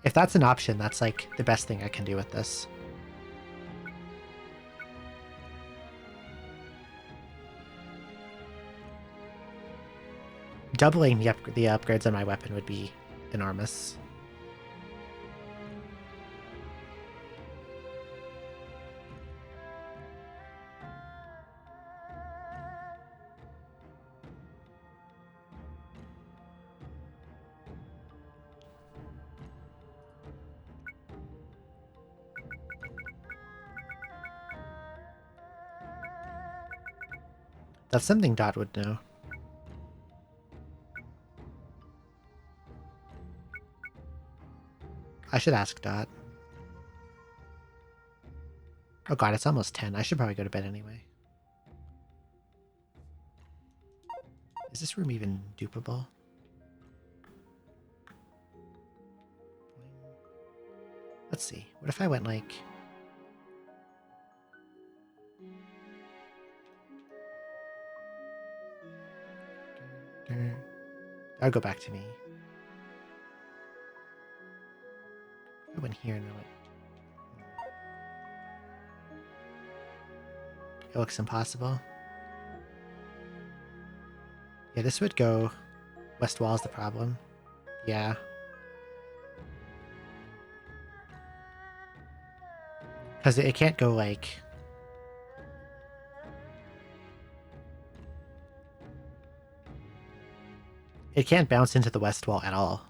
If that's an option, that's like the best thing I can do with this. Doubling the upgrades on my weapon would be enormous. That's something Dot would know. I should ask Dot. Oh god, it's almost 10. I should probably go to bed anyway. Is this room even dupeable? Let's see. What if I went like... I'll go back to me. I went here and then it looks impossible. Yeah, this would go... West wall's the problem. Yeah. Because it can't go like... It can't bounce into the west wall at all.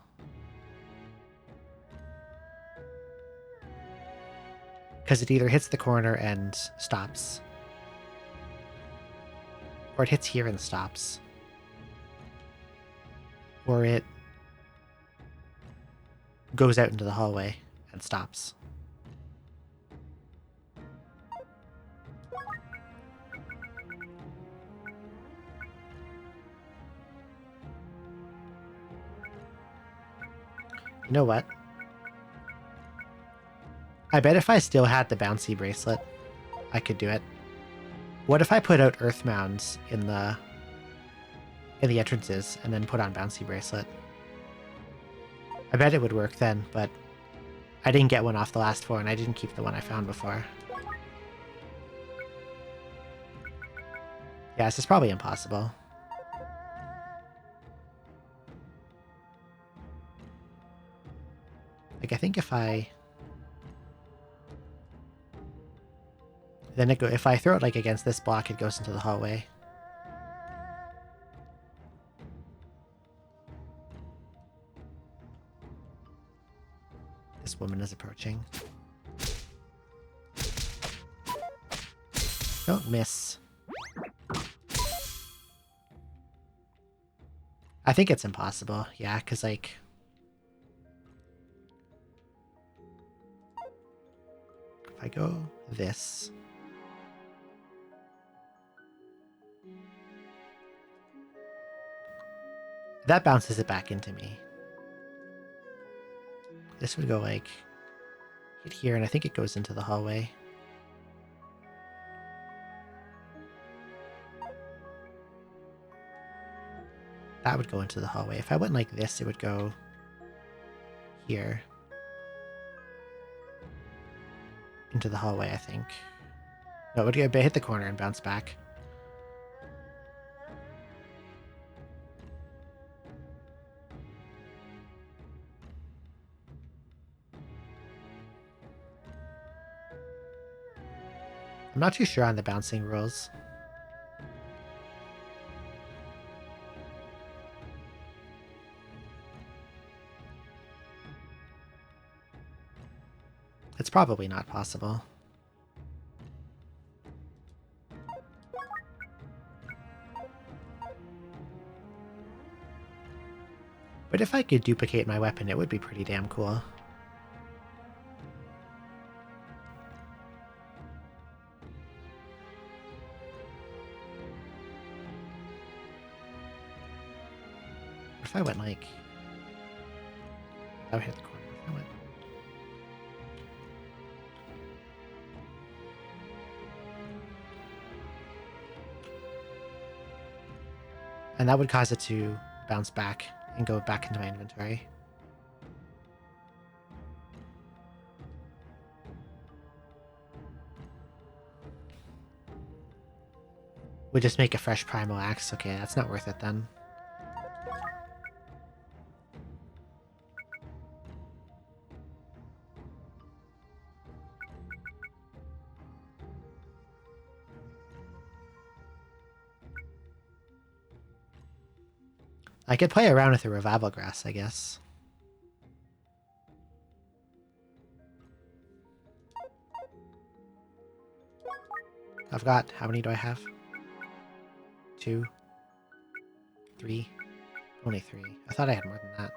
Because it either hits the corner and stops, or it hits here and stops, or it goes out into the hallway and stops. You know what? I bet if I still had the bouncy bracelet, I could do it. What if I put out earth mounds in the entrances and then put on bouncy bracelet? I bet it would work then, but I didn't get one off the last floor and I didn't keep the one I found before. Yeah, this is probably impossible. Like, I think if I... Then if I throw it, like, against this block, it goes into the hallway. This woman is approaching. Don't miss. I think it's impossible, yeah, because, like... If I go this... That bounces it back into me. This would go, like, hit here, and I think it goes into the hallway. That would go into the hallway. If I went like this, it would go here. Into the hallway, I think. No, it would hit the corner and bounce back. I'm not too sure on the bouncing rules. It's probably not possible. But if I could duplicate my weapon, it would be pretty damn cool. If I went like... I would hit the corner. If I went... And that would cause it to bounce back and go back into my inventory. Would just make a fresh primal axe. Okay, that's not worth it then. I could play around with the revival grass, I guess. I've got... How many do I have? 2, 3. Only 3. I thought I had more than that.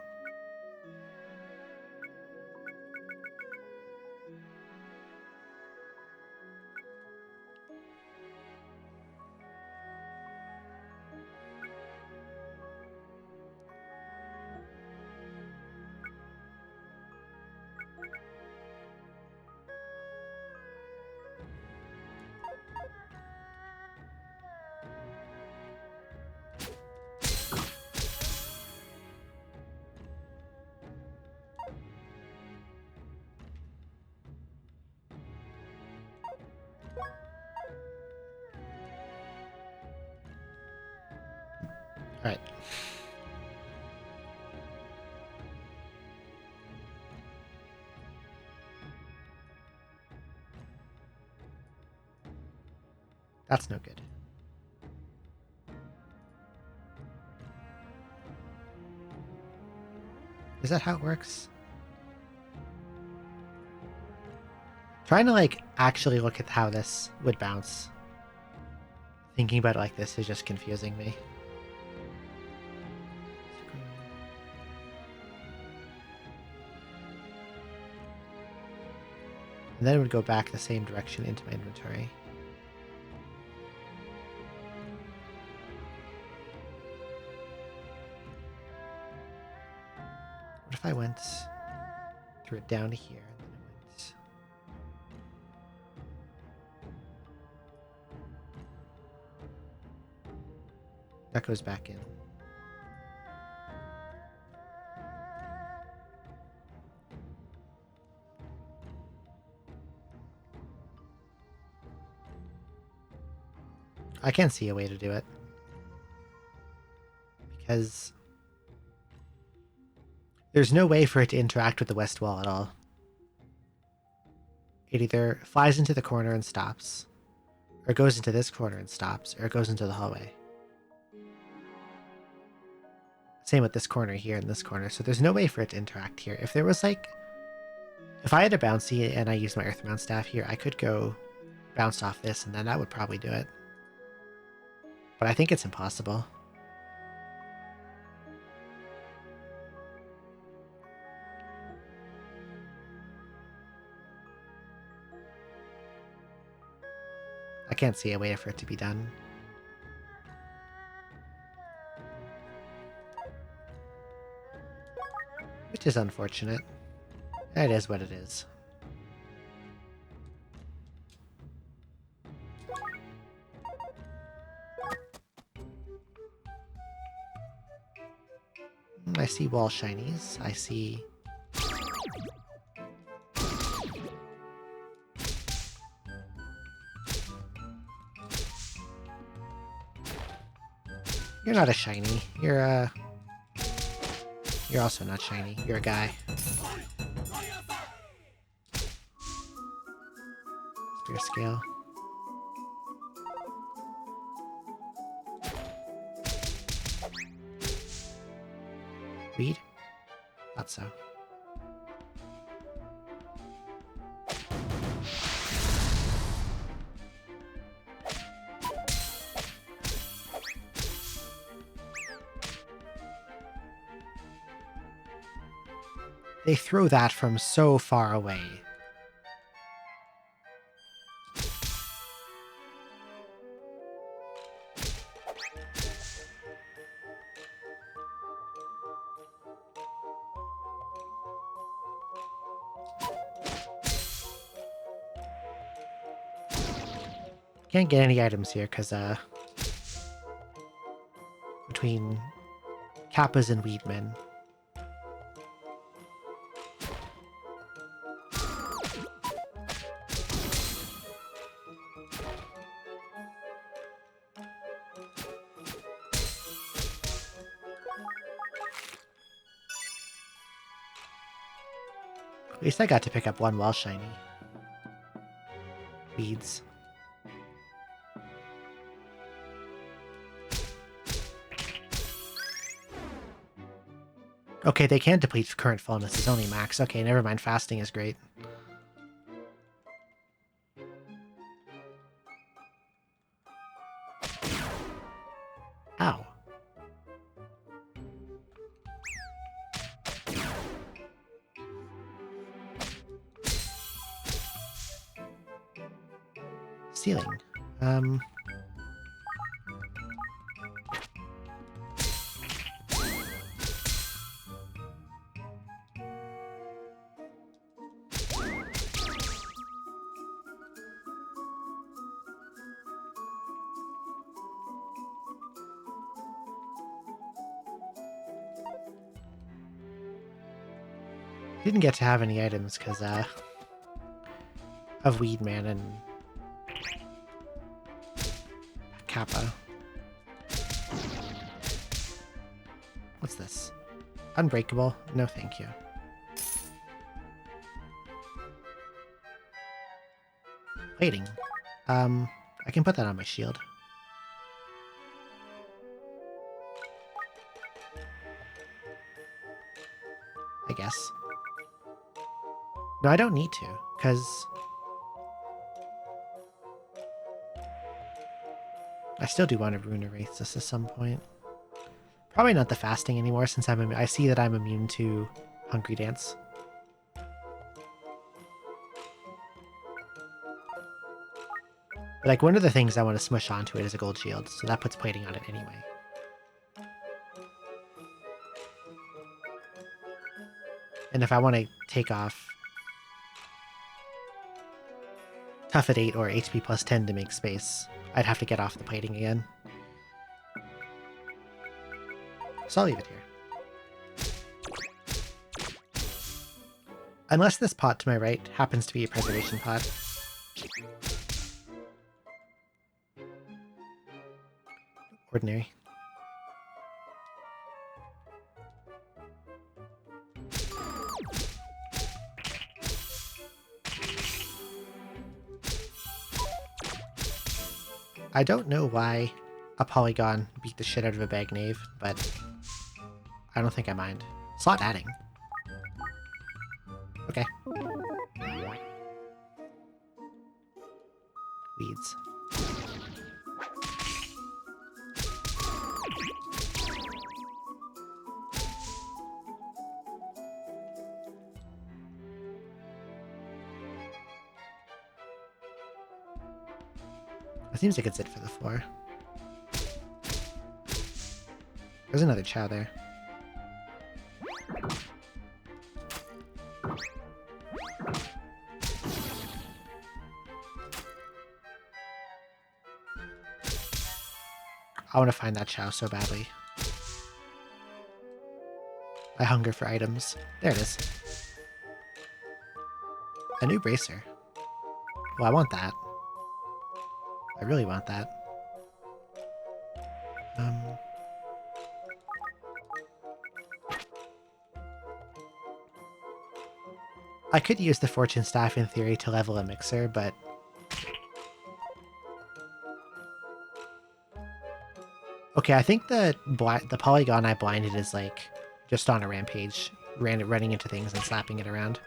Alright. That's no good. Is that how it works? Trying to, like, actually look at how this would bounce. Thinking about it like this is just confusing me. And then it would go back the same direction into my inventory. What if I went, threw it down to here, and then it went... That goes back in. I can't see a way to do it. Because there's no way for it to interact with the west wall at all. It either flies into the corner and stops, or goes into this corner and stops, or it goes into the hallway. Same with this corner here and this corner, so there's no way for it to interact here. If there was like... If I had a bouncy and I used my Earthbound Staff here, I could go bounce off this and then that would probably do it. But I think it's impossible. I can't see a way for it to be done. Which is unfortunate. It is what it is. I see wall shinies. I see... You're not a shiny. You're also not shiny. You're a guy. Spear scale. Weed? Thought so. They throw that from so far away. Can't get any items here because between Kappas and Weedmen. At least I got to pick up one wall shiny. Weeds. Okay, they can't deplete current fullness. It's only max. Okay, never mind. Fasting is great. Ow. Ceiling. Didn't get to have any items because of Weedman and Kappa. What's this? Unbreakable? No thank you. Plating. I can put that on my shield. No, I don't need to, because I still do want to rune erase this at some point. Probably not the fasting anymore, since I see that I'm immune to Hungry Dance. But like, one of the things I want to smush onto it is a gold shield, so that puts plating on it anyway. And if I want to take off Tough at 8 or HP plus 10 to make space, I'd have to get off the plating again. So I'll leave it here. Unless this pot to my right happens to be a preservation pot. Ordinary. I don't know why a polygon beat the shit out of a bag knave, but I don't think I mind. Slot adding. Okay. Weeds. That seems like it's it for the floor. There's another chow there. I want to find that chow so badly. I hunger for items. There it is. A new bracer. Well, I want that. I really want that. I could use the fortune staff in theory to level a mixer, but okay, I think the polygon I blinded is like just on a rampage, running into things and slapping it around,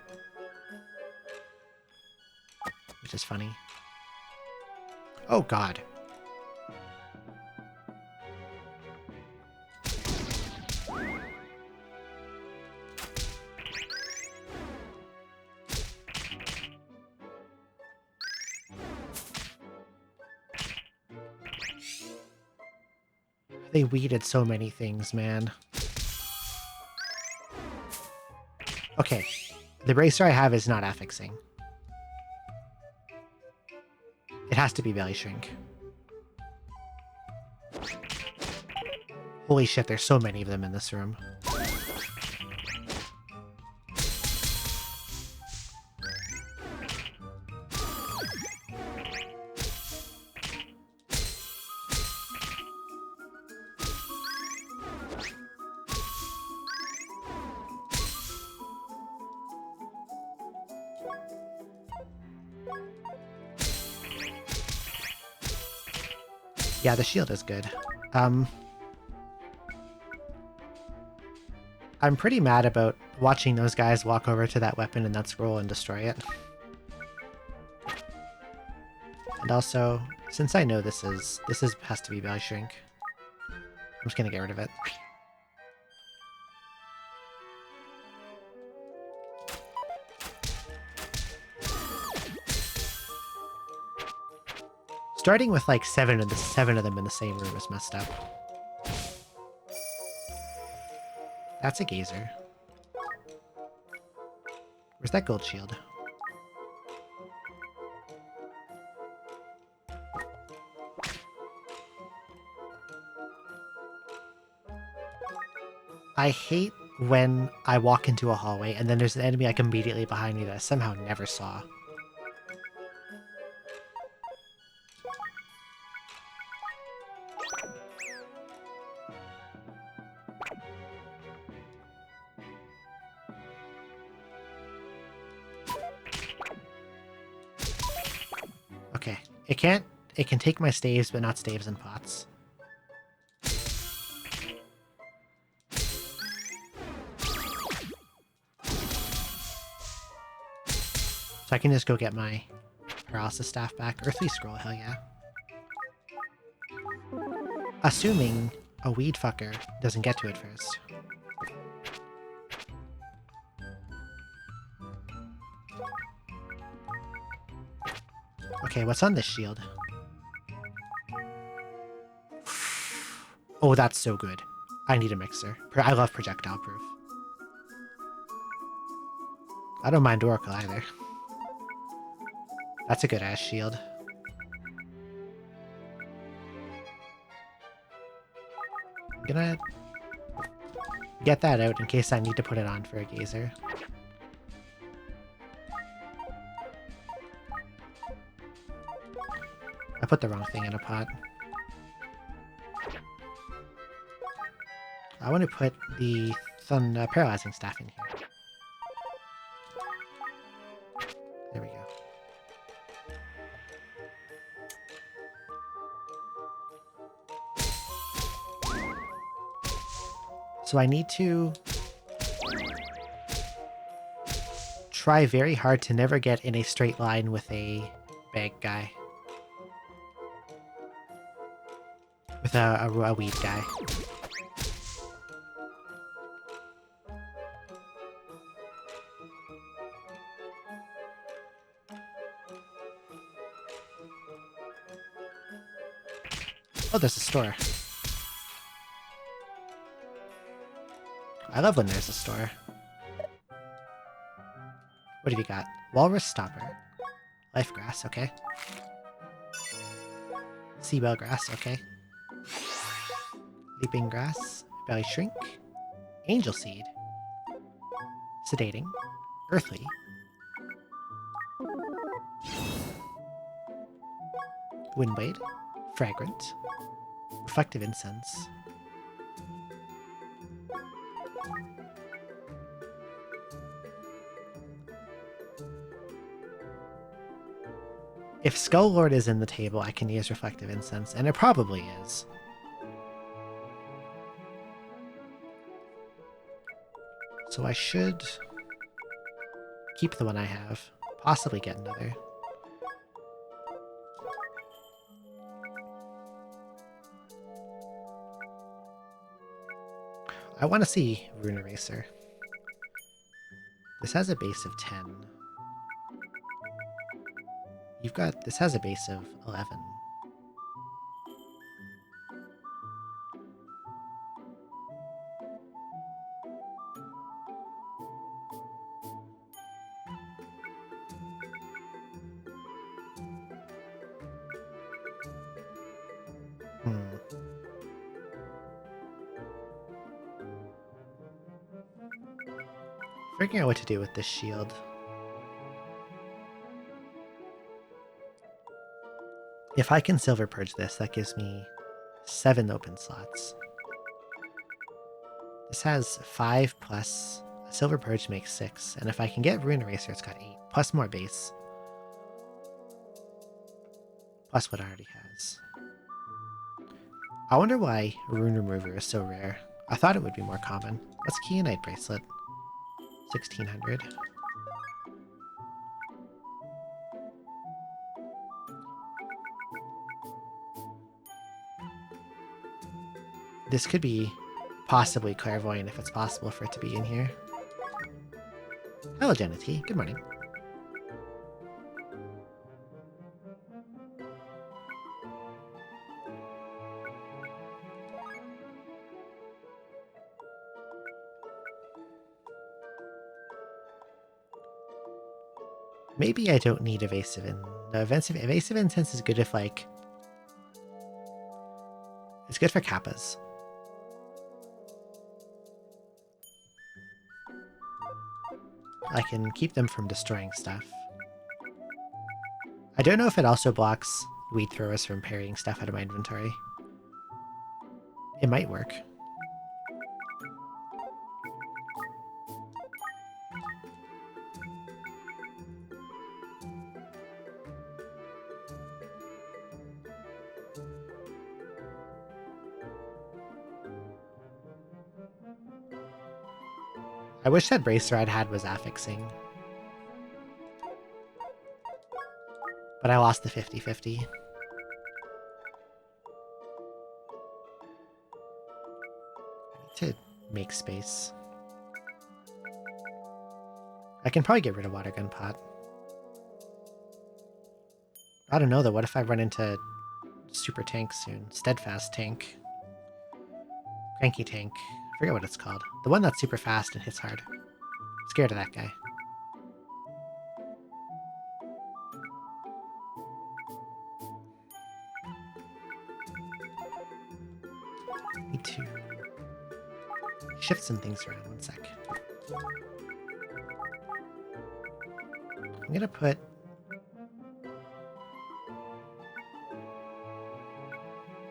which is funny. Oh god. They weeded so many things, man. Okay, the bracer I have is not affixing. It has to be belly shrink. Holy shit, there's so many of them in this room. Yeah, the shield is good. I'm pretty mad about watching those guys walk over to that weapon and that scroll and destroy it. And also, since I know this has to be belly shrink, I'm just gonna get rid of it. Starting with like seven of them in the same room is messed up. That's a gazer. Where's that gold shield? I hate when I walk into a hallway and then there's an enemy like immediately behind me that I somehow never saw. Okay, it can take my staves, but not staves and pots. I can just go get my paralysis staff back. Earthly scroll, hell yeah. Assuming a weed fucker doesn't get to it first. Okay, what's on this shield? Oh, that's so good. I need a mixer. I love projectile proof. I don't mind Oracle either. That's a good ass shield. I'm gonna get that out in case I need to put it on for a gazer. I put the wrong thing in a pot. I want to put the paralyzing staff in here. There we go. So I need to try very hard to never get in a straight line with a bag guy. With a weed guy. Oh, there's a store. I love when there's a store. What have you got? Walrus Stopper. Life Grass, okay. Seabell Grass, okay. Leaping Grass. Belly Shrink. Angel Seed. Sedating. Earthly. Windblade. Fragrant. Reflective Incense. If Skull Lord is in the table, I can use Reflective Incense, and it probably is. So I should keep the one I have, possibly get another. I want to see Rune Eraser. This has a base of 10. This has a base of 11. Figuring out what to do with this shield. If I can Silver Purge this, that gives me 7 open slots. This has 5 plus a Silver Purge makes 6, and if I can get Rune Eraser, it's got 8, plus more base. Plus what it already has. I wonder why Rune Remover is so rare. I thought it would be more common. What's Kyanite Bracelet? 1600. This could be possibly Clairvoyant if it's possible for it to be in here. Hello, Jenna T. Good morning. Maybe I don't need Evasive No, Evasive Incense is good if, like... It's good for Kappas. I can keep them from destroying stuff. I don't know if it also blocks Weed Throwers from parrying stuff out of my inventory. It might work. I wish that bracer I'd had was affixing. But I lost the 50-50. To make space. I can probably get rid of Water Gun Pot. I don't know though, what if I run into Super Tank soon? Steadfast Tank. Cranky Tank. I forget what it's called. The one that's super fast and hits hard. Scared of that guy. Need to shift some things around. One sec. I'm gonna put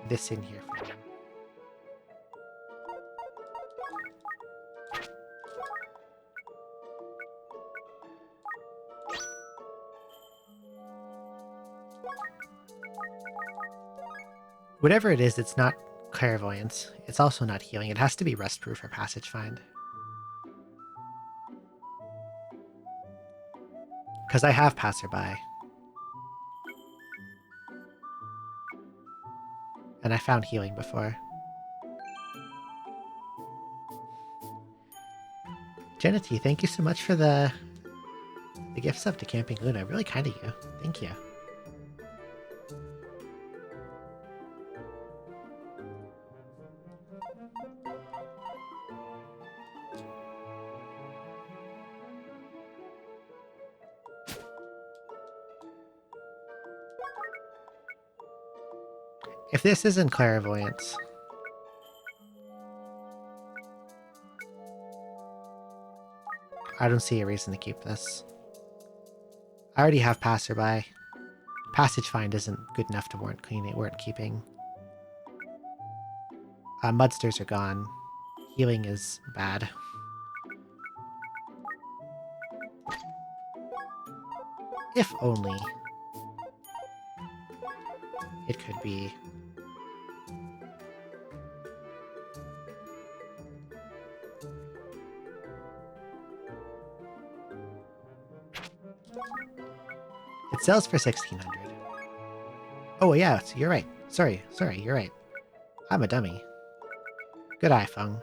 this in here for now. Whatever it is, it's not clairvoyance. It's also not healing. It has to be restproof or passage find. Because I have passerby. And I found healing before. Genity, thank you so much for the gift sub to Camping Luna. Really kind of you. Thank you. If this isn't clairvoyance, I don't see a reason to keep this. I already have passerby. Passage find isn't good enough to warrant keeping. Mudsters are gone. Healing is bad. If only it could be. It sells for 1,600. Oh yeah, you're right. Sorry, you're right. I'm a dummy. Good eye, Feng.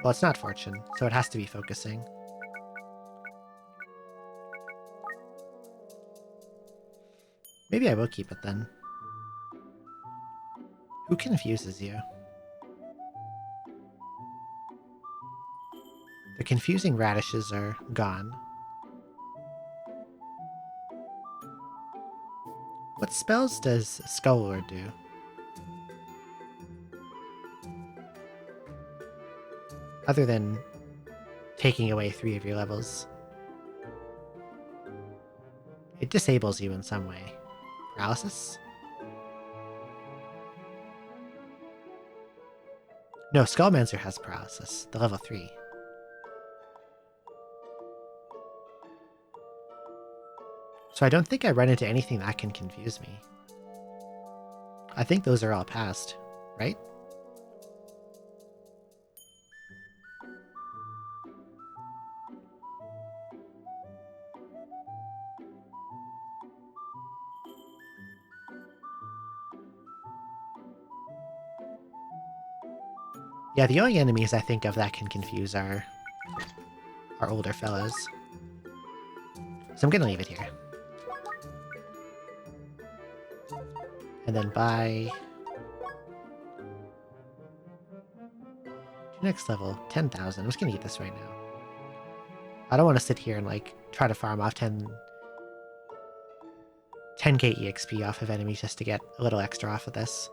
Well, it's not fortune, so it has to be focusing. Maybe I will keep it then. Who confuses you? The confusing radishes are gone. What spells does Skull Lord do? Other than taking away 3 of your levels. It disables you in some way. Paralysis? No, Skullmancer has paralysis, the level 3. So I don't think I run into anything that can confuse me. I think those are all past, right? Yeah, the only enemies I think of that can confuse are older fellows. So I'm gonna leave it here. And then buy... next level, 10,000. I'm just gonna eat this right now. I don't want to sit here and like try to farm off 10k EXP off of enemies just to get a little extra off of this.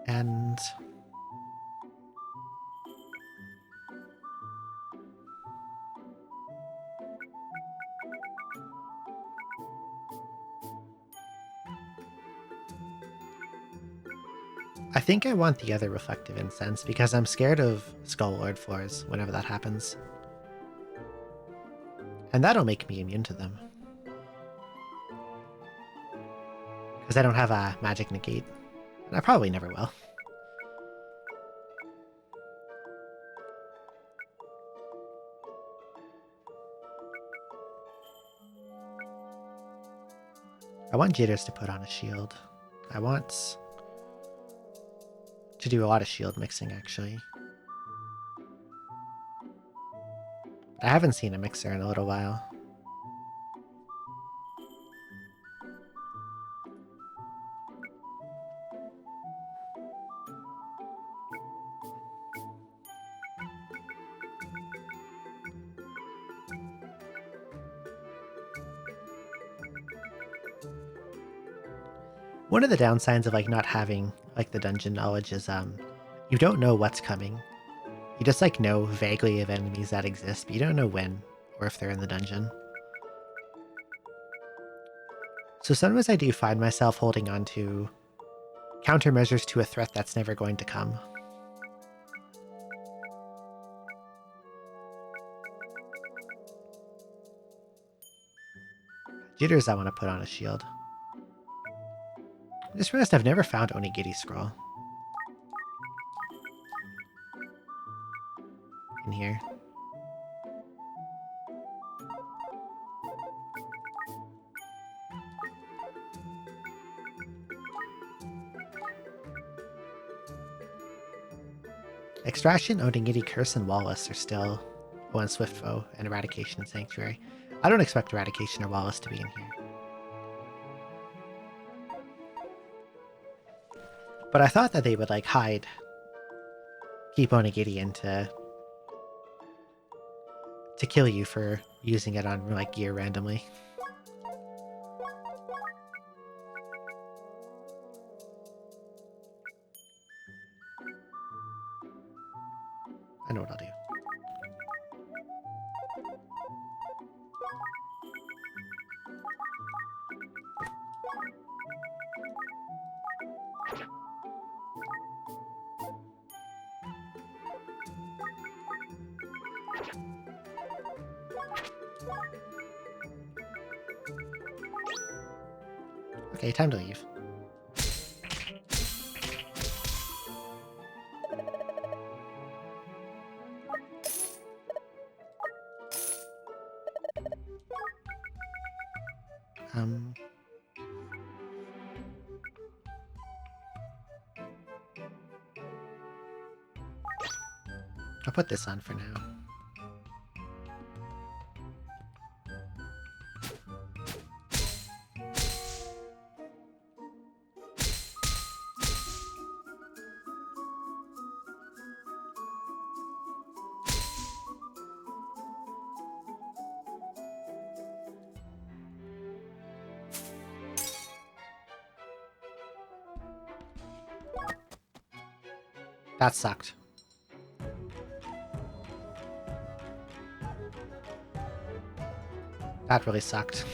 And I think I want the other reflective incense because I'm scared of Skull Lord floors whenever that happens. And that'll make me immune to them. Because I don't have a magic negate. And I probably never will. I want Jitters to put on a shield. I want to do a lot of shield mixing, actually. I haven't seen a mixer in a little while. One of the downsides of like not having like the dungeon knowledge is you don't know what's coming. You just like know vaguely of enemies that exist, but you don't know when or if they're in the dungeon. So sometimes I do find myself holding on to countermeasures to a threat that's never going to come. Jitters I want to put on a shield. I just realized I've never found Onigiri Scroll. In here. Extraction, Onigiri, Curse, and Wallace are still one Swift Foe, and Eradication and Sanctuary. I don't expect Eradication or Wallace to be in here. But I thought that they would like hide, keep Onigiri in to kill you for using it on like gear randomly. I know what I'll do. Okay, time to leave. I'll put this on for now. That sucked. That really sucked.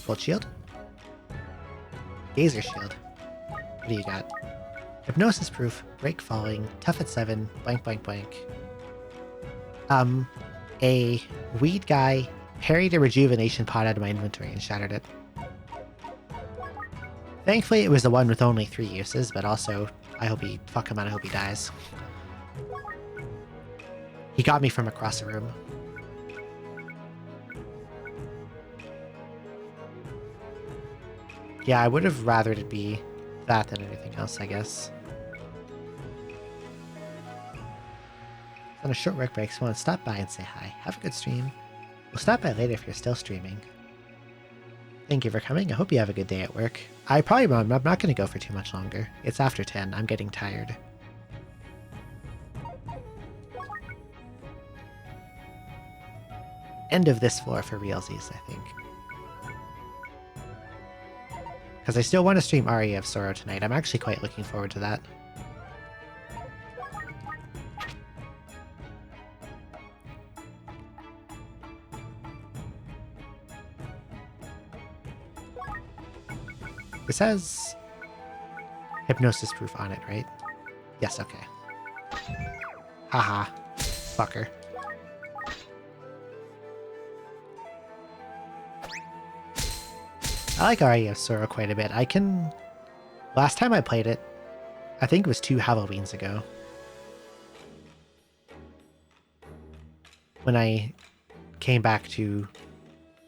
Bolt shield? Gazer shield. What do you got? Hypnosis proof, break falling, tough at 7, blank blank blank. A weed guy parried a rejuvenation pot out of my inventory and shattered it. Thankfully, it was the one with only 3 uses, but also, I hope he dies. He got me from across the room. Yeah, I would have rathered it be that than anything else, I guess. On a short work break, so I want to stop by and say hi. Have a good stream. We'll stop by later if you're still streaming. Thank you for coming. I hope you have a good day at work. I'm not going to go for too much longer. It's after 10. I'm getting tired. End of this floor for realsies, I think. Because I still want to stream Aria of Sorrow tonight. I'm actually quite looking forward to that. It says hypnosis proof on it, right? Yes, okay. Haha. Fucker. I like Aria of Sorrow quite a bit. Last time I played it, I think it was 2 Halloweens ago. When I came back to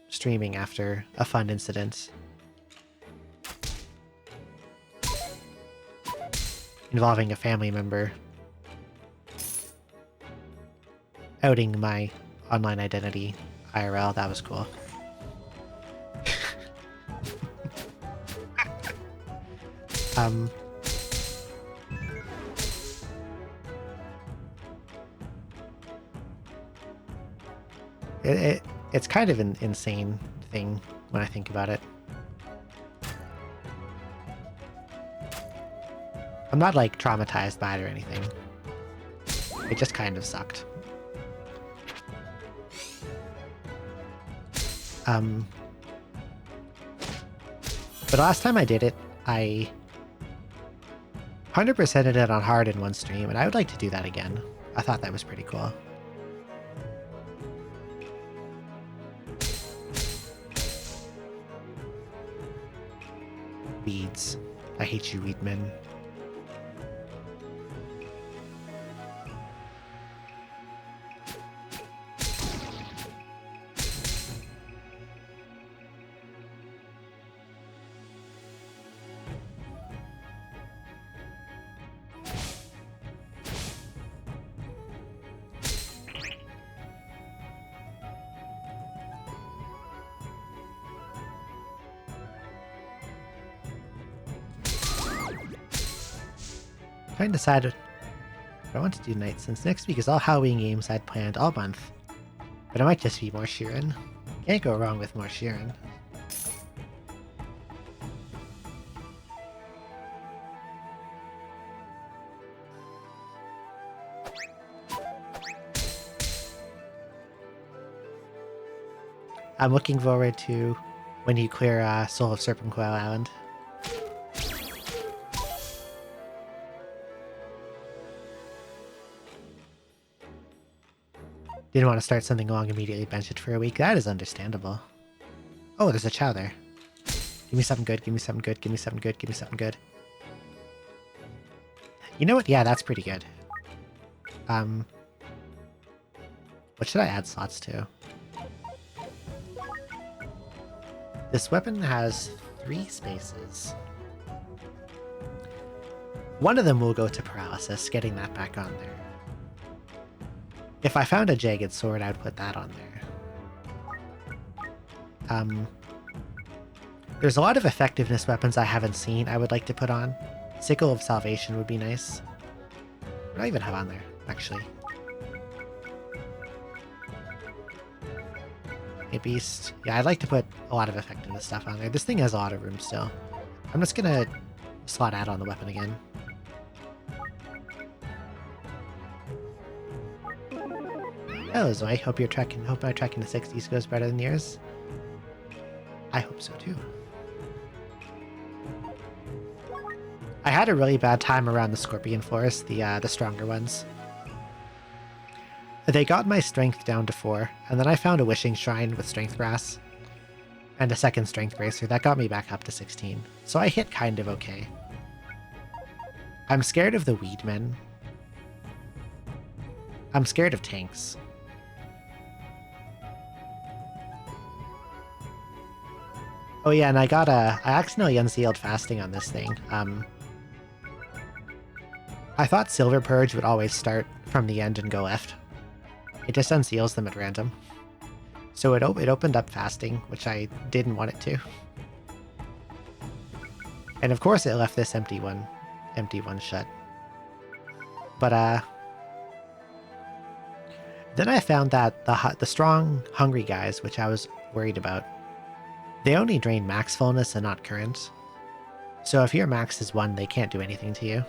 streaming after a fun incident involving a family member outing my online identity IRL. That was cool. It's kind of an insane thing when I think about it. I'm not like traumatized by it or anything. It just kind of sucked. But last time I did it, I 100%ed it on hard in one stream, and I would like to do that again. I thought that was pretty cool. Weeds. I hate you, weedmen. Trying to decide what I want to do tonight, since next week is all Halloween games I'd planned all month. But it might just be more Sheeran. Can't go wrong with more Sheeran. I'm looking forward to when you clear Soul of Serpentcoil Island. Didn't want to start something long, immediately bench it for a week. That is understandable. Oh, there's a chow there. Give me something good, give me something good, give me something good, give me something good. You know what? Yeah, that's pretty good. What should I add slots to? This weapon has 3 spaces. One of them will go to paralysis, getting that back on there. If I found a jagged sword, I would put that on there. There's a lot of effectiveness weapons I haven't seen I would like to put on. Sickle of Salvation would be nice. What do I even have on there, actually? Hey, Beast. Yeah, I'd like to put a lot of effectiveness stuff on there. This thing has a lot of room still. I'm just gonna slot add on the weapon again. Hello, Zoe. Hope my tracking the 60s goes better than yours. I hope so too. I had a really bad time around the Scorpion Floors, the stronger ones. They got my strength down to 4, and then I found a wishing shrine with strength grass and a second strength bracer that got me back up to 16. So I hit kind of okay. I'm scared of the weedmen. I'm scared of tanks. Oh yeah, and I accidentally unsealed fasting on this thing. I thought Silver Purge would always start from the end and go left. It just unseals them at random. So it opened up fasting, which I didn't want it to. And of course it left this empty one shut. But then I found that the strong, hungry guys, which I was worried about, they only drain max fullness and not current. So if your max is 1, they can't do anything to you.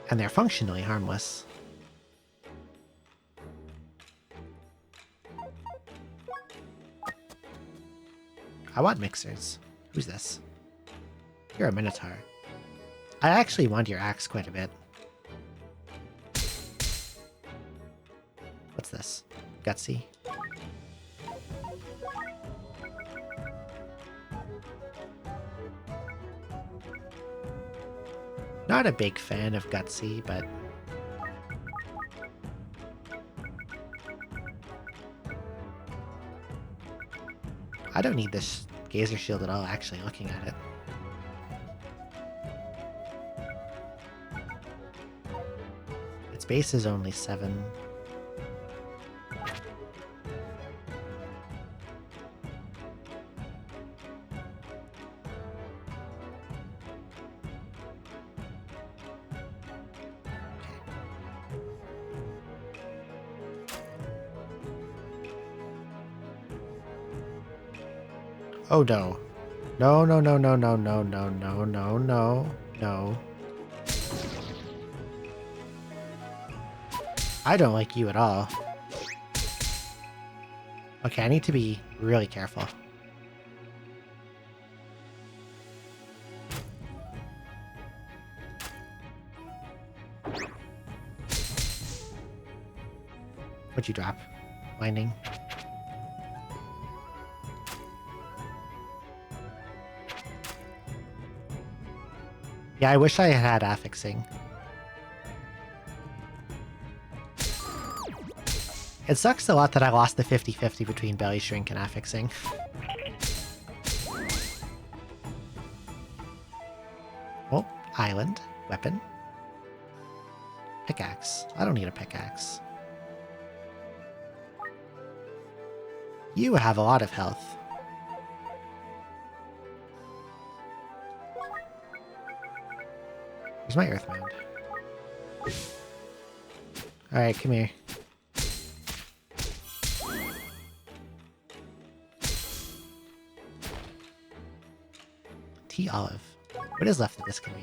And they're functionally harmless. I want mixers. Who's this? You're a Minotaur. I actually want your axe quite a bit. What's this? Gutsy. Not a big fan of Gutsy, but... I don't need this Gazer Shield at all, actually, looking at it. Its base is only 7. Oh no. No, no, no, no, no, no, no, no, no, no, no. I don't like you at all. Okay, I need to be really careful. What'd you drop? Lightning. Yeah, I wish I had affixing. It sucks a lot that I lost the 50-50 between Belly Shrink and affixing. Oh, island. Weapon. Pickaxe. I don't need a pickaxe. You have a lot of health. Where's my earth mound? Alright, come here. Tea olive. What is left of this can be?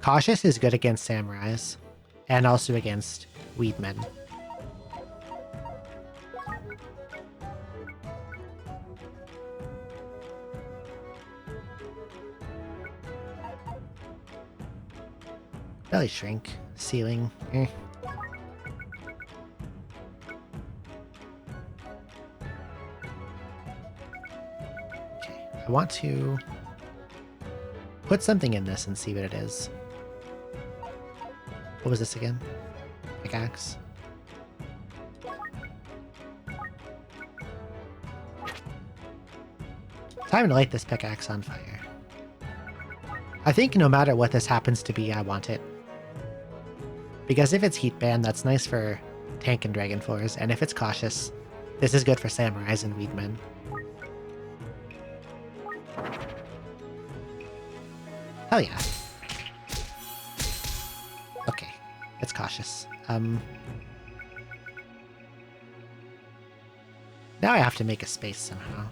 Cautious is good against samurais, and also against weedmen. Belly Shrink. Ceiling. Eh. Okay, I want to put something in this and see what it is. What was this again? Pickaxe. Time to light this pickaxe on fire. I think no matter what this happens to be, I want it. Because if it's heat banned, that's nice for tank and dragon floors, and if it's cautious, this is good for samurais and weedmen. Hell yeah. Okay, it's cautious. Now I have to make a space somehow.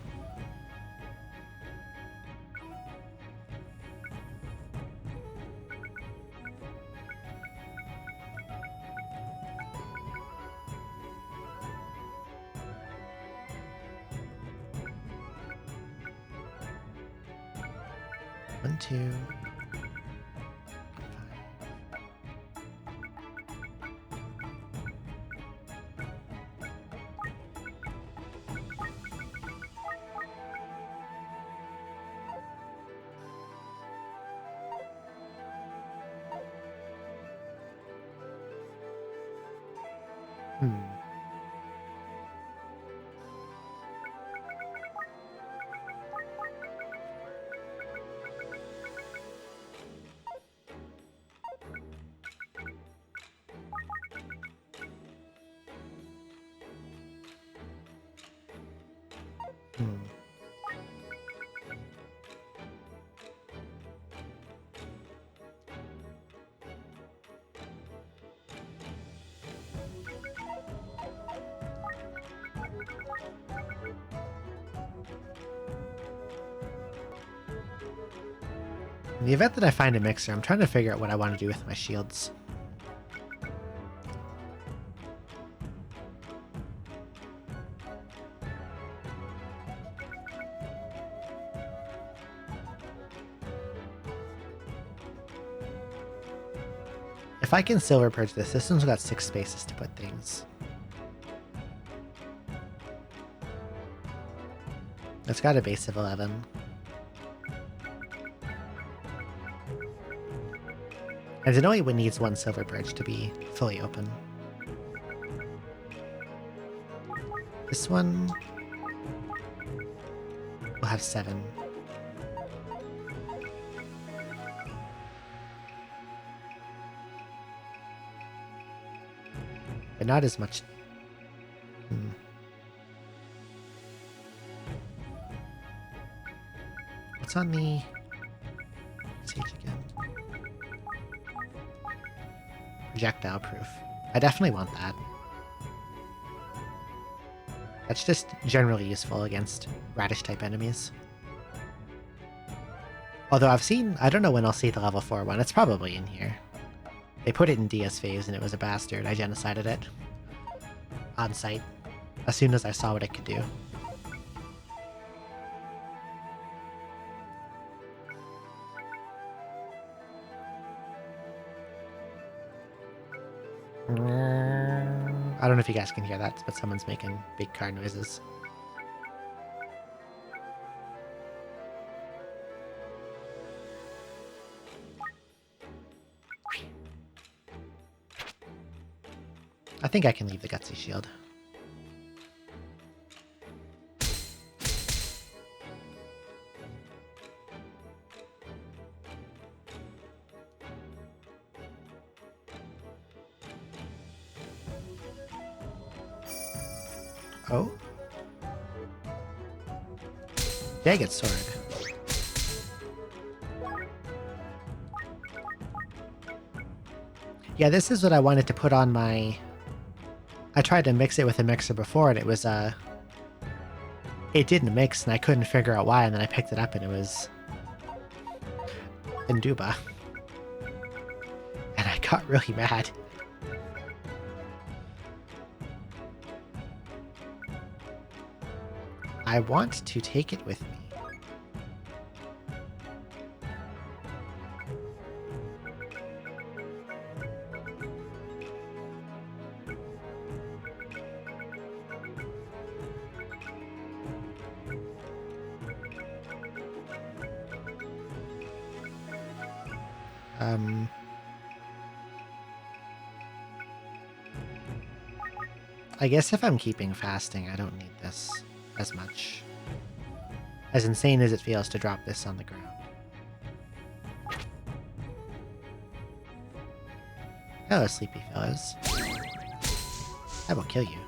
One, two. In the event that I find a mixer, I'm trying to figure out what I want to do with my shields. If I can silver purge this, this one's got 6 spaces to put things. It's got a base of 11. And it only needs 1 silver purge to be fully open. This one will have 7. But not as much. What's on the stage again? Projectile proof. I definitely want that. That's just generally useful against radish type enemies. Although I've seen, I don't know when I'll see the level 4 one. It's probably in here. They put it in DS phase and it was a bastard. I genocided it on site as soon as I saw what it could do. I don't know if you guys can hear that, but someone's making big car noises. I think I can leave the Gutsy Shield. Oh? Jagged Sword. Yeah, this is what I wanted to put on my... I tried to mix it with a mixer before and it was, it didn't mix and I couldn't figure out why, and then I picked it up and it was... Nduba. And I got really mad. I want to take it with me. I guess if I'm keeping fasting, I don't need this as much. As insane as it feels to drop this on the ground. Hello, sleepy fellows. I will kill you.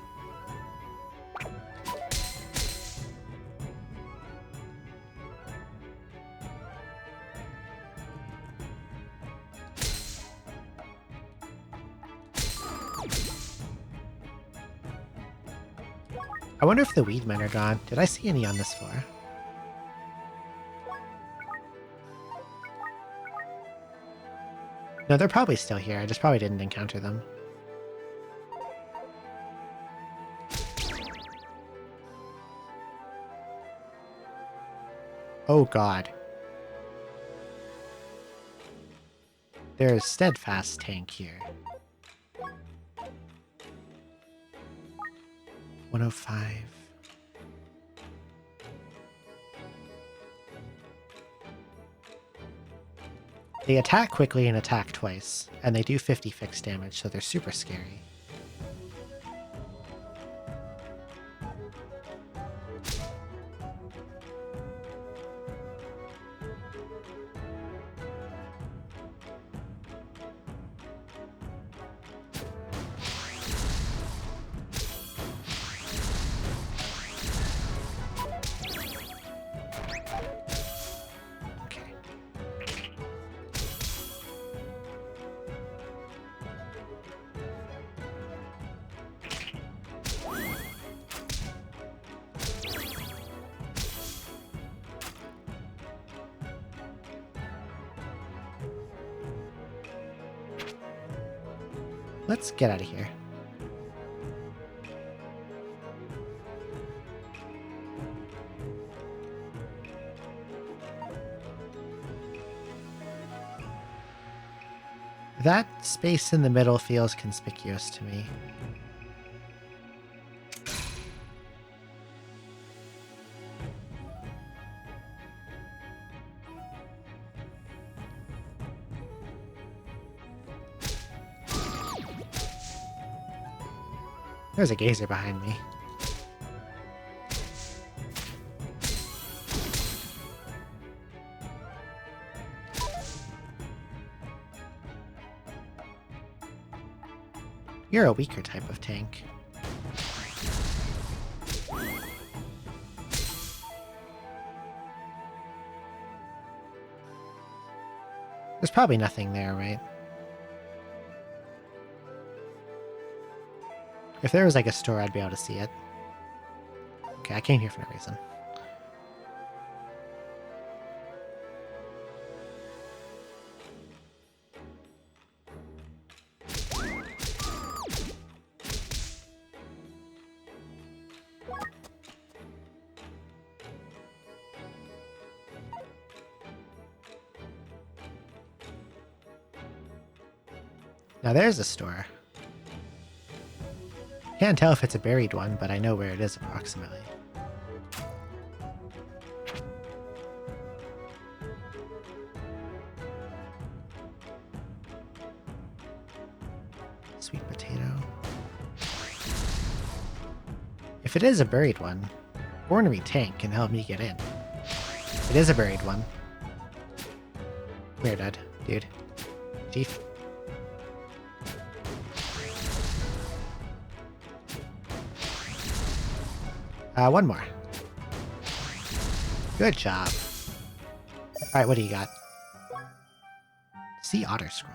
I wonder if the weedmen are gone. Did I see any on this floor? No, they're probably still here. I just probably didn't encounter them. Oh god. There's steadfast tank here. 105. They attack quickly and attack twice, and they do 50 fixed damage, so they're super scary. Let's get out of here. That space in the middle feels conspicuous to me. There's a geyser behind me. You're a weaker type of tank. There's probably nothing there, right? If there was like a store, I'd be able to see it. Okay, I came here for no reason. Now there's a store. Can't tell if it's a buried one, but I know where it is approximately. Sweet potato. If it is a buried one, ornery tank can help me get in. It is a buried one. Weird, dude. Chief. One more. Good job. Alright, what do you got? Sea Otter Scroll.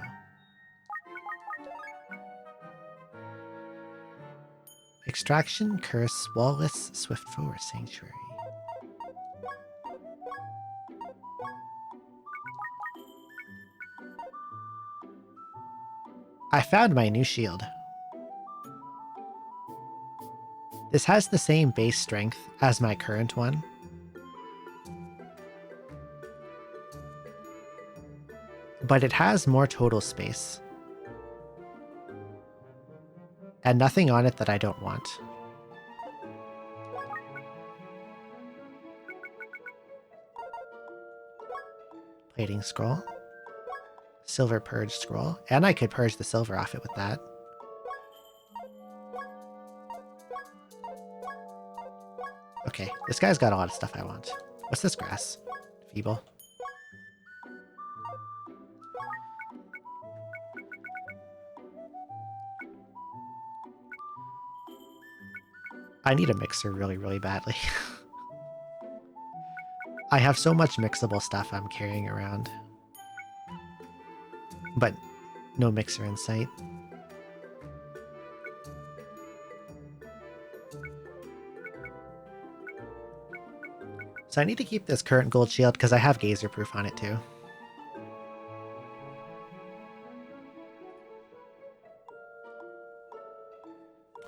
Extraction, Curse, Walrus, Swiftfoe, or Sanctuary. I found my new shield. This has the same base strength as my current one. But it has more total space. And nothing on it that I don't want. Plating Scroll. Silver Purge Scroll. And I could purge the silver off it with that. Okay, this guy's got a lot of stuff I want. What's this grass? Feeble. I need a mixer really, really badly. I have so much mixable stuff I'm carrying around. But no mixer in sight. So I need to keep this current gold shield because I have geyser proof on it too.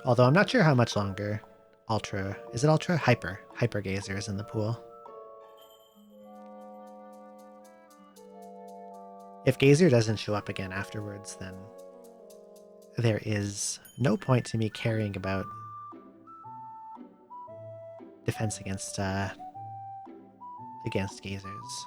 Although I'm not sure how much longer Ultra... Is it Ultra? Hyper. Hyper geyser is in the pool. If geyser doesn't show up again afterwards, then there is no point to me caring about defense against geysers.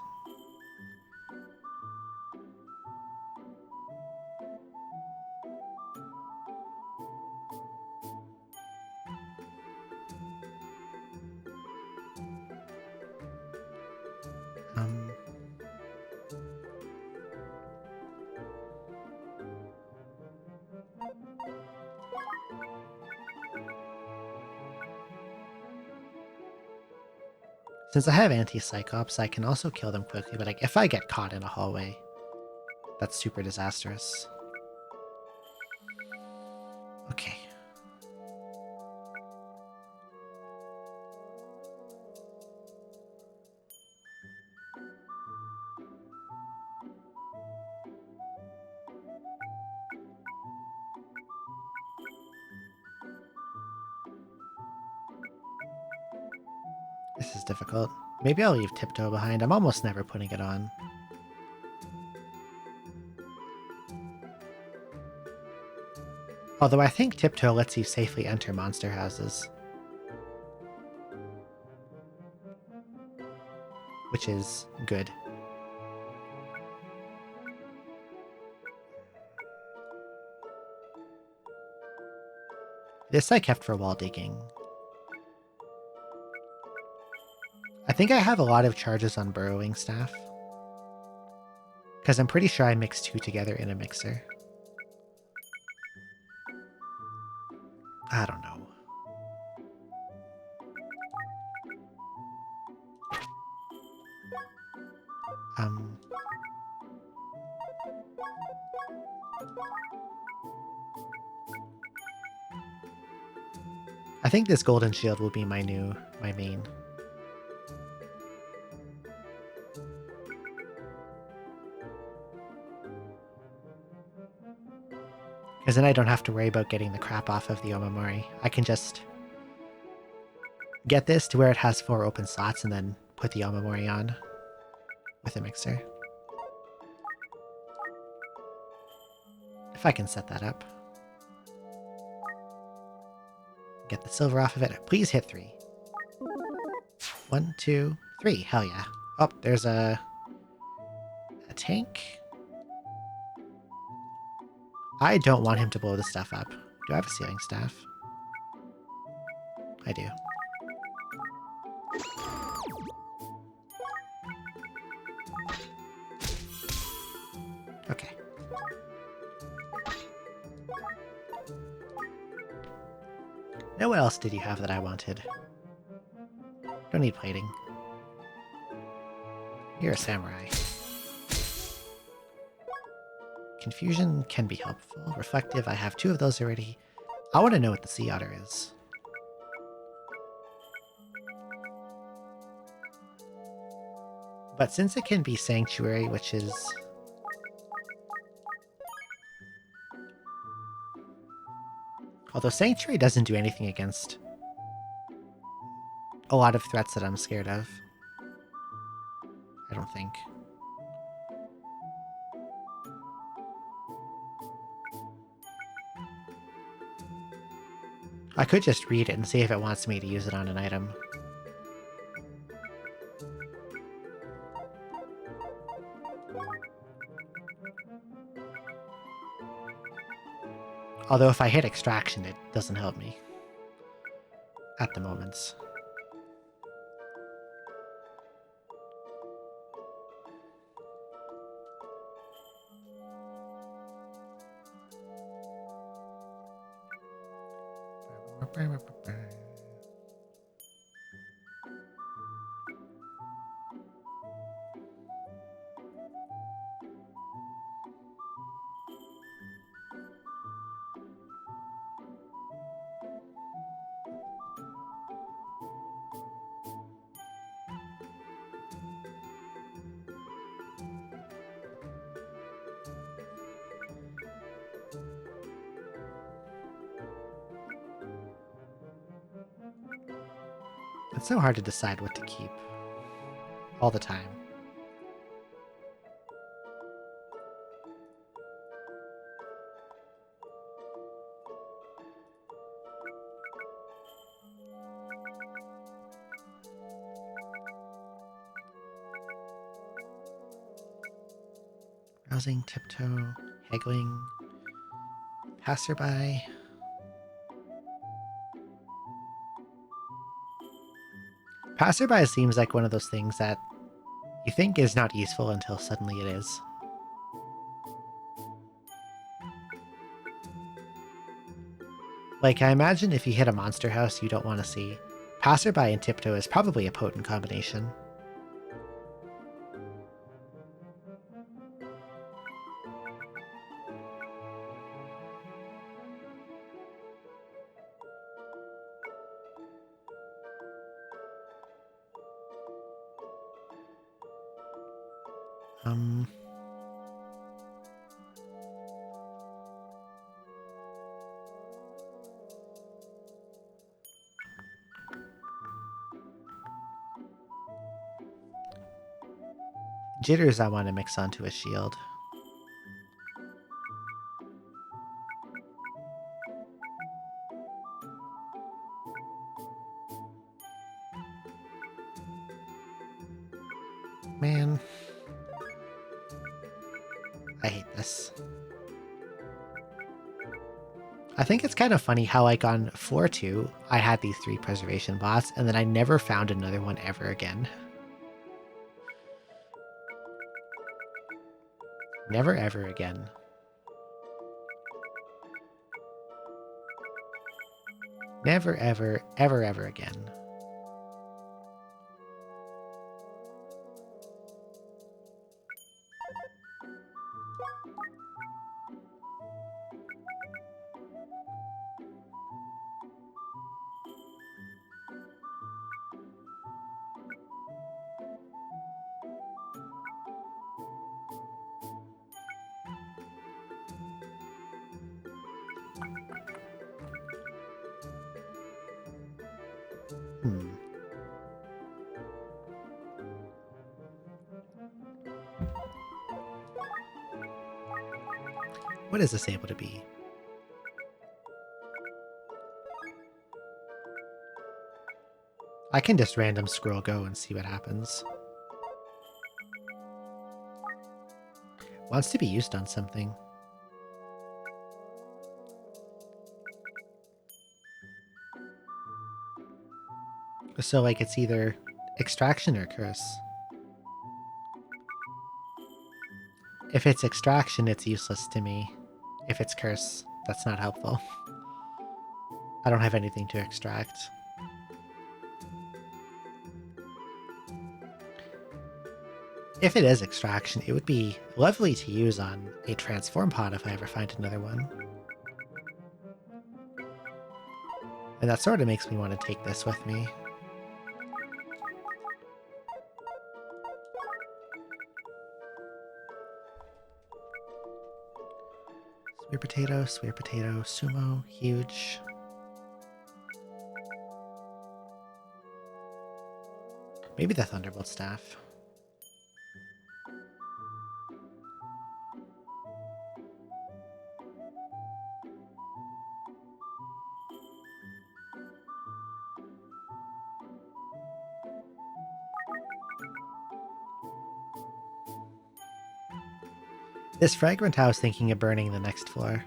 Since I have anti-Cyclops, I can also kill them quickly, but like, if I get caught in a hallway, that's super disastrous. Okay. This is difficult. Maybe I'll leave Tiptoe behind. I'm almost never putting it on. Although I think Tiptoe lets you safely enter monster houses. Which is good. This I kept for wall digging. I think I have a lot of charges on Burrowing Staff. Because I'm pretty sure I mixed 2 together in a mixer. I don't know. I think this golden shield will be my main. Because then I don't have to worry about getting the crap off of the Omamori. I can just get this to where it has 4 open slots and then put the Omamori on with a mixer. If I can set that up. Get the silver off of it. Please hit 3. 1, 2, 3. Hell yeah. Oh, there's a tank. I don't want him to blow the stuff up. Do I have a sealing staff? I do. Okay. Now what else did you have that I wanted? Don't need plating. You're a samurai. Confusion can be helpful. Reflective, I have 2 of those already. I want to know what the sea otter is. But since it can be Sanctuary, which is... Although Sanctuary doesn't do anything against a lot of threats that I'm scared of. I don't think. I could just read it and see if it wants me to use it on an item. Although if I hit extraction, it doesn't help me. At the moment. It's so hard to decide what to keep. All the time. Browsing, tiptoe, haggling, passerby. Passerby seems like one of those things that you think is not useful until suddenly it is. Like, I imagine if you hit a monster house you don't want to see, Passerby and Tiptoe is probably a potent combination. Jitters I want to mix onto a shield. Man. I hate this. I think it's kind of funny how, like, on floor 2, I had these 3 preservation bots, and then I never found another one ever again. Never ever again. Never ever, ever again. What is this able to be? I can just random scroll go and see what happens. Wants to be used on something. So, like, it's either extraction or curse. If it's extraction, it's useless to me. If it's curse, that's not helpful. I don't have anything to extract. If it is extraction, it would be lovely to use on a transform pod if I ever find another one. And that sort of makes me want to take this with me. Sweet potato, sumo, huge. Maybe the Thunderbolt staff. This fragment I was thinking of burning the next floor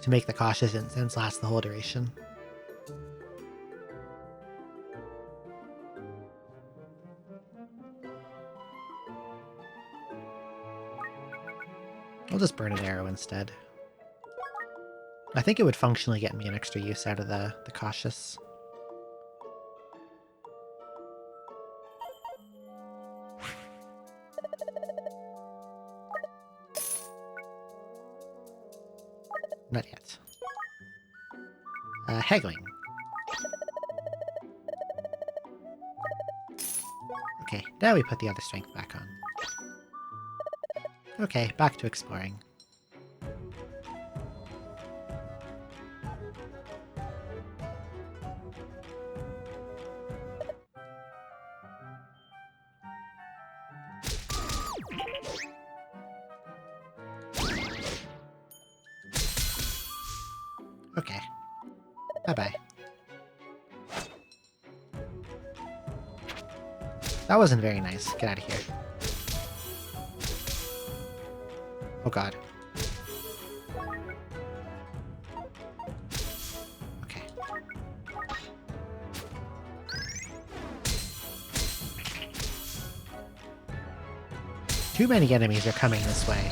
to make the cautious incense last the whole duration. I'll just burn an arrow instead. I think it would functionally get me an extra use out of the cautious. Not yet. Haggling. Okay, now we put the other strength back on. Okay, back to exploring. Okay. Bye-bye. That wasn't very nice. Get out of here. Oh god. Okay. Too many enemies are coming this way.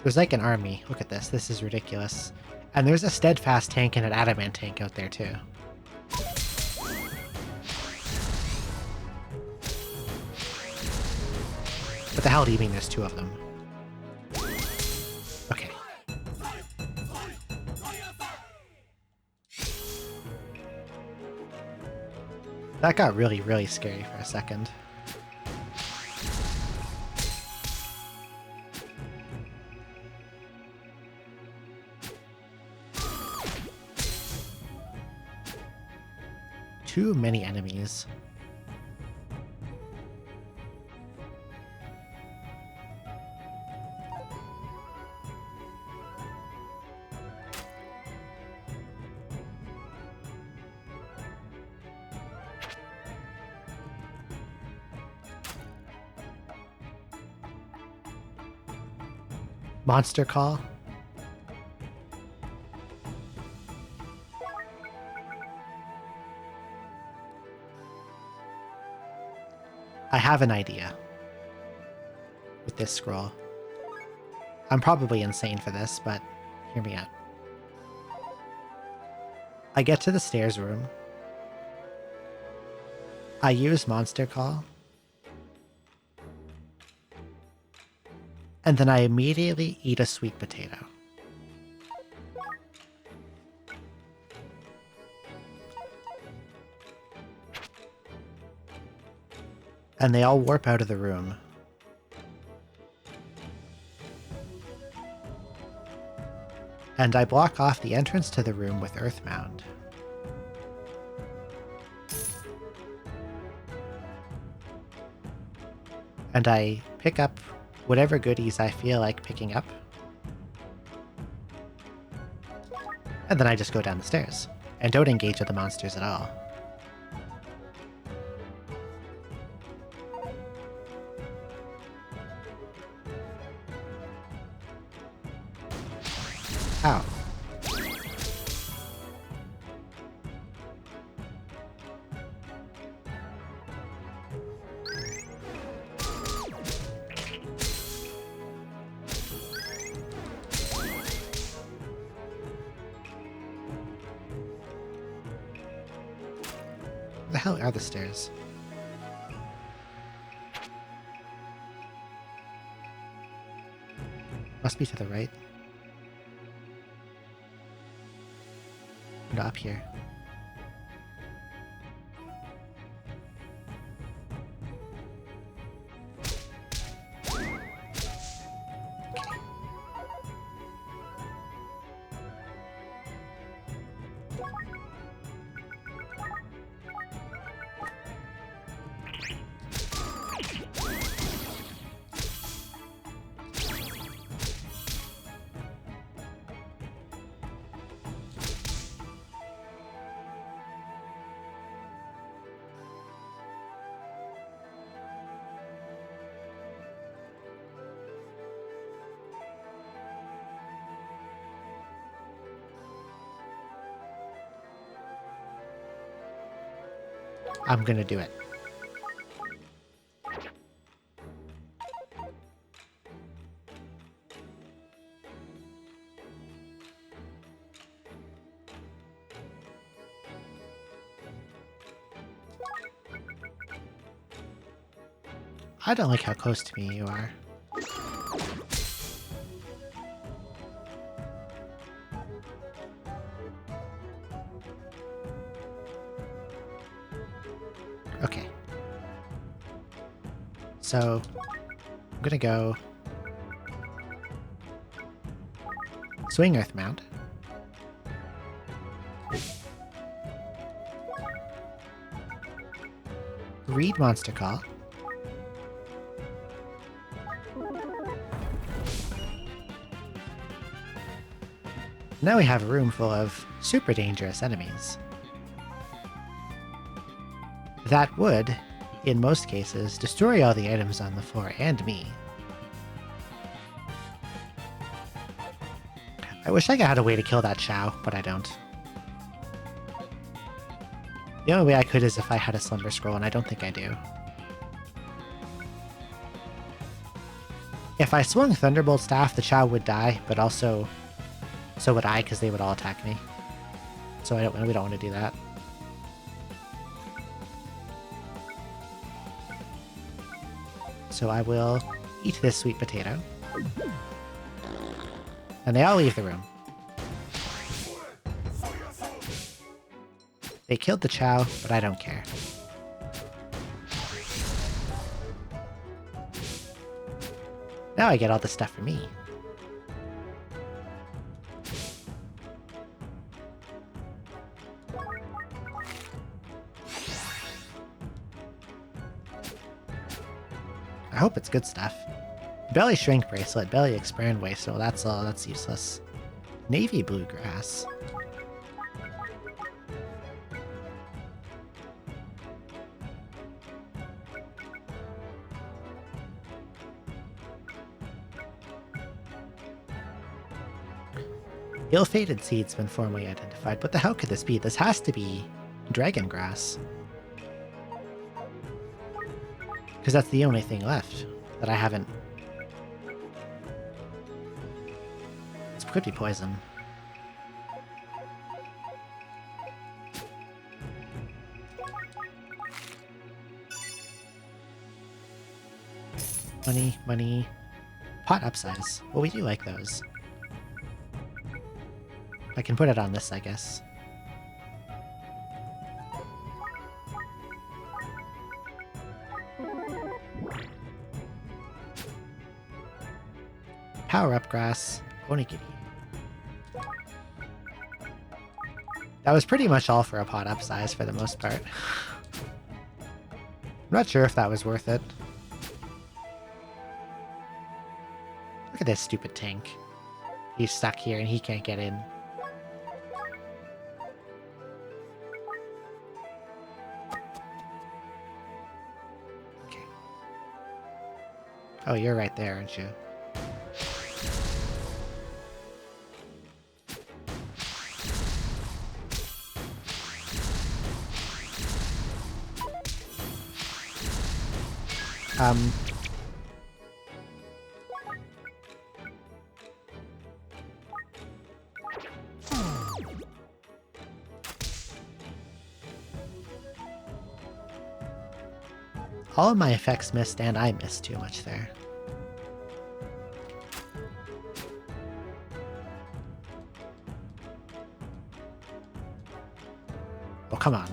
There's like an army. Look at this. This is ridiculous. And there's a steadfast tank and an adamant tank out there too. What the hell do you mean there's 2 of them? Okay. That got really, really scary for a second. Too many enemies. Monster Call. I have an idea with this scroll. I'm probably insane for this, but hear me out. I get to the stairs room. I use Monster Call. And then I immediately eat a sweet potato. And they all warp out of the room. And I block off the entrance to the room with Earth Mound. And I pick up whatever goodies I feel like picking up. And then I just go down the stairs. And don't engage with the monsters at all. Ow. Where the hell are the stairs? Must be to the right. And up here. I'm gonna do it. I don't like how close to me you are. Okay. So, I'm gonna go swing Earth Mound. Read Monster Call. Now we have a room full of super dangerous enemies. That would, in most cases, destroy all the items on the floor and me. I wish I had a way to kill that Chow, but I don't. The only way I could is if I had a Slumber Scroll, and I don't think I do. If I swung Thunderbolt Staff, the Chow would die, but also so would I, because they would all attack me. So we don't want to do that. So I will eat this sweet potato. And they all leave the room. They killed the Chow, but I don't care. Now I get all the stuff for me. I hope it's good stuff. Belly Shrink Bracelet, Belly Expand Waste, so that's useless. Navy Bluegrass. Ill-fated seed's been formally identified. What the hell could this be? This has to be dragon grass. Because that's the only thing left that I haven't... This could be poison. Money, money. Pot upsize. Well, we do like those. I can put it on this, I guess. Power up grass. Onigiri. That was pretty much all for a pot upsize for the most part. I'm not sure if that was worth it. Look at this stupid tank. He's stuck here and he can't get in. Okay. Oh, you're right there, aren't you? All of my effects missed and I missed too much there. Oh, come on.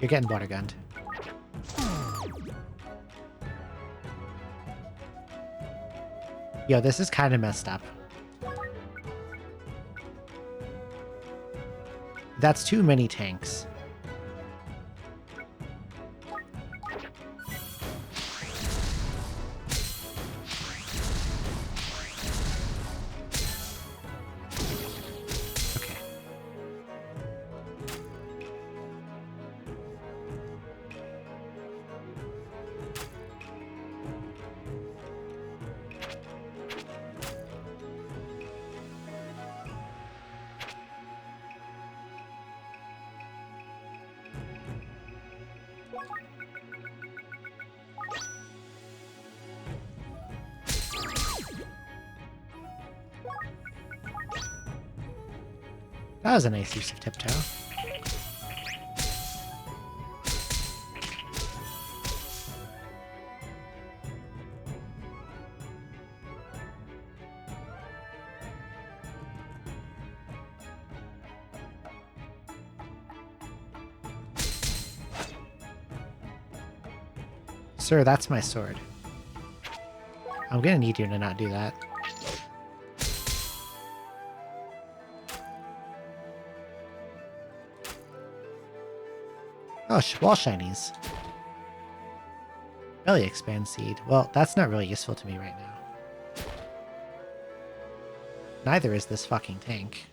You're getting water gunned. Yo, this is kind of messed up. That's too many tanks. Okay. That was a nice use of tiptoe. Sir, that's my sword. I'm gonna need you to not do that. Oh, wall shinies. Belly expand seed. Well, that's not really useful to me right now. Neither is this fucking tank.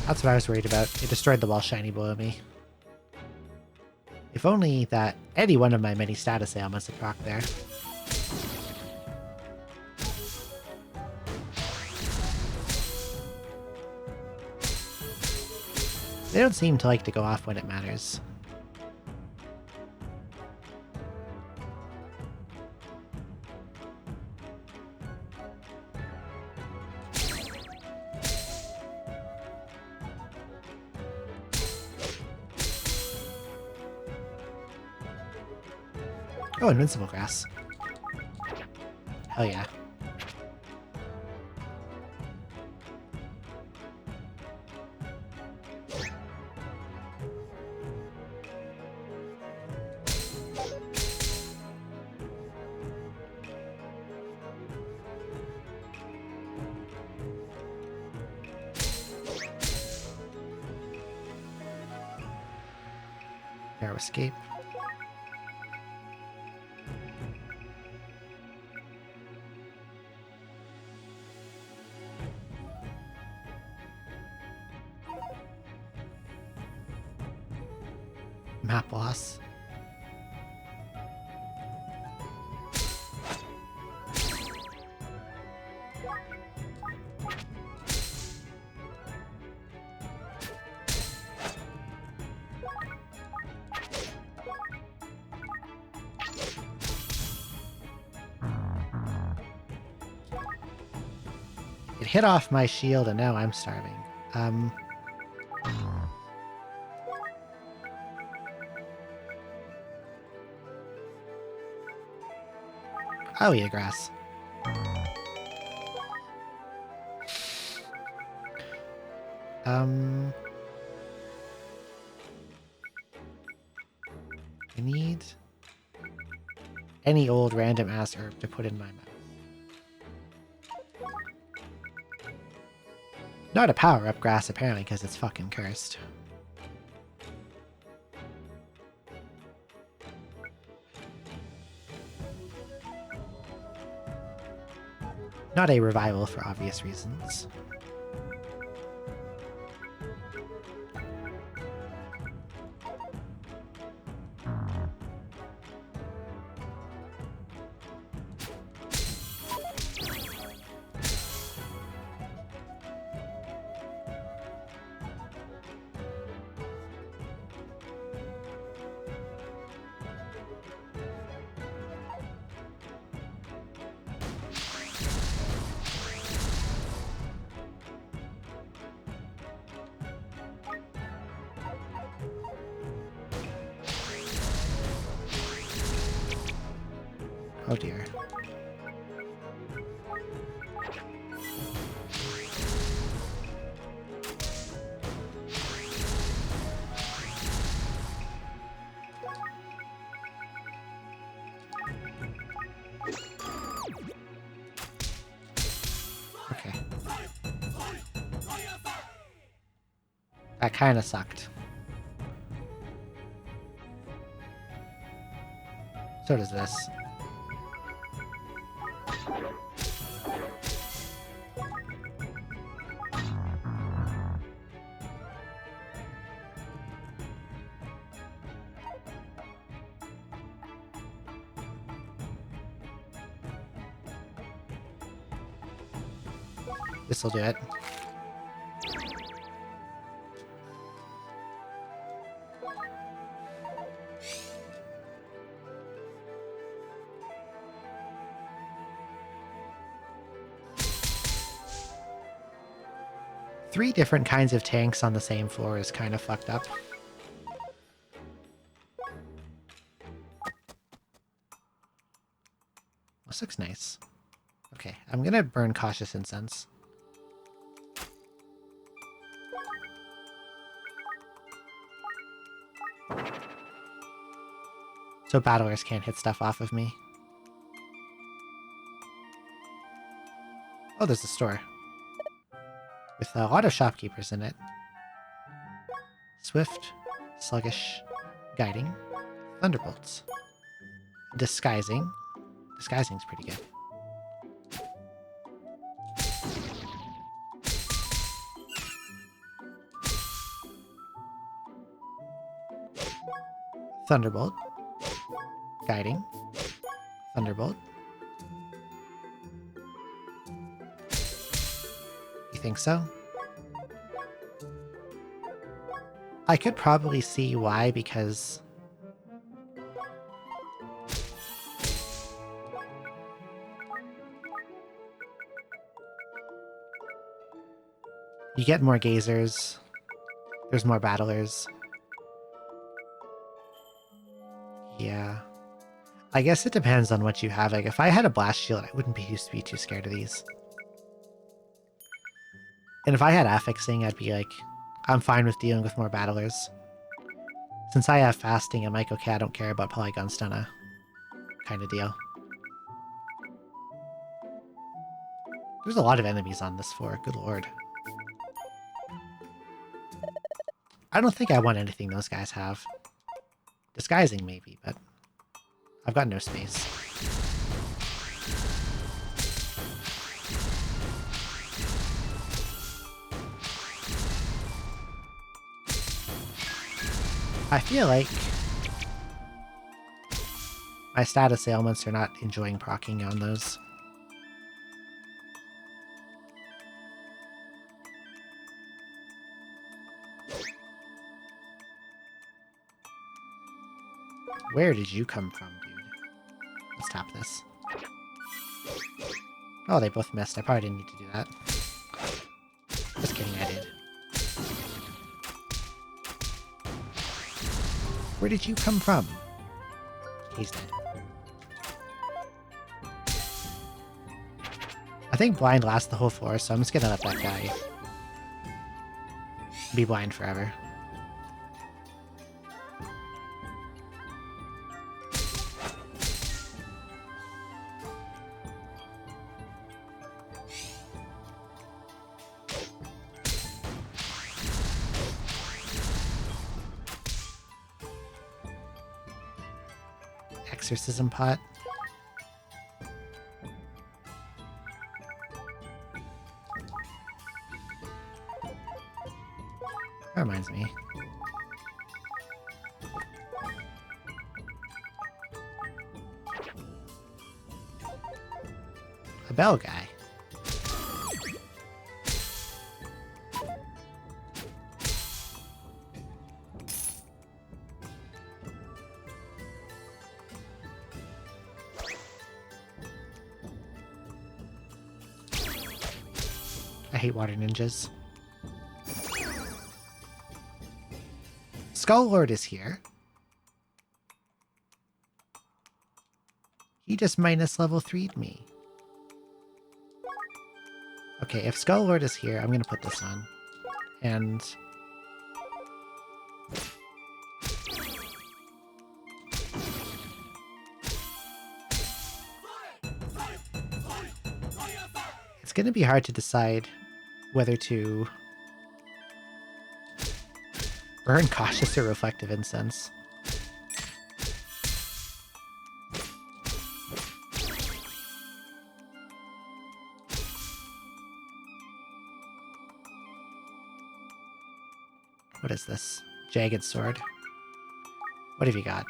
That's what I was worried about. It destroyed the wall shiny below me. If only that any one of my many status ailments had proc there. They don't seem to like to go off when it matters. Oh, invincible grass. Hell yeah. Arrow escape. Map loss. It hit off my shield and now I'm starving. I'll eat a grass. I need any old random ass herb to put in my mouth. Not a power-up grass, apparently, because it's fucking cursed. Not a revival for obvious reasons. Oh dear. Okay. That kind of sucked. So does this. This'll do it. Three different kinds of tanks on the same floor is kind of fucked up. This looks nice. Okay, I'm gonna burn Cautious Incense. So battlers can't hit stuff off of me. Oh, there's a store. With a lot of shopkeepers in it. Swift, Sluggish, Guiding, Thunderbolts. Disguising. Disguising's pretty good. Thunderbolt. Guiding. Thunderbolt. You think so? I could probably see why, because you get more gazers, there's more battlers. Yeah. I guess it depends on what you have. Like, if I had a blast shield, I wouldn't be too scared of these. And if I had affixing, I'd be like, I'm fine with dealing with more battlers. Since I have fasting, I'm like, okay, I don't care about Polygon Stunna kind of deal. There's a lot of enemies on this floor, good lord. I don't think I want anything those guys have. Disguising, maybe, but I've got no space. I feel like My status ailments are not enjoying proccing on those. Where did you come from, dude? Let's tap this. Oh, they both missed. I probably didn't need to do that. Just kidding, I did. Where did you come from? He's dead. I think blind lasts the whole floor, so I'm just gonna let that guy be blind forever. Exorcism pot. That reminds me. A bell guy. I hate water ninjas. Skull Lord is here. He just minus level 3'd me. Okay, if Skull Lord is here, I'm gonna put this on. And... it's gonna be hard to decide whether to burn Cautious or Reflective Incense. What is this? Jagged Sword. What have you got?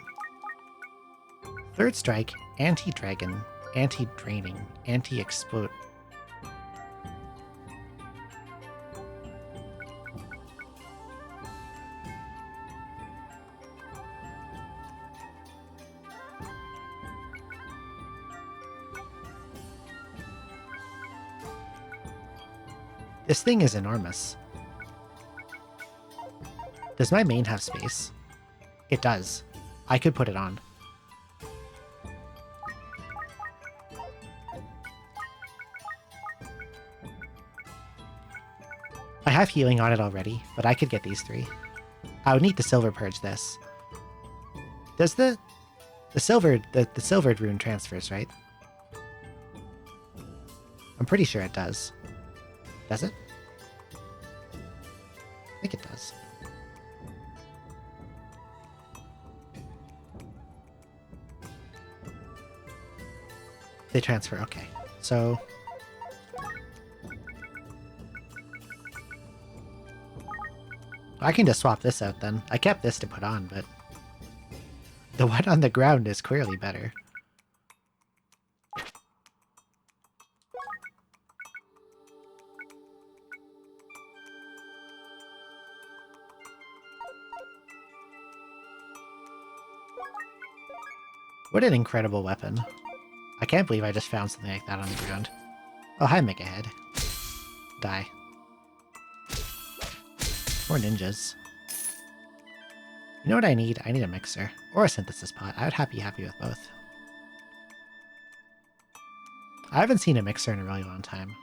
Third Strike, Anti-Dragon, Anti-Draining, Anti-Explode. This thing is enormous. Does my main have space? It does. I could put it on. I have healing on it already, but I could get these three. I would need to silver purge this. Does the silvered rune transfers, right? I'm pretty sure it does. Does it? I think it does. They transfer, okay. So... I can just swap this out then. I kept this to put on, but... the one on the ground is clearly better. What an incredible weapon. I can't believe I just found something like that on the ground. Oh, hi, Mega Head. Die. More ninjas. You know what I need? I need a mixer. Or a synthesis pot. I would be happy with both. I haven't seen a mixer in a really long time.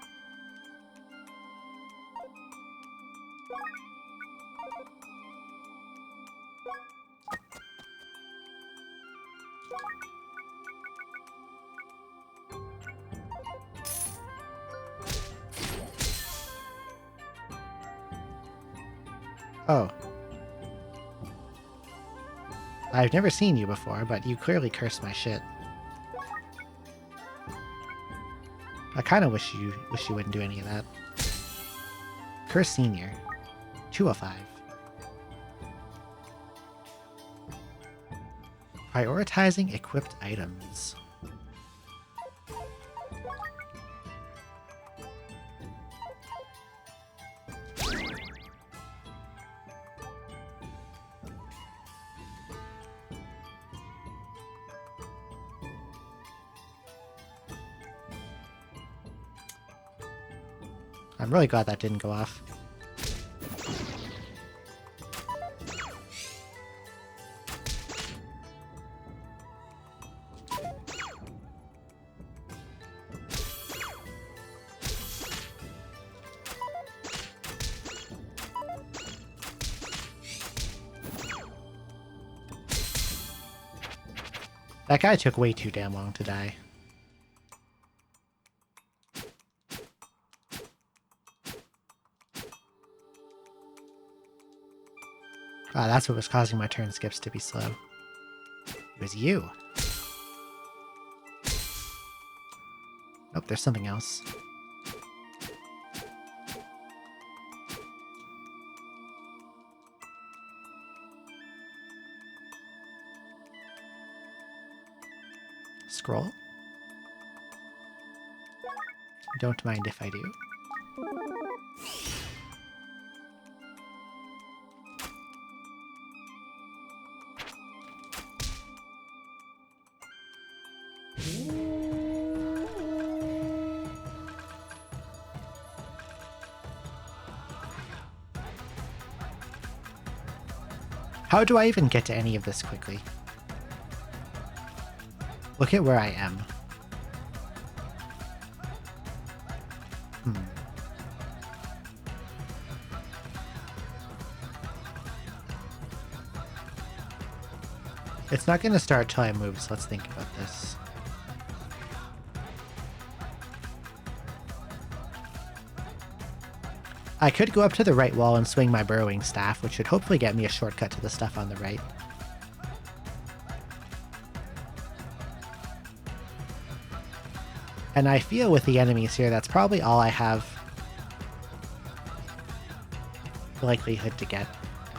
Oh. I've never seen you before, but you clearly cursed my shit. I kind of wish you wouldn't do any of that. Curse Senior. 205. Prioritizing equipped items. I'm really glad that didn't go off. That guy took way too damn long to die. Ah, that's what was causing my turn skips to be slow. It was you. Nope, there's something else. Scroll. Don't mind if I do. How do I even get to any of this quickly? Look at where I am. It's not going to start till I move, so let's think about this. I could go up to the right wall and swing my burrowing staff, which should hopefully get me a shortcut to the stuff on the right. And I feel with the enemies here, that's probably all I have the likelihood to get.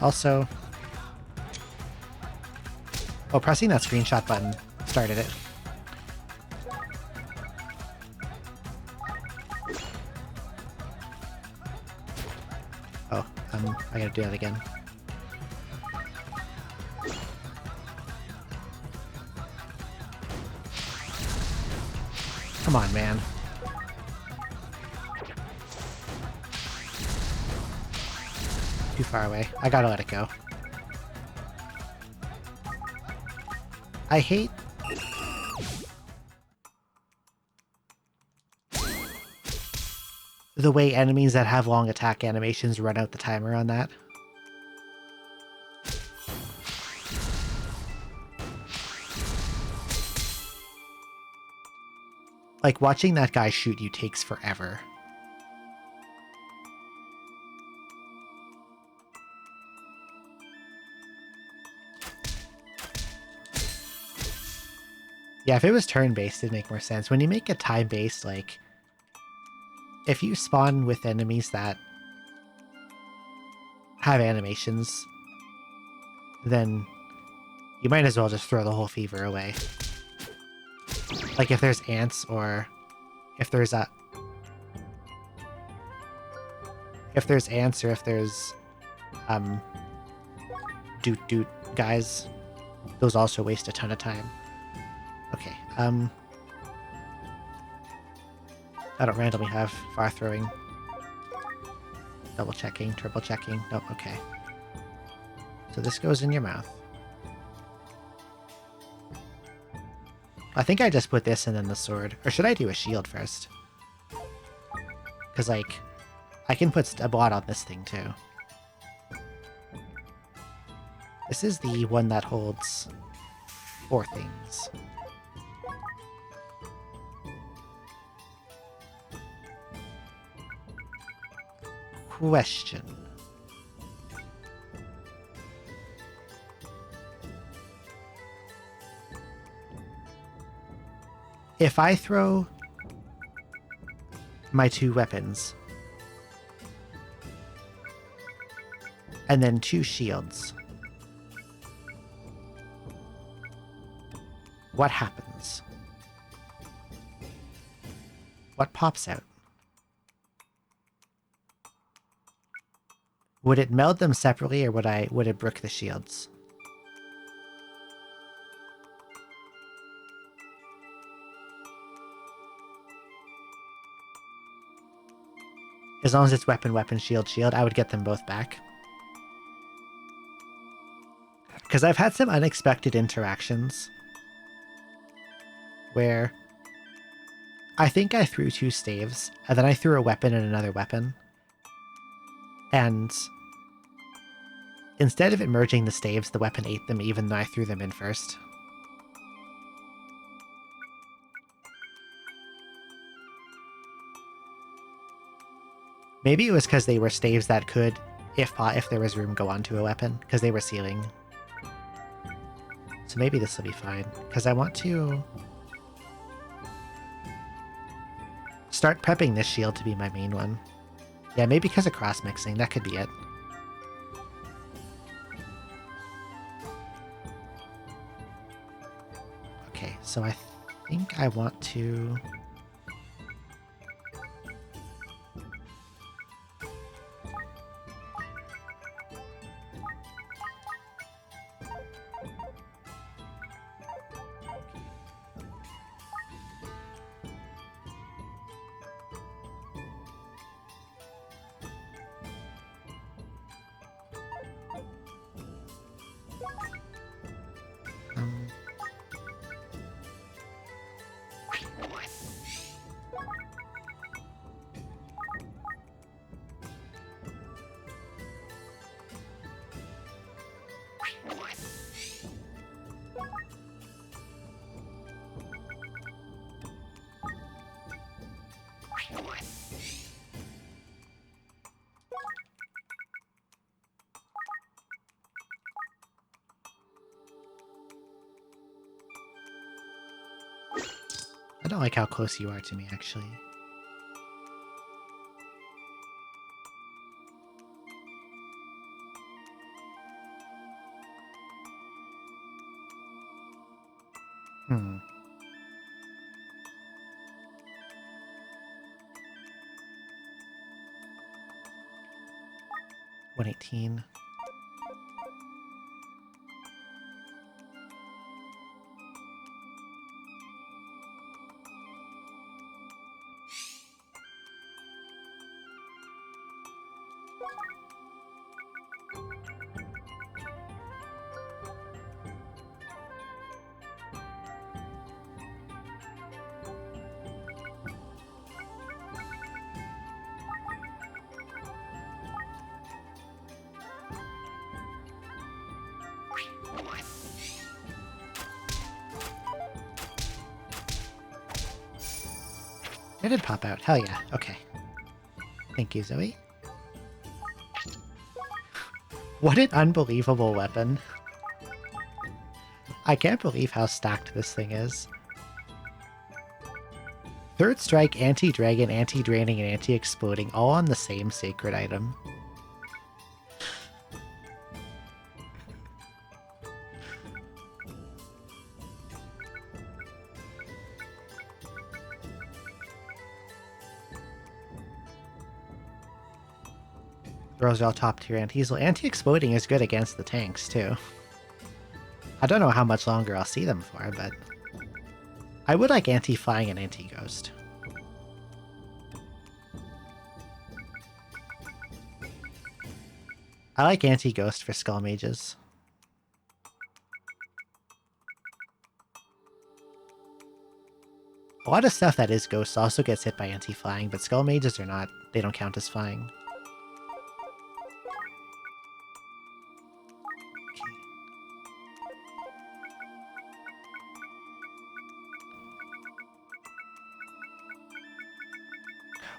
Also, oh, pressing that screenshot button started it. Oh, I gotta do that again. Come on, man. Too far away. I gotta let it go. I hate... the way enemies that have long attack animations run out the timer on that. Like, watching that guy shoot you takes forever. Yeah, if it was turn-based, it'd make more sense. When you make it time-based, like, if you spawn with enemies that have animations, then you might as well just throw the whole fever away. Like if there's ants, or if there's ants, or if there's doot guys, those also waste a ton of time. Okay, I don't randomly have far throwing. Double checking, triple checking. Nope, okay. So this goes in your mouth. I think I just put this and then the sword. Or should I do a shield first? Because, like, I can put a bot on this thing, too. This is the one that holds 4 things. Question. If I throw my 2 weapons and then 2 shields, What happens? What pops out? Would it meld them separately, or would it brick the shields? As long as it's weapon, weapon, shield, shield, I would get them both back. Because I've had some unexpected interactions where I think I threw 2 staves, and then I threw a weapon and another weapon. And instead of it merging the staves, the weapon ate them even though I threw them in first. Maybe it was because they were staves that could, if there was room, go onto a weapon, because they were sealing. So maybe this will be fine, because I want to start prepping this shield to be my main one. Yeah, maybe because of cross-mixing, that could be it. Okay, so I think I want to... I don't like how close you are to me, actually. Hmm. 118. It did pop out. Hell yeah. Okay. Thank you, Zoe. What an unbelievable weapon. I can't believe how stacked this thing is. Third strike, anti-dragon, anti-draining, and anti-exploding, all on the same sacred item. Throws all top tier anti-heal. Anti-exploding is good against the tanks, too. I don't know how much longer I'll see them for, but I would like anti-flying and anti-ghost. I like anti-ghost for skull mages. A lot of stuff that is ghosts also gets hit by anti-flying, but skull mages are not. They don't count as flying.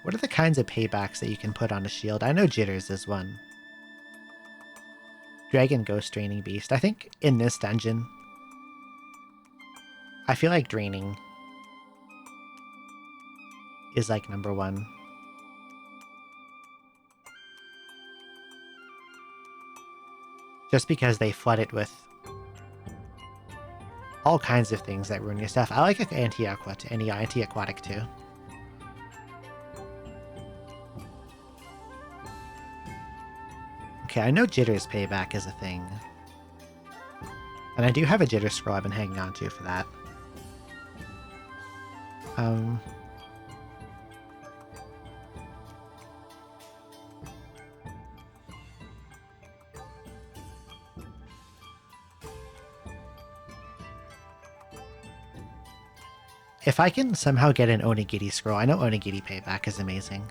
What are the kinds of paybacks that you can put on a shield? I know Jitters is one. Dragon, Ghost, Draining Beast. I think in this dungeon, I feel like Draining is like #1. Just because they flood it with all kinds of things that ruin your stuff. I like anti-aquatic too. Okay, I know Jitter's payback is a thing. And I do have a Jitter scroll I've been hanging on to for that. If I can somehow get an Onigiri scroll, I know Onigiri payback is amazing.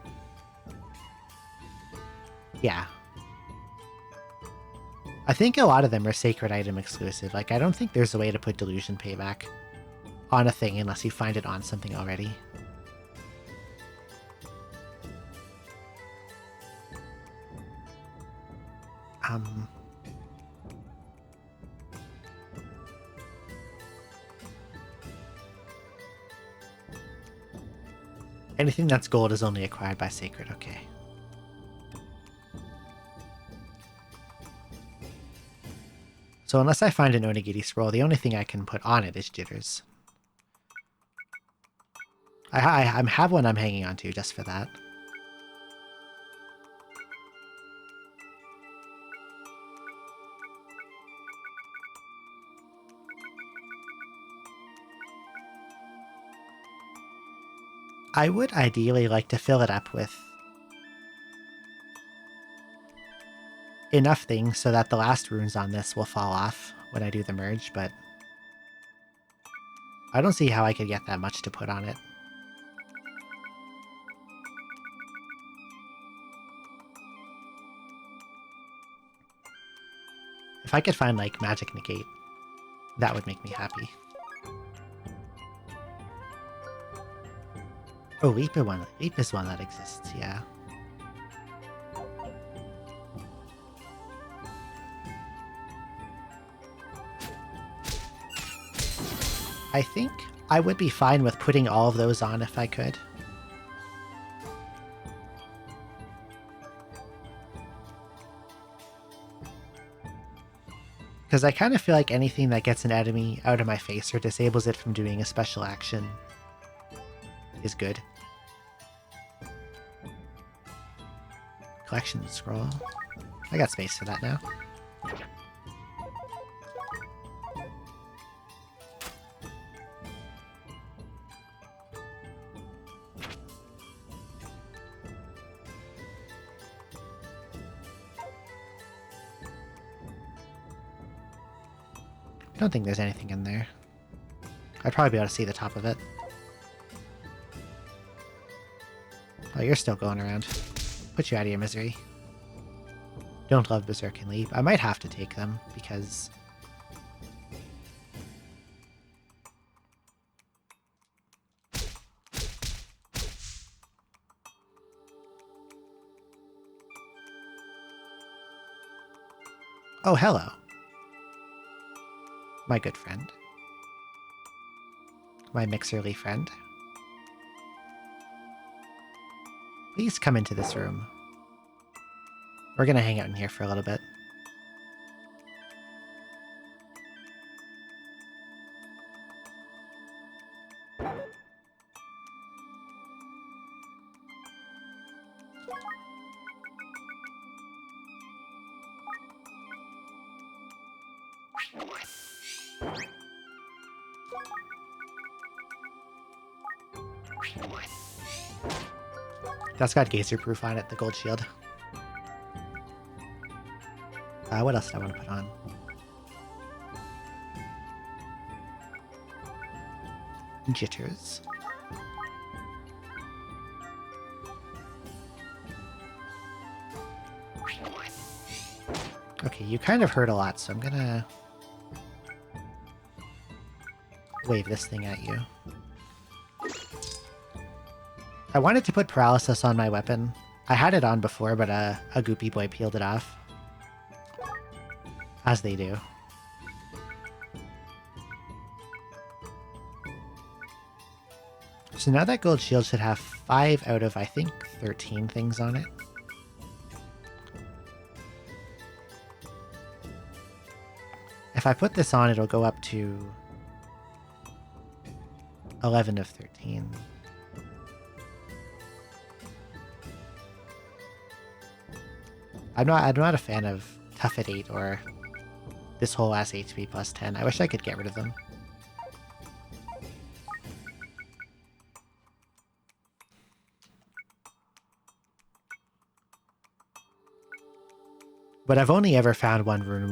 Yeah. I think a lot of them are sacred item exclusive. Like, I don't think there's a way to put delusion payback on a thing unless you find it on something already. Anything that's gold is only acquired by sacred, okay. So unless I find an Onigiri scroll, the only thing I can put on it is Jitters. I have one I'm hanging on to just for that. I would ideally like to fill it up with enough things so that the last runes on this will fall off when I do the merge, but I don't see how I could get that much to put on it. If I could find, like, Magic Negate, that would make me happy. Oh, Leap is one that exists, yeah. I think I would be fine with putting all of those on if I could. Because I kind of feel like anything that gets an enemy out of my face or disables it from doing a special action is good. Collection scroll. I got space for that now. I don't think there's anything in there. I'd probably be able to see the top of it. Oh, you're still going around. Put you out of your misery. Don't love Berserk and Leap. I might have to take them, because... Oh, hello. My good friend. My mixerly friend. Please come into this room. We're gonna hang out in here for a little bit. That's got geyser proof on it, the gold shield. What else do I want to put on? Jitters. Okay, you kind of hurt a lot, so I'm gonna wave this thing at you. I wanted to put paralysis on my weapon. I had it on before, but a goopy boy peeled it off. As they do. So now that gold shield should have 5 out of, I think, 13 things on it. If I put this on, it'll go up to 11 of 13. I'm not a fan of tough at 8 or this whole ass HP plus 10. I wish I could get rid of them. But I've only ever found one rune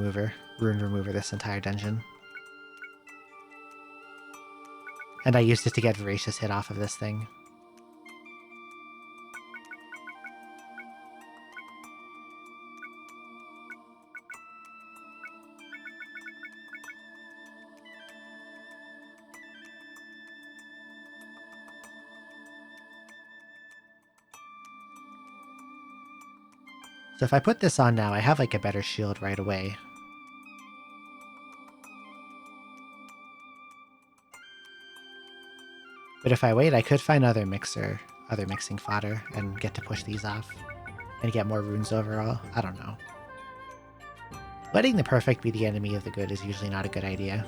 remover this entire dungeon. And I used it to get Voracious Hit off of this thing. So if I put this on now, I have like a better shield right away. But if I wait, I could find other mixing fodder and get to push these off and get more runes overall. I don't know. Letting the perfect be the enemy of the good is usually not a good idea.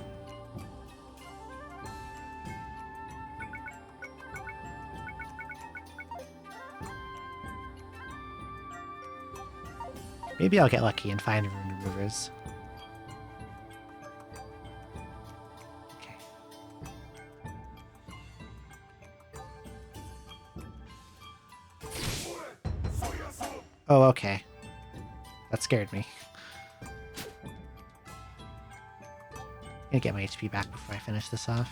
Maybe I'll get lucky and find rune removers. Okay. Oh, okay. That scared me. I'm gonna get my HP back before I finish this off.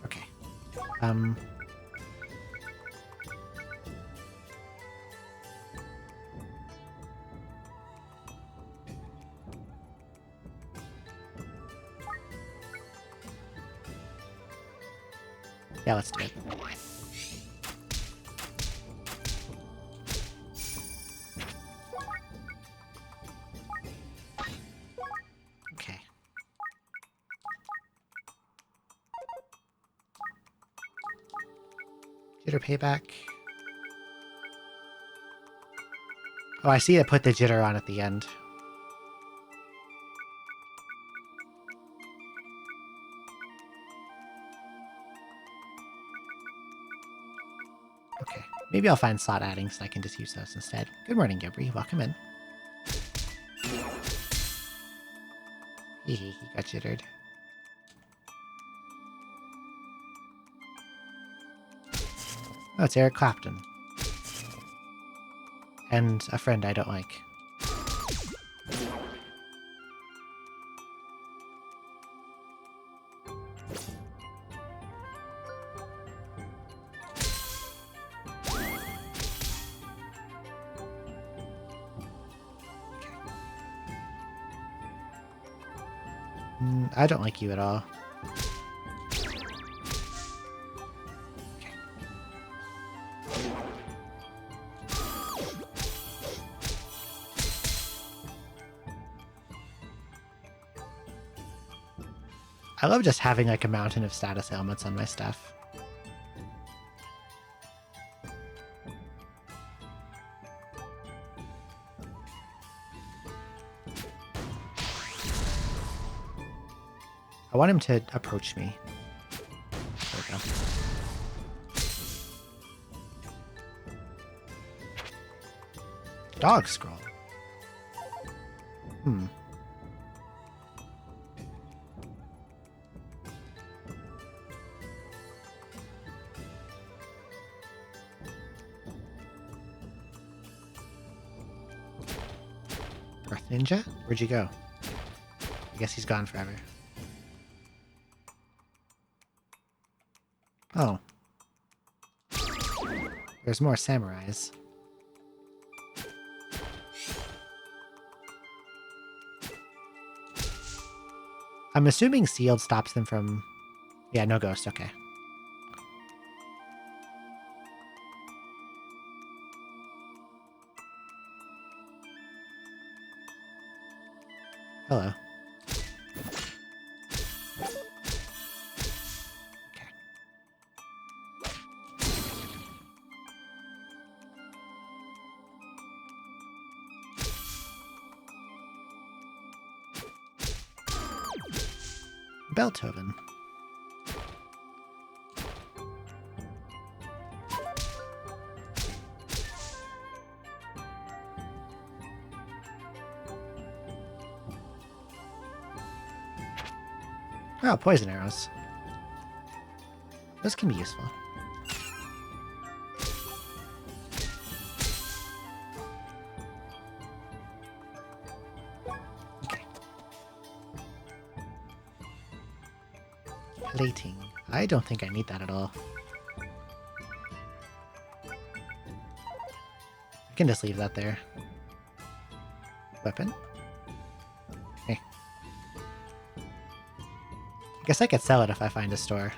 Okay. Yeah, let's do it. Okay. Jitter payback. Oh, I see I put the jitter on at the end. Okay, maybe I'll find slot adding so I can just use those instead. Good morning, Gibri. Welcome in. He got jittered. Oh, it's Eric Clapton. And a friend I don't like. I don't like you at all. Okay. I love just having like a mountain of status ailments on my stuff. I want him to approach me. There we go. Dog scroll. Earth Ninja? Where'd you go? I guess he's gone forever. Oh. There's more samurais. I'm assuming sealed stops them from... Yeah, no ghost, okay. Hello. Beethoven. Oh, poison arrows. Those can be useful. Okay. Plating. I don't think I need that at all. I can just leave that there. Weapon? Okay. I guess I could sell it if I find a store.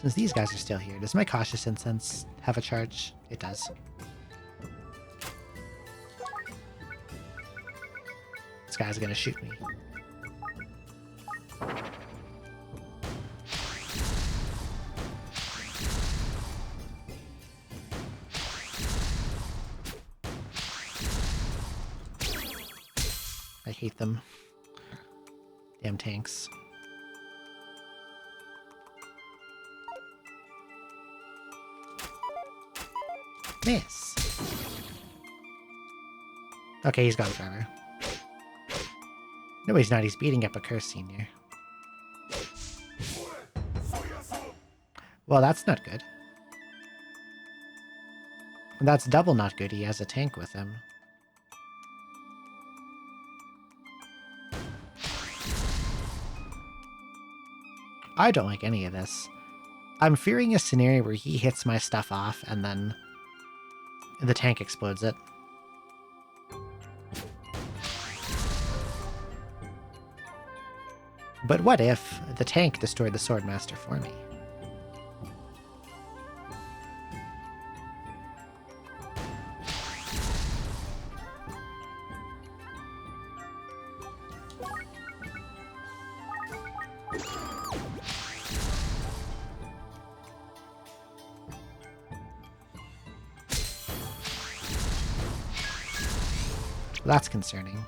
Since these guys are still here, does my cautious incense have a charge? It does. This guy's gonna shoot me. I hate them. Damn tanks. Miss. Okay, he's gone forever. No, he's not. He's beating up a Curse Senior. Well, that's not good. And that's double not good. He has a tank with him. I don't like any of this. I'm fearing a scenario where he hits my stuff off and then the tank explodes it. But what if the tank destroyed the Swordmaster for me? That's concerning.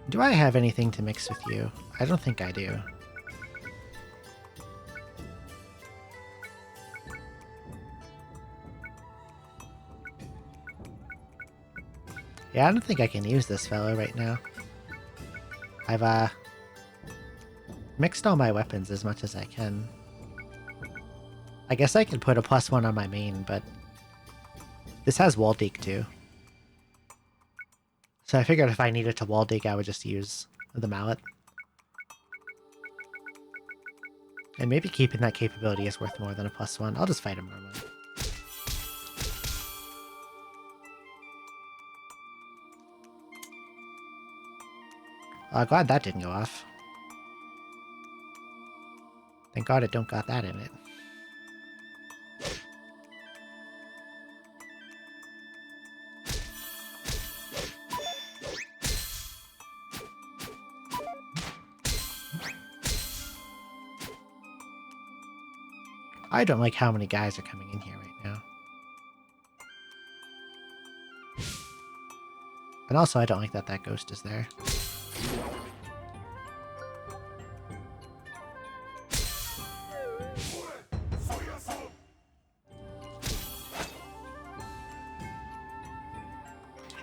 Do I have anything to mix with you? I don't think I do. Yeah, I don't think I can use this fellow right now. I've, mixed all my weapons as much as I can. I guess I could put a +1 on my main, but this has wall dig too. So I figured if I needed to wall dig, I would just use the mallet. And maybe keeping that capability is worth more than a +1. I'll just fight him normally. Glad that didn't go off. Thank God it don't got that in it. I don't like how many guys are coming in here right now. And also I don't like that that ghost is there.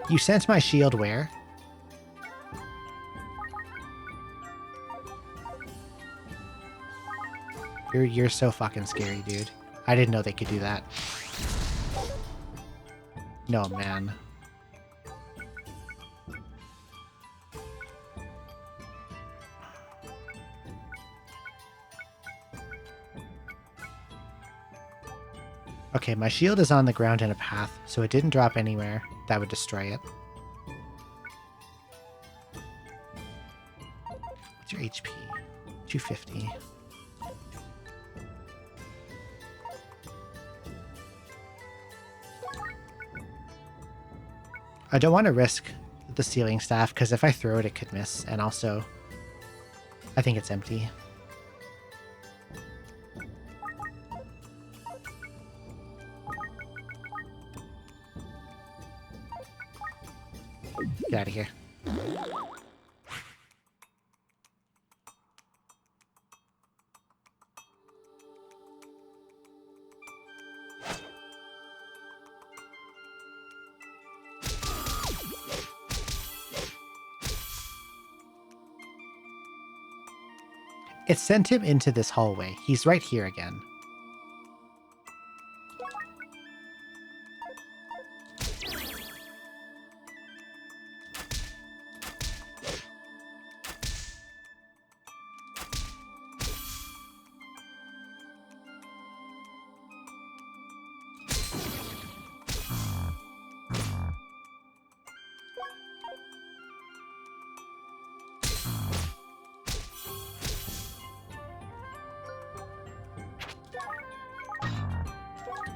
You sense my shield where? You're so fucking scary, dude. I didn't know they could do that. No, man. Okay, my shield is on the ground in a path, so it didn't drop anywhere that would destroy it. What's your HP? 250. I don't want to risk the ceiling staff, because if I throw it, it could miss. And also, I think it's empty. Get out of here. It sent him into this hallway. He's right here again.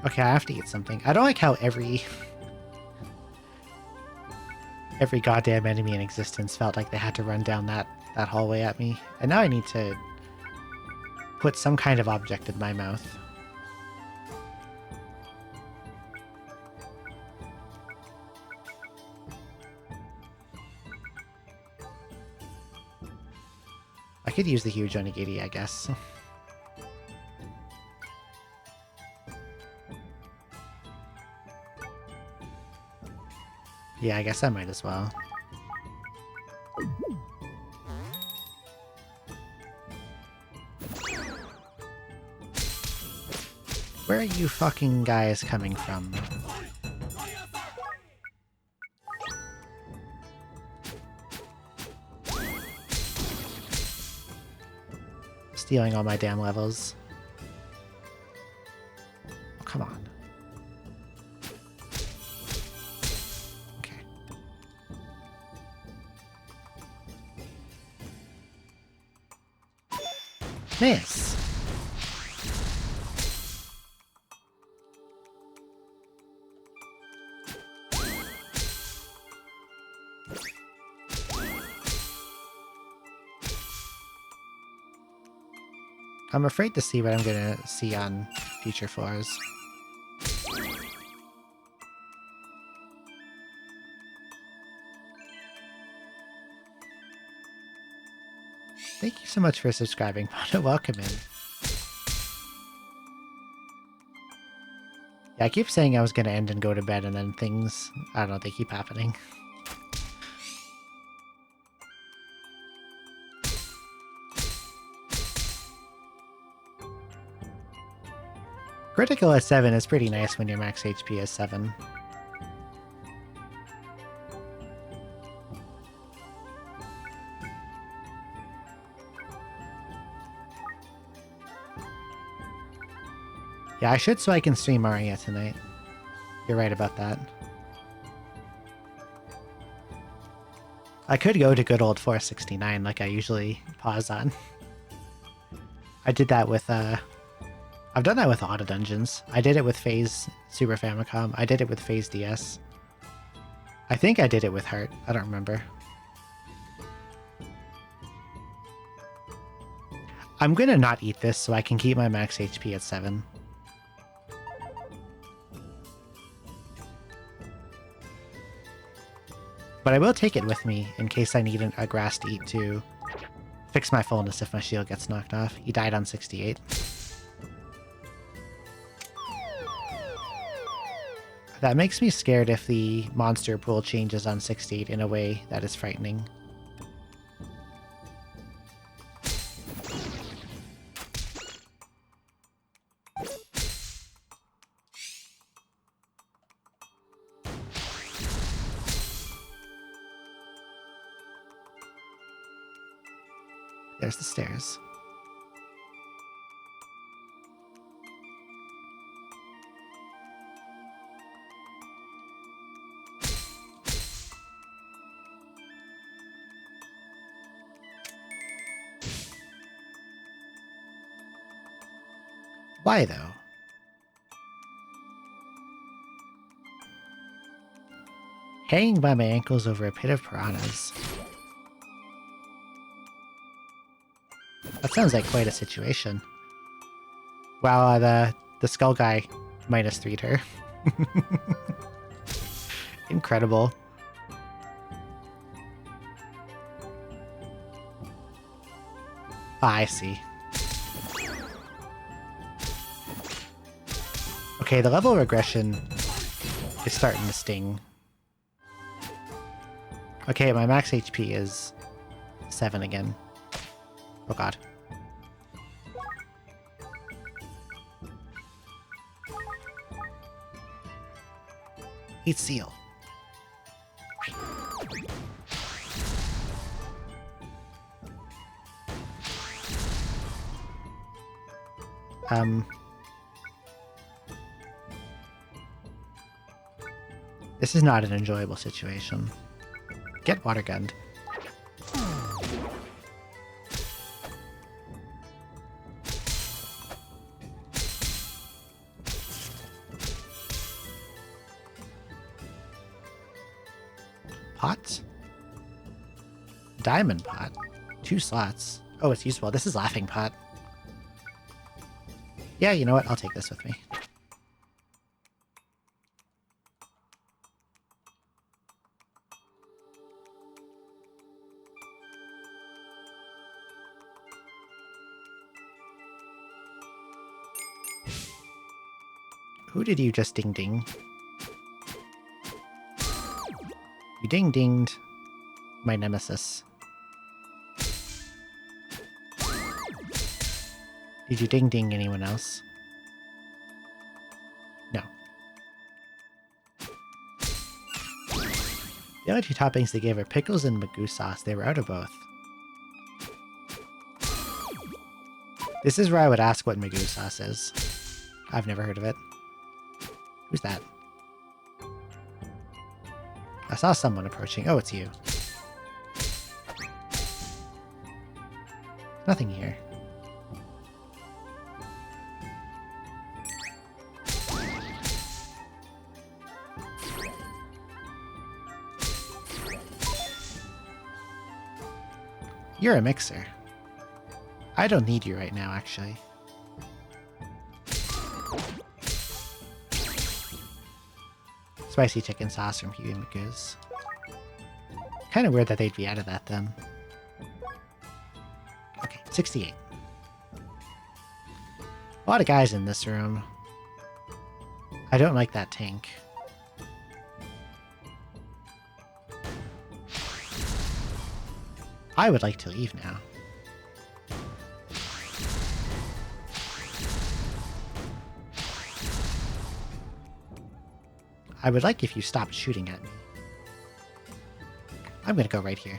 Okay, I have to eat something. I don't like how every goddamn enemy in existence felt like they had to run down that hallway at me. And now I need to put some kind of object in my mouth. I could use the huge onigiri, I guess. Yeah, I guess I might as well. Where are you fucking guys coming from? Stealing all my damn levels. Oh, come on. Okay. Miss! I'm afraid to see what I'm gonna see on future floors. Thank you so much for subscribing. Welcome in. Yeah, I keep saying I was gonna end and go to bed, and then things, I don't know, they keep happening. Critical at 7 is pretty nice when your max HP is 7. Yeah, I should so I can stream Maria tonight. You're right about that. I could go to good old 469 like I usually pause on. I did that with, I've done that with a lot of dungeons. I did it with Phase Super Famicom. I did it with Phase DS. I think I did it with Heart. I don't remember. I'm gonna not eat this so I can keep my max HP at 7. But I will take it with me in case I need a grass to eat to fix my fullness if my shield gets knocked off. He died on 68. That makes me scared if the monster pool changes on 68 in a way that is frightening. There's the stairs. Why, though? Hanging by my ankles over a pit of piranhas. That sounds like quite a situation. Wow, the skull guy minus 3'd her. Incredible. Ah, I see. Okay, the level regression is starting to sting. Okay, my max HP is 7 again. Oh god. Eat seal. This is not an enjoyable situation. Get water gunned. Pot? Diamond pot. 2 slots. Oh, it's useful. This is laughing pot. Yeah, you know what? I'll take this with me. Who did you just ding-ding? You ding-dinged my nemesis. Did you ding-ding anyone else? No. The other 2 toppings they gave are pickles and magoo sauce. They were out of both. This is where I would ask what magoo sauce is. I've never heard of it. Who's that? I saw someone approaching. Oh, it's you. Nothing here. You're a mixer. I don't need you right now, actually. Spicy chicken sauce from Huey McGoo's. Kind of weird that they'd be out of that then. Okay, 68. A lot of guys in this room. I don't like that tank. I would like to leave now. I would like if you stopped shooting at me. I'm gonna go right here.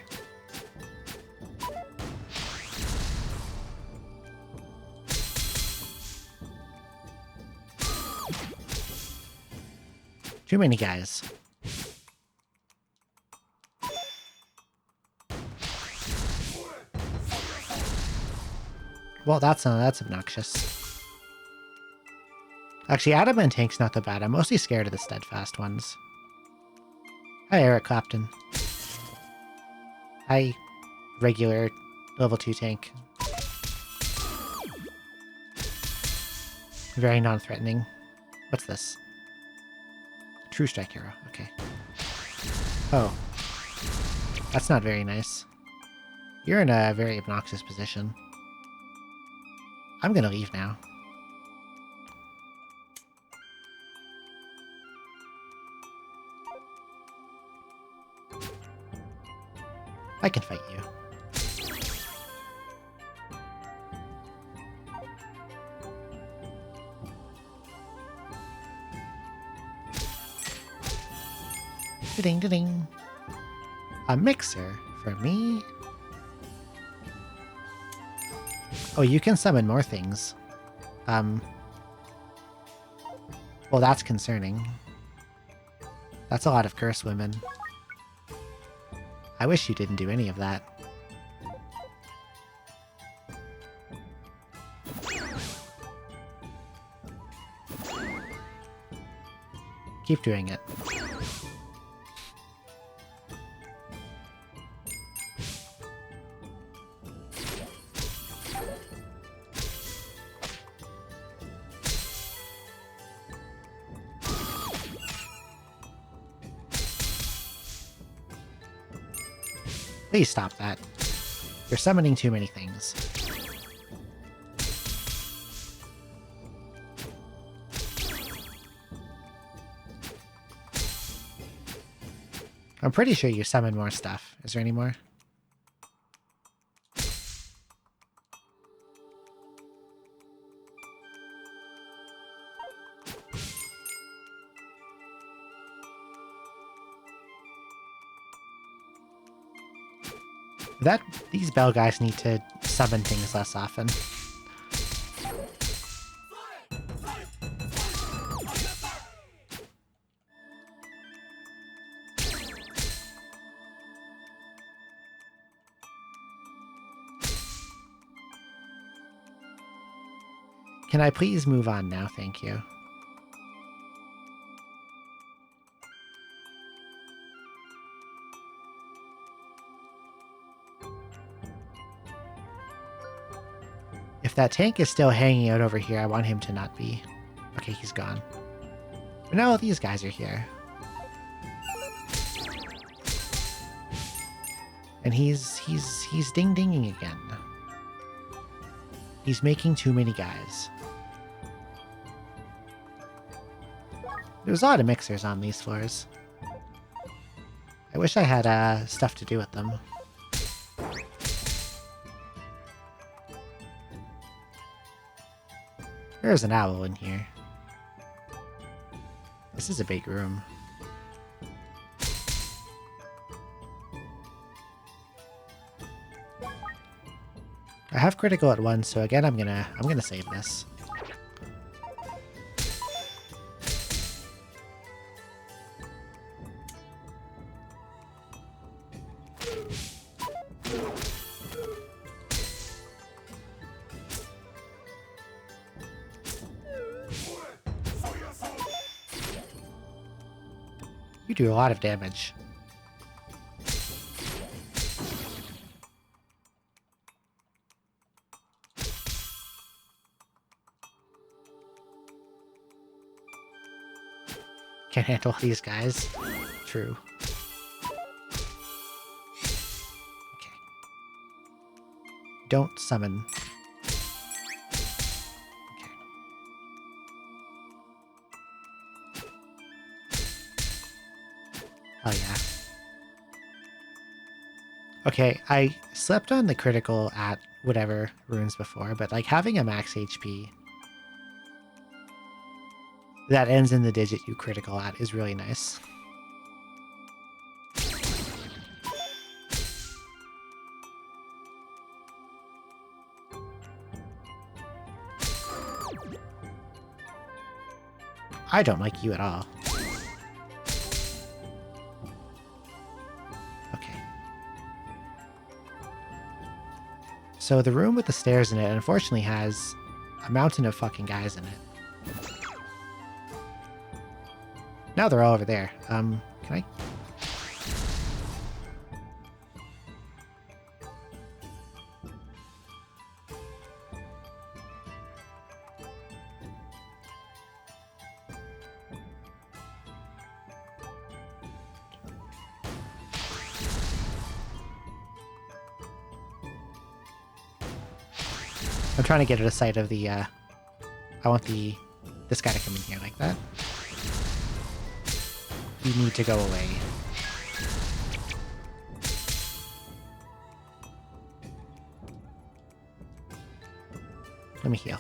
Too many guys. Well, that's obnoxious. Actually, adamant tank's not that bad. I'm mostly scared of the steadfast ones. Hi, Eric Clapton. Hi, regular level 2 tank. Very non-threatening. What's this? True strike hero. Okay. Oh. That's not very nice. You're in a very obnoxious position. I'm gonna leave now. I can fight you. Ding ding ding. A mixer for me. Oh, you can summon more things. Well, that's concerning. That's a lot of curse women. I wish you didn't do any of that. Keep doing it. Please stop that. You're summoning too many things. I'm pretty sure you summon more stuff. Is there any more? These bell guys need to summon things less often. Can I please move on now? Thank you. If that tank is still hanging out over here, I want him to not be. Okay, he's gone. But now all these guys are here. And he's ding-dinging again. He's making too many guys. There's a lot of mixers on these floors. I wish I had stuff to do with them. There's an owl in here. This is a big room. I have critical at 1, so again I'm gonna save this. You do a lot of damage. Can't handle these guys. True. Okay. Don't summon. Okay. Oh yeah. Okay, I slept on the critical at whatever runes before, but like having a max HP that ends in the digit you critical at is really nice. I don't like you at all. Okay. So the room with the stairs in it unfortunately has a mountain of fucking guys in it. Now they're all over there. Can I? I'm trying to get at a sight of the, I want this guy to come in here like that. You need to go away. Let me heal.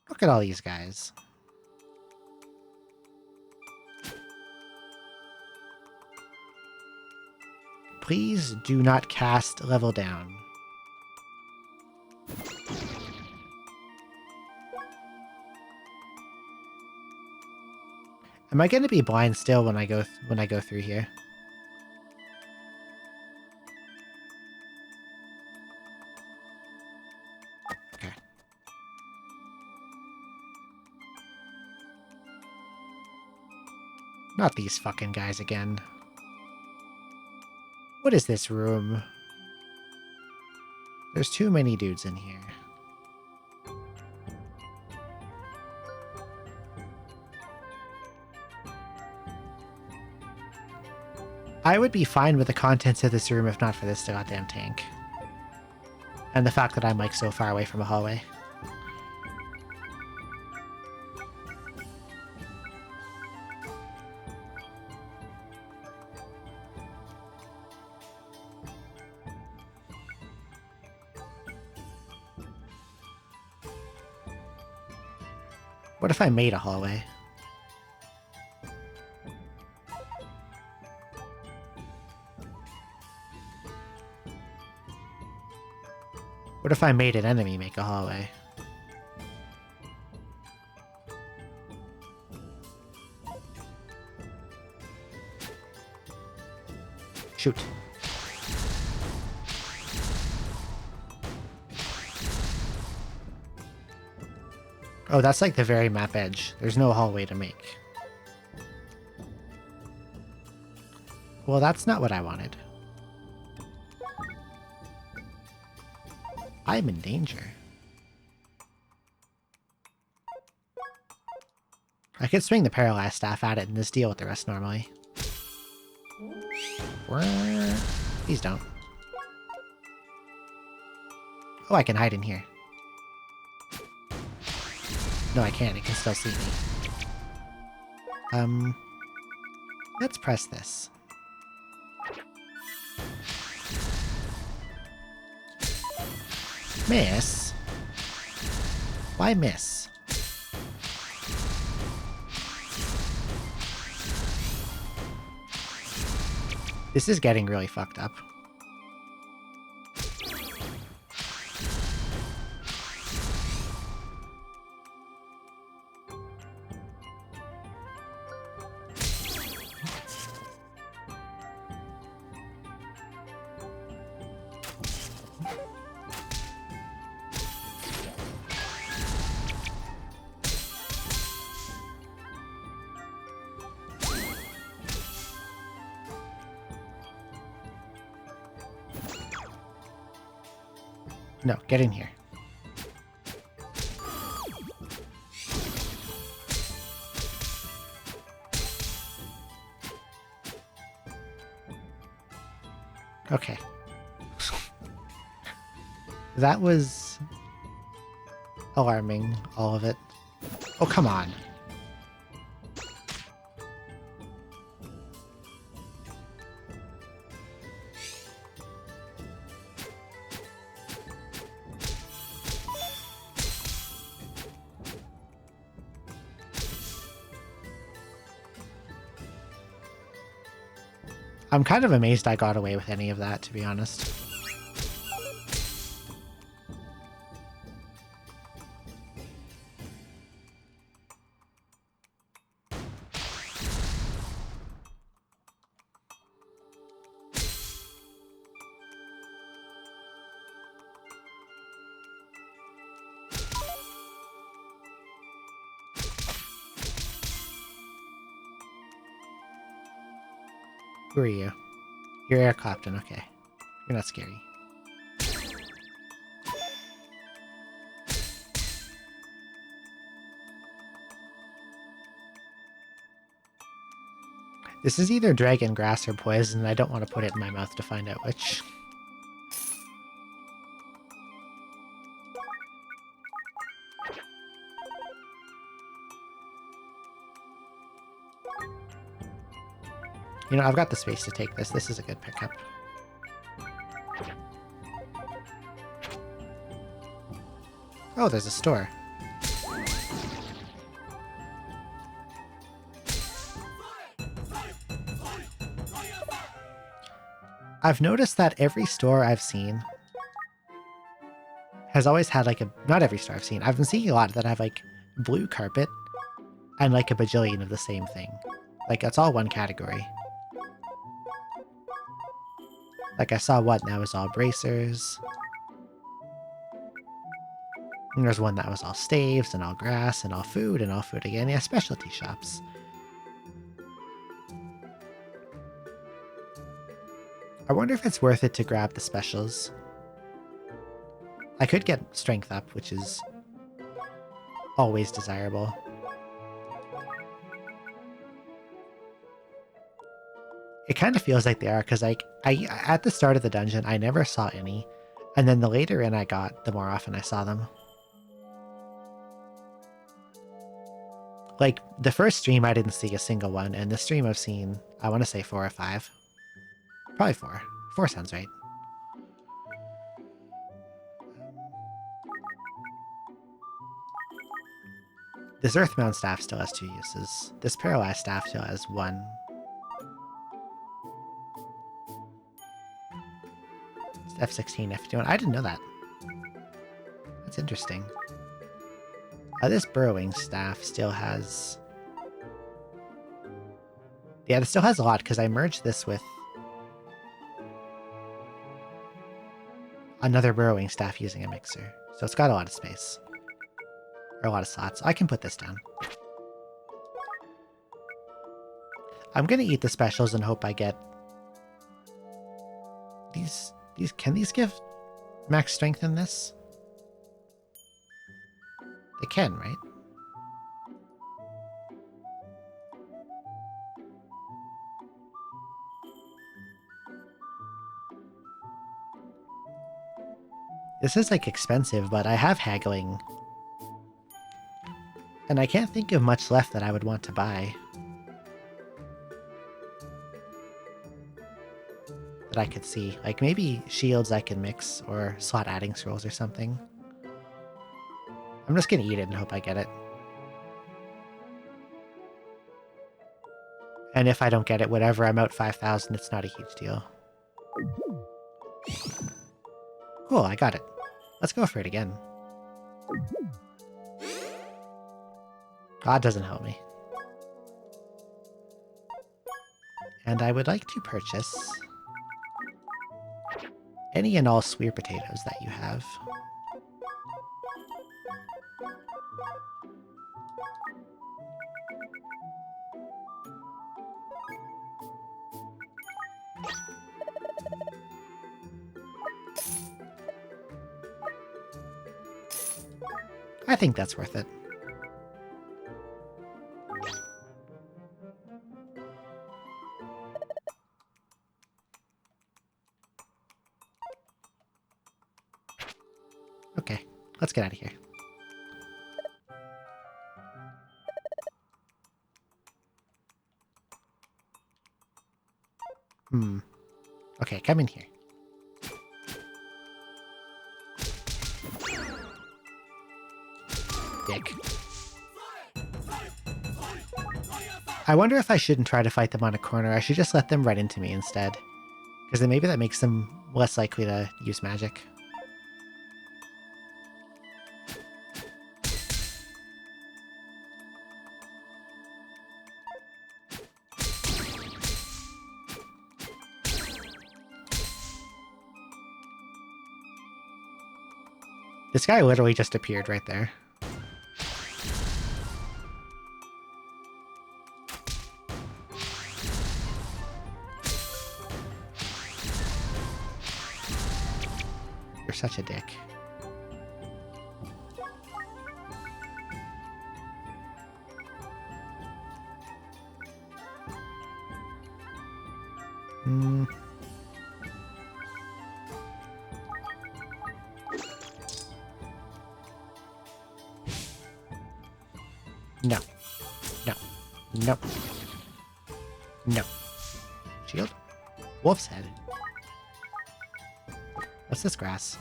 Look at all these guys. Please do not cast level down. Am I going to be blind still when I go through here? Okay. Not these fucking guys again. What is this room? There's too many dudes in here. I would be fine with the contents of this room if not for this goddamn tank. And the fact that I'm like so far away from a hallway. What if I made a hallway? What if I made an enemy make a hallway? Shoot. Oh, that's like the very map edge. There's no hallway to make. Well, that's not what I wanted. I'm in danger. I could swing the paralyzed staff at it and just deal with the rest normally. Please don't. Oh, I can hide in here. No, I can't. It can still see me. Let's press this. Miss? Why miss? This is getting really fucked up. No, get in here. Okay. That was alarming, all of it. Oh, come on. I'm kind of amazed I got away with any of that, to be honest. Who are you? You're Air Clapton, okay. You're not scary. This is either dragon grass or poison, and I don't want to put it in my mouth to find out which. You know, I've got the space to take this. This is a good pickup. Oh, there's a store. I've noticed that every store I've seen has always had like a... Not every store I've seen. I've been seeing a lot that have like blue carpet and like a bajillion of the same thing. Like, it's all one category. Like, I saw one that was all bracers. And there's one that was all staves and all grass and all food again. Yeah, specialty shops. I wonder if it's worth it to grab the specials. I could get strength up, which is always desirable. It kind of feels like they are, because like I at the start of the dungeon, I never saw any. And then the later in I got, the more often I saw them. Like, the first stream I didn't see a single one, and this stream I've seen, I want to say 4 or 5. Probably 4. 4 sounds right. This Earthbound staff still has 2 uses. This Paralyzed staff still has 1. F16, F21. I didn't know that. That's interesting. This Burrowing staff still has... Yeah, it still has a lot, because I merged this with another Burrowing staff using a mixer. So it's got a lot of space. Or a lot of slots. I can put this down. I'm gonna eat the specials and hope I get... These... Can these give max strength in this? They can, right? This is, like, expensive, but I have haggling. And I can't think of much left that I would want to buy. That I could see. Like, maybe shields I can mix, or slot adding scrolls or something. I'm just gonna eat it and hope I get it. And if I don't get it, whatever, I'm out 5,000, it's not a huge deal. Cool, I got it. Let's go for it again. God doesn't help me. And I would like to purchase any and all sweet potatoes that you have. I think that's worth it. Okay, let's get out of here. Okay, come in here. Dick. I wonder if I shouldn't try to fight them on a corner. I should just let them run into me instead. Because then maybe that makes them less likely to use magic. This guy literally just appeared right there. You're such a dick. No. No. No. No. Shield? Wolf's head. What's this grass?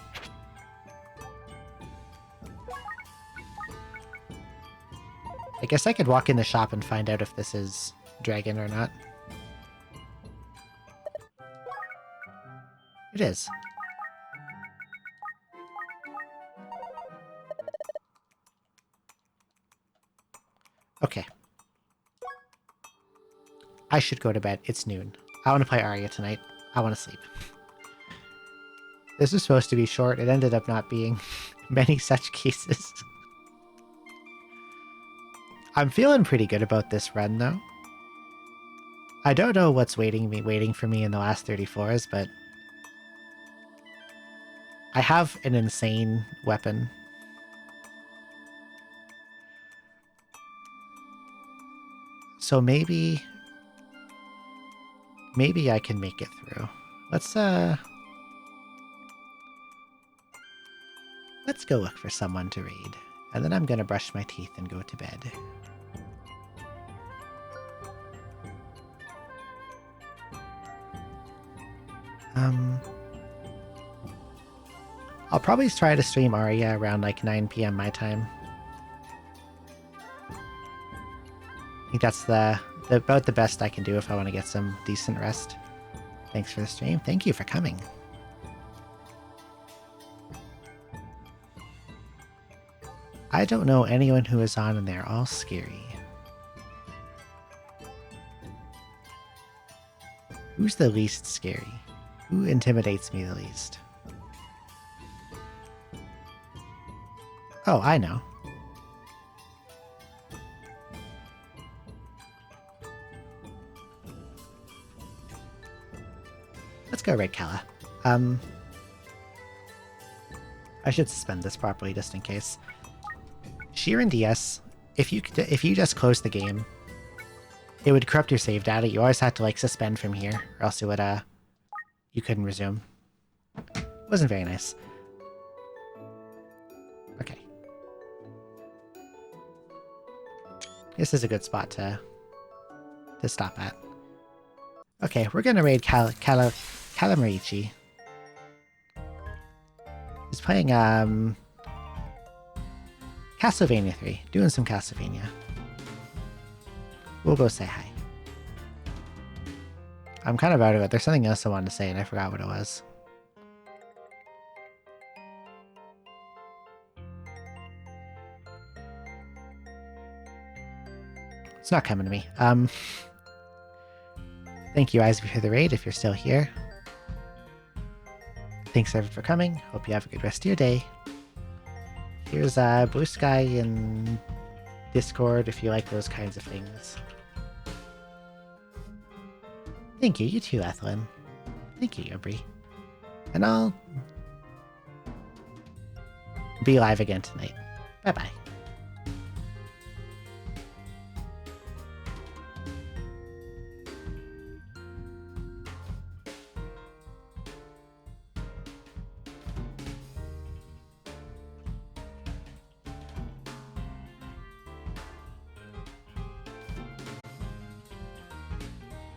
I guess I could walk in the shop and find out if this is dragon or not. It is. Okay. I should go to bed. It's noon. I want to play Arya tonight. I want to sleep. This was supposed to be short. It ended up not being. Many such cases. I'm feeling pretty good about this run, though. I don't know what's waiting for me in the last 34s, but I have an insane weapon. So maybe I can make it through. Let's go look for someone to raid. And then I'm gonna brush my teeth and go to bed. I'll probably try to stream Arya around like 9 p.m. my time. I think that's about the best I can do if I want to get some decent rest. Thanks for the stream. Thank you for coming. I don't know anyone who is on and they're all scary. Who's the least scary? Who intimidates me the least? Oh, I know. Let's go raid Kala. I should suspend this properly just in case. Sheer and DS, if you just close the game, it would corrupt your save data. You always had to like suspend from here, or else it would you couldn't resume. It wasn't very nice. Okay. This is a good spot to stop at. Okay, we're gonna raid Calamarici. He's playing Castlevania 3, doing some Castlevania. We'll go say hi. I'm kind of out of it. There's something else I wanted to say and I forgot what it was. It's not coming to me. Thank you, Isaac, for the raid, if you're still here. Thanks, everyone, for coming. Hope you have a good rest of your day. Here's Blue Sky and Discord if you like those kinds of things. Thank you, you too, Ethelyn. Thank you, Yobri. And I'll be live again tonight. Bye-bye.